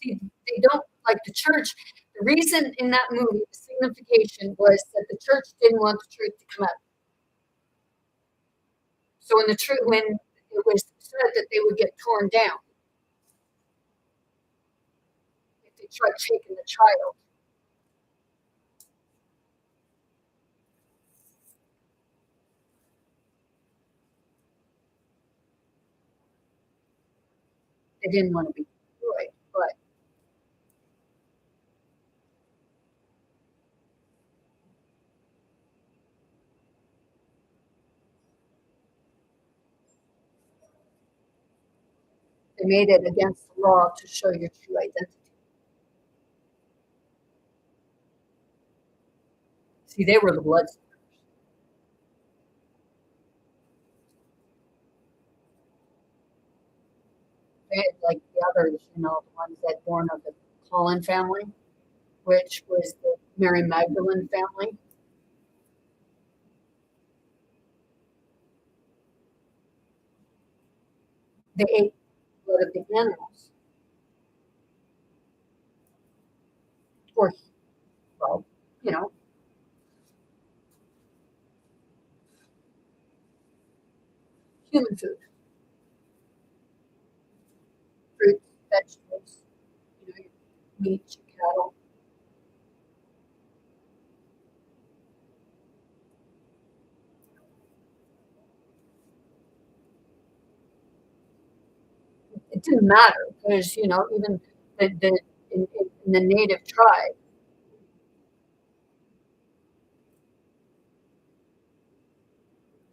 See, they don't like the church. The reason in that movie, the signification was that the church didn't want the truth to come out. So when it was said that they would get torn down if they tried taking the child, they didn't want to be destroyed. But they made it against the law to show your true identity. See, they were the bloodsuckers. They had, like the others, the ones that born of the Cullen family, which was the Mary Magdalene family. They ate blood of the animals, or well, you know, human food, fruits, vegetables, meat, cattle. It didn't matter because even in the native tribe,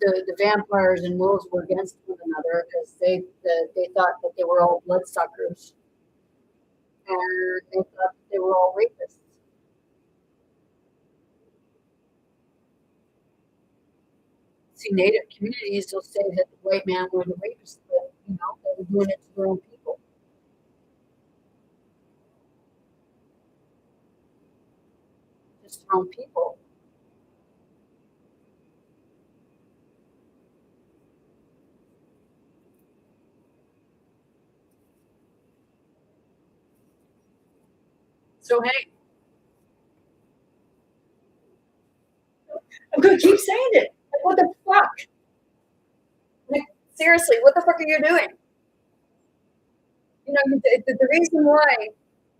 the vampires and wolves were against one another because they thought that they were all bloodsuckers and they thought that they were all rapists. see Native communities, they'll say that the white man were the rapists, but they were doing it to their own people. Just their own people. So hey, I'm gonna keep saying it. Like, what the fuck? Like, seriously, what the fuck are you doing? The reason why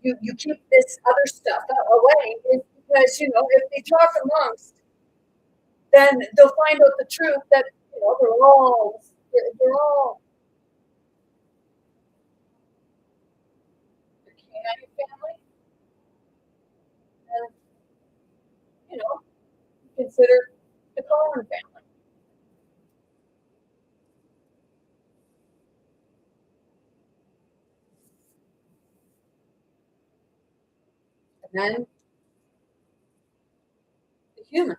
you keep this other stuff away is because if they talk amongst, then they'll find out the truth that they're all the Canine family, and consider the Cohen family, and then the human,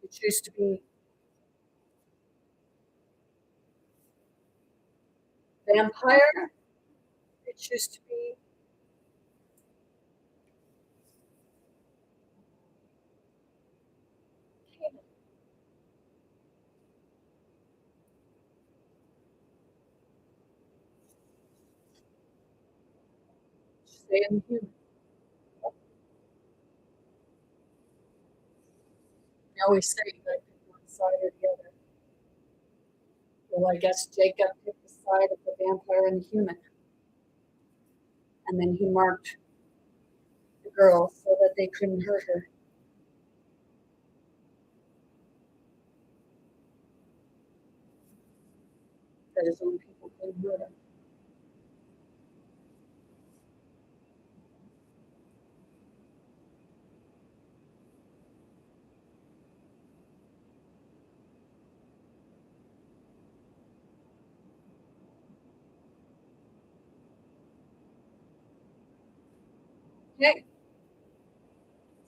which used to be vampire, which used to be human. Stay in the human. I always say you gotta pick one side or the other. Well, I guess Jacob picked the side of the vampire and the human, and then he marked the girl so that they couldn't hurt her. That his own people couldn't hurt her. Hey,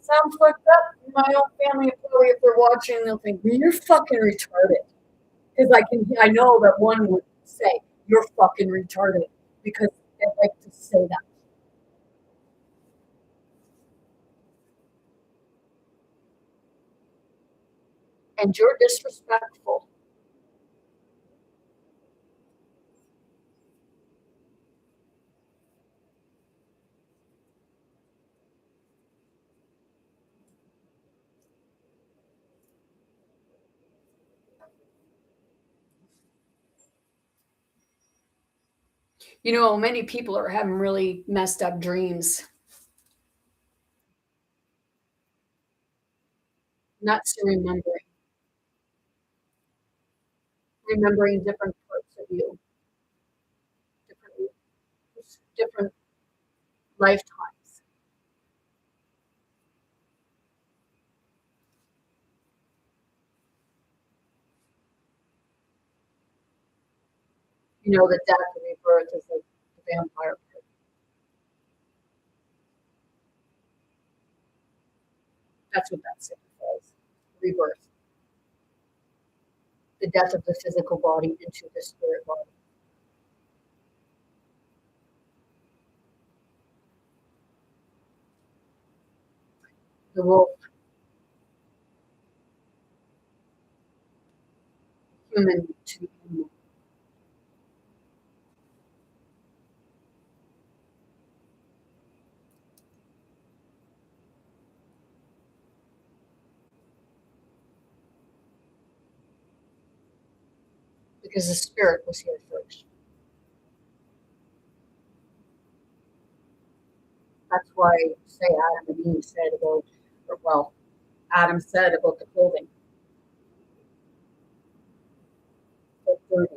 sounds fucked up. My own family, probably, if they're watching, they'll think, well, you're fucking retarded. Because I know that one would say, you're fucking retarded. Because they like to say that. And you're disrespectful. Many people are having really messed up dreams, not to remembering different parts of you, different, different lifetimes. The death and rebirth is like the vampire. That's what that signifies. Rebirth. The death of the physical body into the spirit body. The wolf, human to human. Because the spirit was here first. That's why, say, Adam and Eve said about, or well, Adam said about the clothing. So dirty.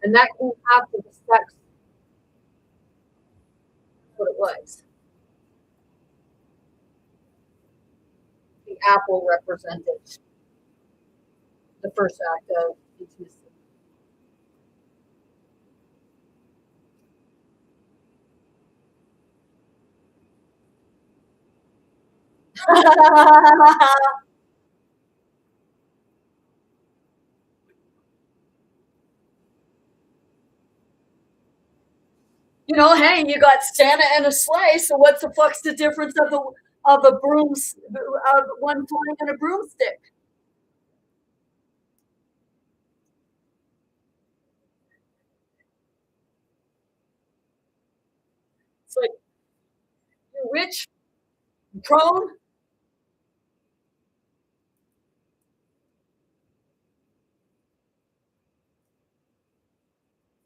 And that came after the sex, what it was. The apple represented the first act of intimacy. Hey, you got Santa and a sleigh, so what's the fuck's the difference of a brooms of one flying and a broomstick? It's like you're rich, prone,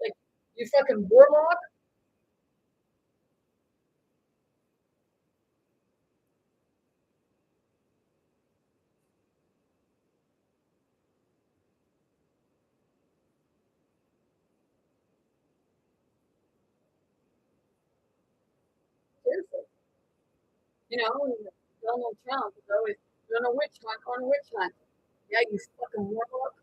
like you fucking warlock. Seriously. Donald Trump is always on a witch hunt, on a witch hunt. Yeah, you fucking warlock.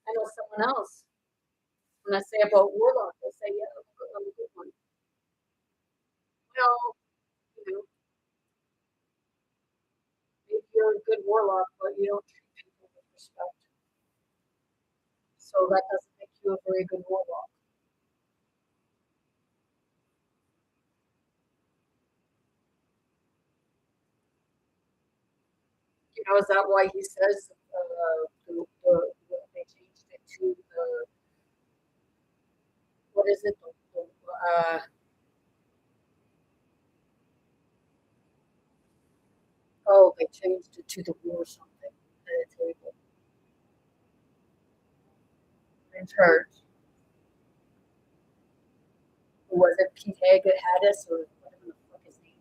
I know someone else. When I say about warlock, they say, yeah, I'm a good one. Well, you know, maybe you're a good warlock, but you don't treat people with respect. So that doesn't make you a very good warlock. Is that why he says they changed it to what is it? Oh, they changed it to the war something at a table in church. Was it Pete Haggis or whatever the fuck his name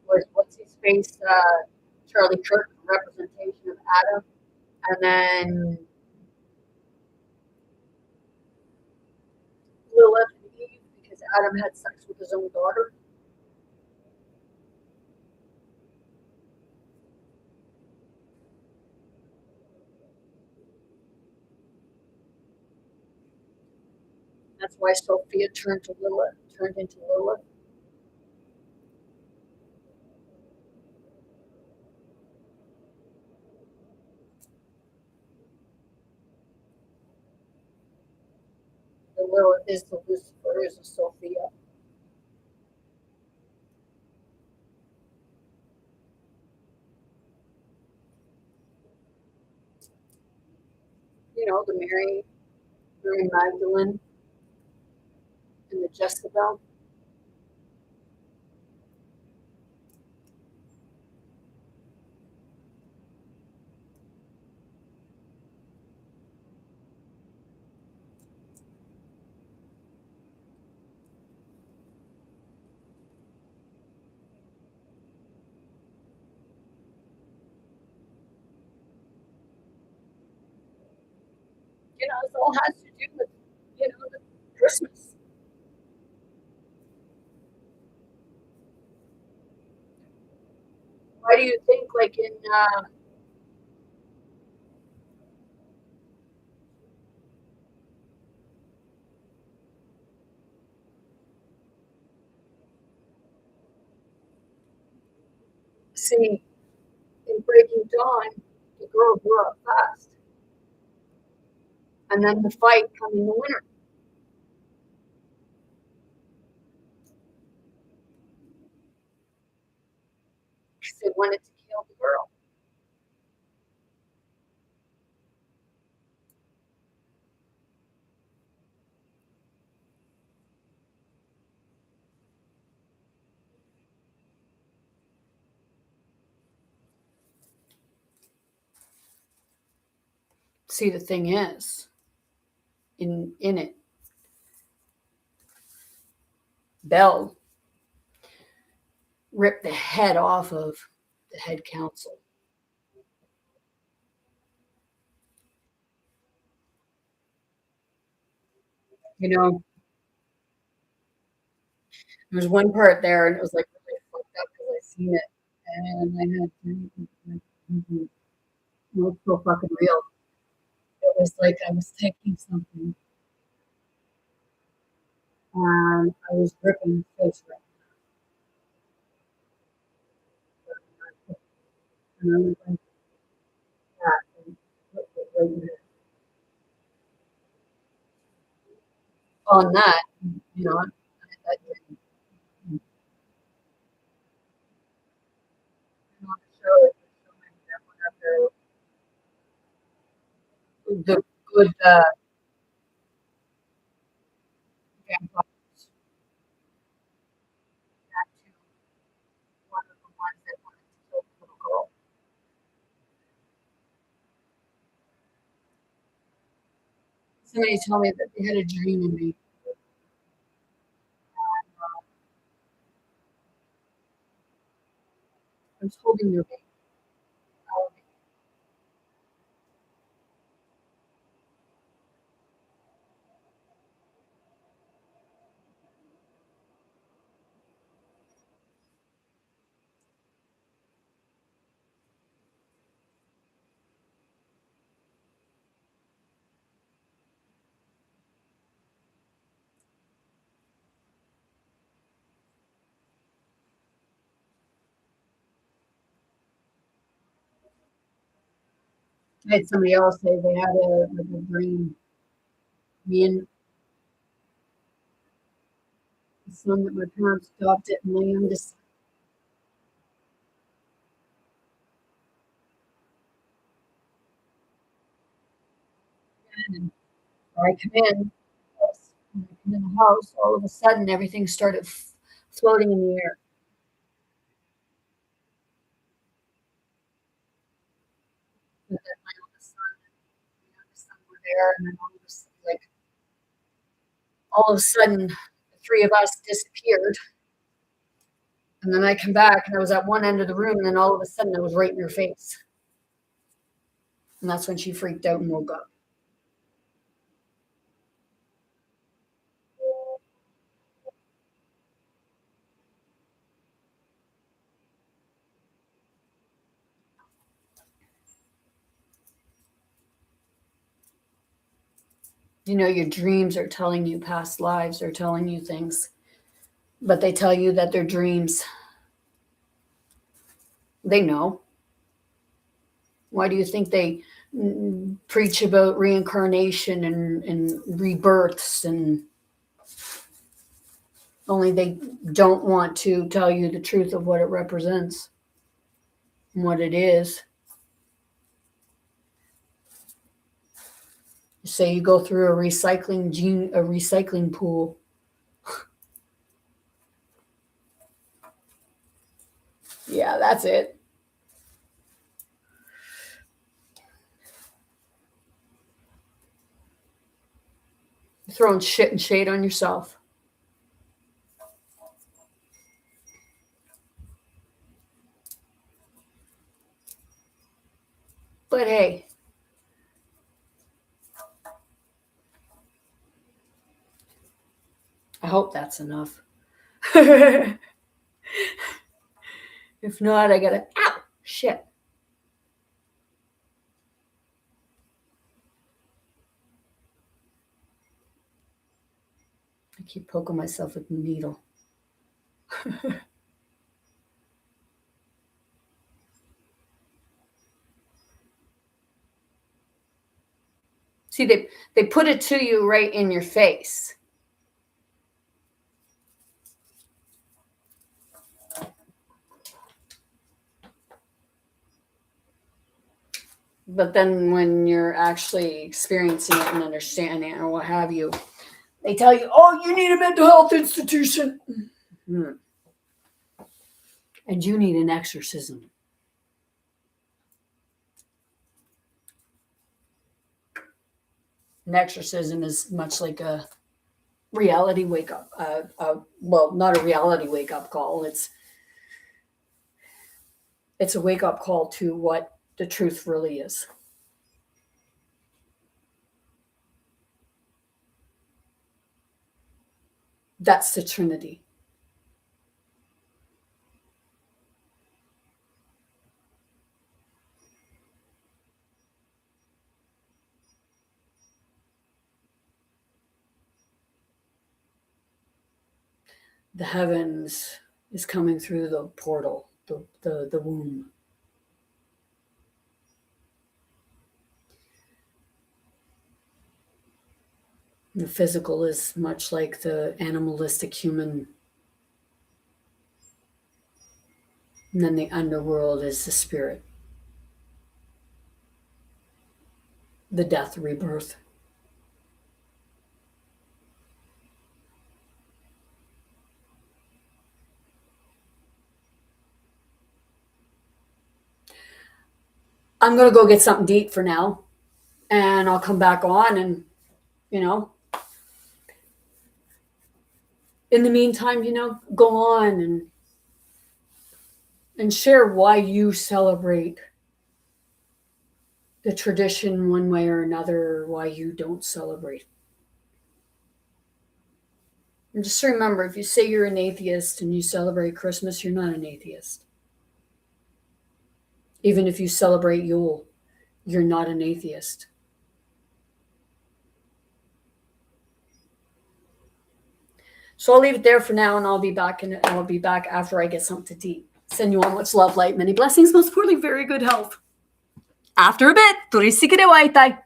was? What's his face? Charlie Kirk, representation of Adam, and then Lilith and Eve because Adam had sex with his own daughter. That's why Sophia turned into Lilith. The Lilith is the Lucifer, is the Sophia. The Mary Magdalene, and the Jezebel. It all has to do with the Christmas. Why do you think, like in see in Breaking Dawn, the girl grew up fast, and then the fight come in the winter because they wanted to kill the girl. See, the thing is, in it, Bell ripped the head off of the head counsel. You know, there was one part there, and it was like really fucked up because I seen it, and I had to, it was so fucking real. It was like I was taking something and I was ripping his face right, and I was like that, and ripped it right there. On that, that dream, on the show, it was showing that whenever the good vampires got to one of the ones that wanted to kill the little girl. Somebody told me that they had a dream in me. I was holding their baby. I had somebody else say they had a dream. Me and the son that my parents adopted, and my youngest son, and I come in, when I come in the house, all of a sudden everything started floating in the air. And then my oldest son and my youngest son were there, and then all of a sudden, the three of us disappeared. And then I come back, and I was at one end of the room, and then all of a sudden, I was right in her face. And that's when she freaked out and woke up. Your dreams are telling you past lives, they're telling you things, but they tell you that they're dreams. They know. Why do you think they preach about reincarnation and rebirths, and only they don't want to tell you the truth of what it represents and what it is? Say you go through a recycling pool. Yeah, that's it. You're throwing shit and shade on yourself. But hey, I hope that's enough. If not, I gotta. Ow! Shit. I keep poking myself with the needle. See, they put it to you right in your face. But then when you're actually experiencing it and understanding it or what have you, they tell you, oh, you need a mental health institution. Hmm. And you need an exorcism. An exorcism is much like a reality wake up. Well, not a reality wake up call. It's a wake up call to what the truth really is. That's the Trinity. The heavens is coming through the portal, the womb. The physical is much like the animalistic human. And then the underworld is the spirit, the death, rebirth. I'm going to go get something to eat for now, and I'll come back on and, in the meantime, go on and share why you celebrate the tradition one way or another, or why you don't celebrate. And just remember, if you say you're an atheist and you celebrate Christmas, you're not an atheist. Even if you celebrate Yule, you're not an atheist. So I'll leave it there for now, and I'll be back after I get something to eat. Send you all much love, light, many blessings, most importantly, very good health. After a bit, tuloy si Kire Waitai.